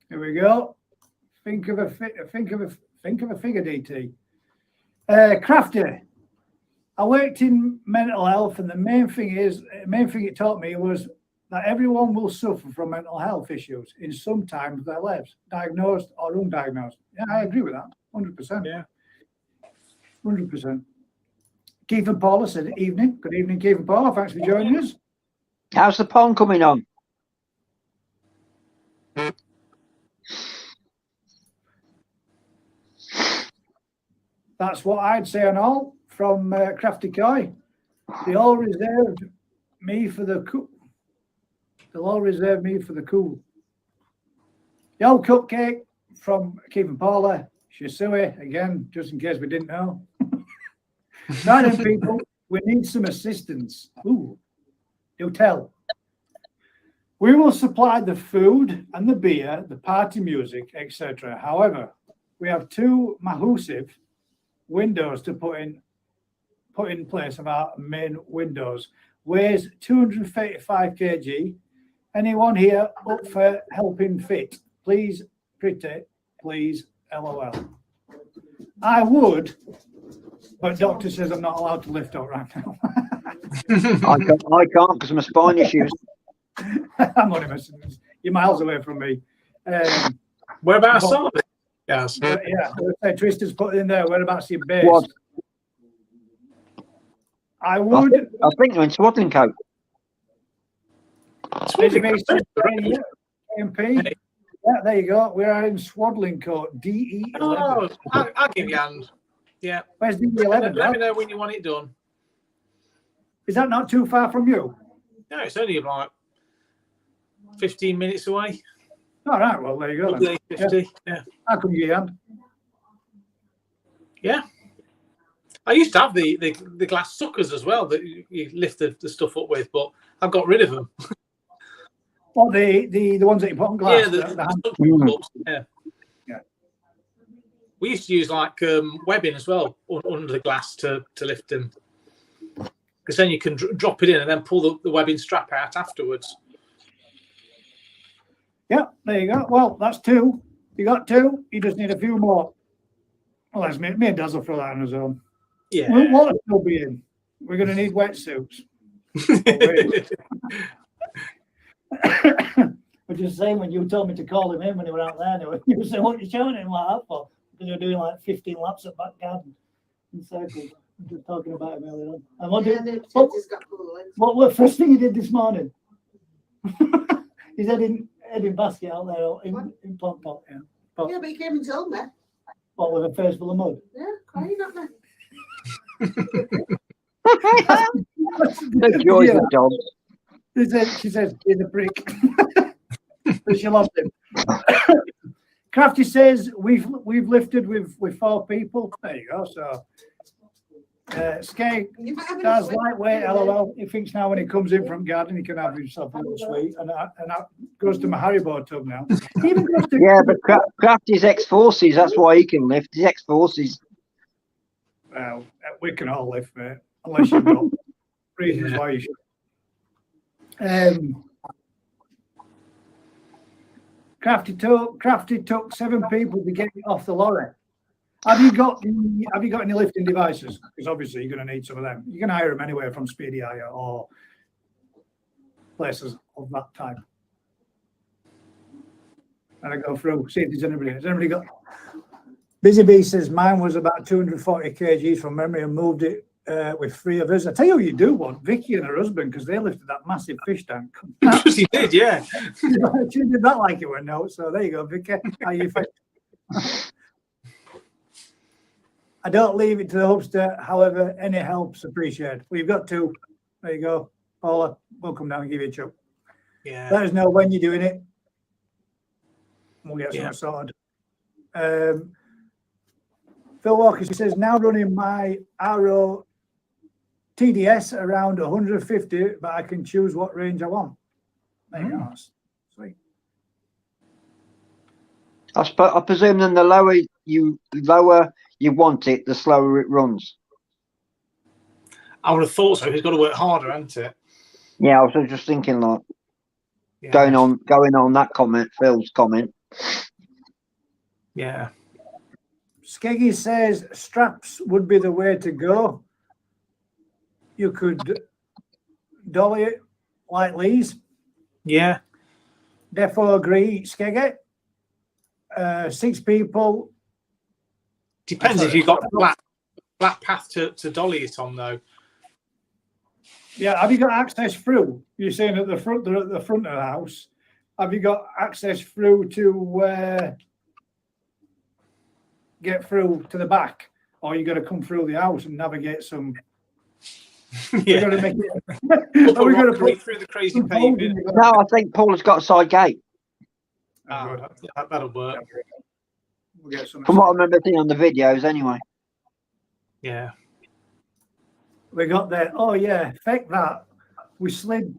Here we go. Think of a figure, DT. Crafty. I worked in mental health, and the main thing it taught me was that everyone will suffer from mental health issues in some time of their lives, diagnosed or undiagnosed. Yeah, I agree with that, 100%. Yeah. 100%. Keith and Paula said evening. Good evening, Keith and Paula. Thanks for joining us. How's the pond coming on? That's what I'd say on all from Crafty Koi. They all reserved me for the cool. They'll all reserve me for the cool. The old cupcake from Keith and Paula. Shisui, again, just in case we didn't know. Right then, people, we need some assistance. Ooh, do tell. We will supply the food and the beer, the party music, etc. However, we have two massive windows to put in place of our main windows. Weighs 235 kg. Anyone here up for helping fit? Please, pretty, please, LOL. I would, but doctor says I'm not allowed to lift up right now. I can't because of my spine issues. I'm only messing. You're miles away from me. Whereabouts are they? Yes. Yeah, Twister's put in there. Whereabouts your base? What? I would. I think they're in Swaddling Coat. MP. Yeah, there you go. We are in Swaddling Coat, DE11. Oh, I'll give you a hand. Yeah. Where's DE11? Let me know when you want it done. Is that not too far from you? No, it's only like 15 minutes away. All right, well, there you go. Then. 50, yeah. I'll come give you a hand. Yeah. I used to have the glass suckers as well that you lift the stuff up with, but I've got rid of them. What, the ones that you put on glass? Yeah, the yeah. We used to use like webbing as well under the glass to lift them, because then you can drop it in and then pull the webbing strap out afterwards. Yeah, there you go. Well, that's two. You got two. You just need a few more. Well, that's me and Daz will throw that on his own. Yeah. What will still be in? We're going to need wetsuits. We're just saying, when you told me to call him in when he were out there, you were saying, what are you showing him like that for? Because you're doing like 15 laps at back garden in circles. I'm just talking about him earlier on. And what was the first thing he did this morning? He's heading basket out there in plant pot. Yeah. Yeah, but he came and told me. What, with a face full of mud? Yeah, crying at me. The joys of dogs. She says, he's a prick. But she loves him. Crafty says, we've lifted with 4 people. There you go. So, Skate does lightweight, LOL. He thinks now when he comes in from garden, he can have himself a little sweet. And that goes to my Haribo tub now. Even goes to but Crafty's ex-forces, that's why he can lift. His ex-forces. Well, we can all lift, mate, unless you've got reasons why you should. Crafty took 7 people to get off the lorry. Have you got any lifting devices? Because obviously you're going to need some of them. You can hire them anywhere from Speedy Hire or places of that type. And I go through, see if there's anybody. Has anybody got? Busy Bee says mine was about 240 kgs from memory and moved it with 3 of us. I tell you what you do want, Vicky and her husband, because they lifted that massive fish tank. She did, yeah. She did that like it were no. So there you go, Vicky. How you feel? I don't leave it to the hubster. However, any help's appreciated. Well, you've got 2. There you go. Paula, we'll come down and give you a chuck. Yeah. Let us know when you're doing it. We'll get something sorted. Phil Walker, she says, now running my RO TDS around 150, but I can choose what range I want. There you go. Sweet. I presume then the lower you want it, the slower it runs. I would have thought so. He's got to work harder, hasn't it? Yeah, I was just thinking like Yeah. going on that comment, Phil's comment. Yeah. Skeggy says straps would be the way to go. You could dolly it like Lee's. Yeah. Defo agree, Skeggy. 6 people. Depends if you've got a flat path to dolly it on, though. Yeah, have you got access through? You're saying at the front, they're at the front of the house. Have you got access through to get through to the back, or you got to come through the house and navigate some? Yeah. We're going to make it. Are we going to put through the crazy paving? No, I think Paula's got a side gate. That'll work. We'll get some. From what I remember seeing on the videos, anyway. Yeah. We got there. Oh yeah, feck that. We slid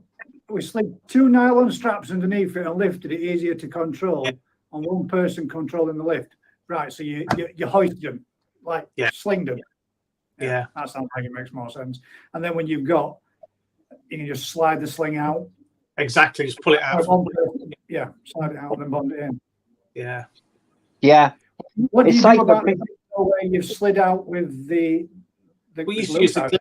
2 nylon straps underneath it and lifted it easier to control on one person controlling the lift. Right, so you hoist them, like sling them. Yeah. That sounds like it makes more sense. And then when you've got, you can just slide the sling out. Exactly, just pull it out. Yeah, slide it out and then bond it in. Yeah. Yeah. What do It's you do safer about for- the where you've slid out with the We used to glue use side?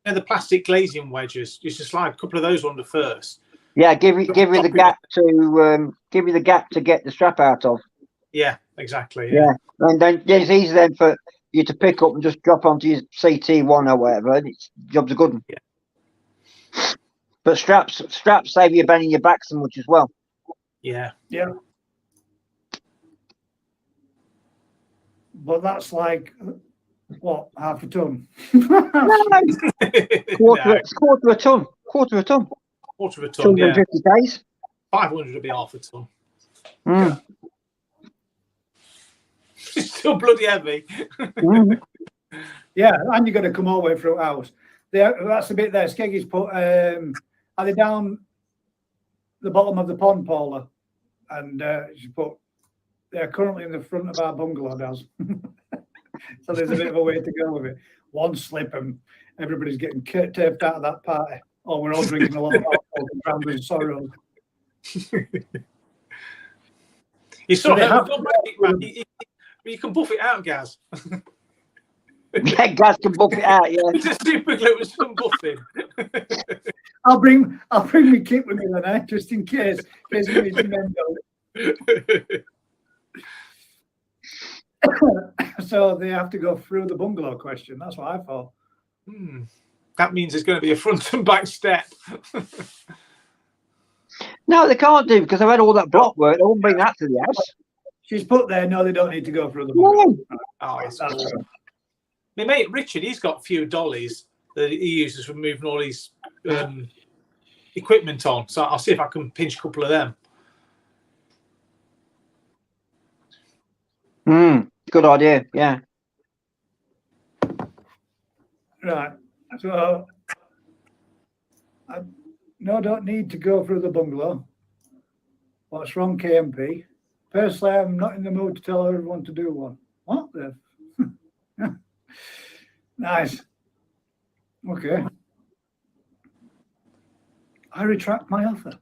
the plastic glazing wedges. Used to slide a couple of those under first. Yeah, give you the gap to get the strap out of. Yeah, exactly. Yeah, and then it's easy then for you to pick up and just drop onto your CT1 or whatever, and it's job's a good one. Yeah. But straps save you bending your back so much as well. Yeah. Yeah. But that's like what, half a ton? Quarter of a ton. Quarter of a ton. 250 days. 500 would be half a ton. Mm. It's still bloody heavy. Mm. Yeah, and you're going to come all the way through house. That's the bit there. Skeggy's put, are they down the bottom of the pond, Paula? And she put, they're currently in the front of our bungalow, Daz. So there's a bit of a way to go with it. One slip and everybody's getting taped out of that party. Oh, we're all drinking a lot of alcohol and drowned in sorrow. You sort So of you can buff it out, Gaz. Yeah, Gaz can buff it out. Yeah. Just super glue with some buffing. I'll bring my kit with me then, just in case we need to mend it. So they have to go through the bungalow question. That's what I thought. That means there's going to be a front and back step. No, they can't do because I've had all that block work. They won't bring that to the house. She's put there, no, they don't need to go through the bungalow. No. Oh, it's That's cool. true. My mate Richard, he's got a few dollies that he uses for moving all his equipment on. So I'll see if I can pinch a couple of them. Good idea. Yeah. Right. So, don't need to go through the bungalow. What's wrong, KMP? Personally, I'm not in the mood to tell everyone to do one. What the? Nice. Okay. I retract my offer.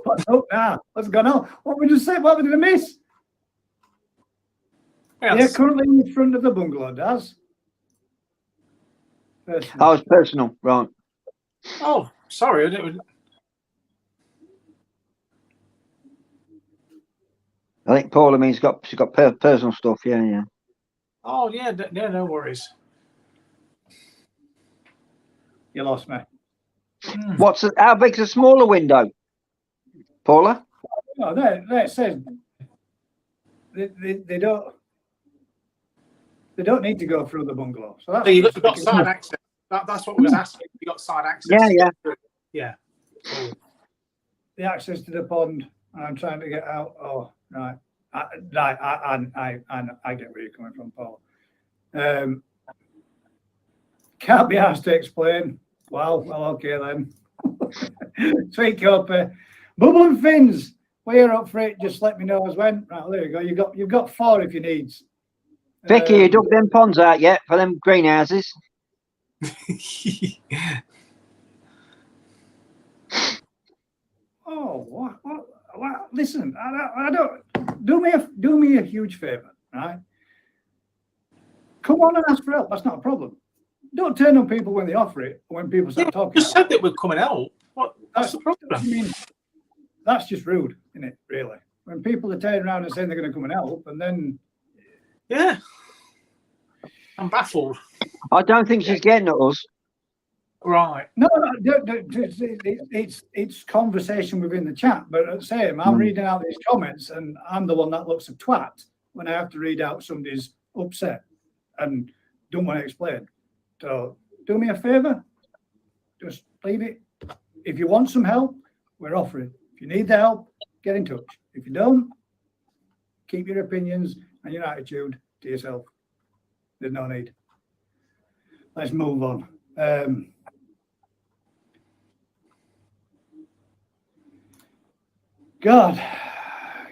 What's up now? What's going on? What we just said? What did I miss? They're currently in the front of the bungalow, Daz. Oh, it's personal, right? Oh, sorry, I didn't. I think Paula means she's got personal stuff. Yeah, yeah. Oh yeah, no worries. You lost me. How big's a smaller window, Paula? No, that says they don't need to go through the bungalow. So that's You've got side access. That's what we was asking. You got side access. Yeah. Cool. the access to the pond. I'm trying to get out. Oh, right. I get where you're coming from, Paul. Can't be asked to explain. Well, okay then. Sweet copy. Bubble and fins. We're up for it. Just let me know as when. Right, there you go. You've got 4 if you need. Vicky, you dug them ponds out yet for them greenhouses? Oh, what? Listen, I don't. Do me a huge favor, right? Come on and ask for help. That's not a problem. Don't turn on people when they offer it. Or when people start talking. Just said that we're coming out. What's the problem? I mean, that's just rude, isn't it? Really, when people are turning around and saying they're going to come and help, and then Yeah, I'm baffled. I don't think she's getting at us. Right. no, it's conversation within the chat. But at the same, I'm reading out these comments, and I'm the one that looks a twat when I have to read out somebody's upset and don't want to explain. So do me a favor, just leave it. If you want some help, we're offering. If you need the help, get in touch. If you don't, keep your opinions and your attitude to yourself. There's no need. Let's move on. God,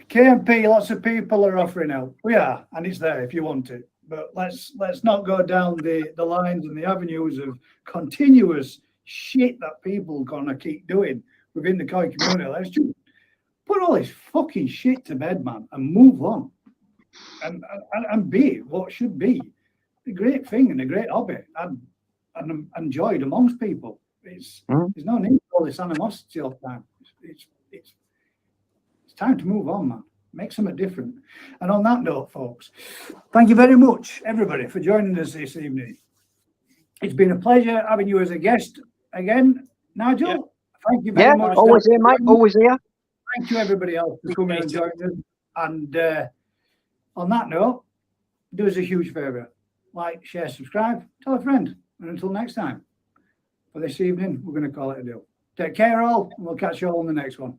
KMP, lots of people are offering help. We are, and it's there if you want it. But let's not go down the lines and the avenues of continuous shit that people gonna keep doing within the koi community. Let's just put all this fucking shit to bed, man, and move on. And be what should be a great thing and a great hobby and enjoyed amongst people. There's no need for all this animosity all the time. It's time to move on, man. Make something different. And on that note, folks, thank you very much, everybody, for joining us this evening. It's been a pleasure having you as a guest again, Nigel. Yeah. Thank you very much. Always here, mate. Always here. Thank you, everybody else, for coming and joining us. And on that note, do us a huge favour. Like, share, subscribe, tell a friend. And until next time, for this evening, we're going to call it a deal. Take care, all, and we'll catch you all in the next one.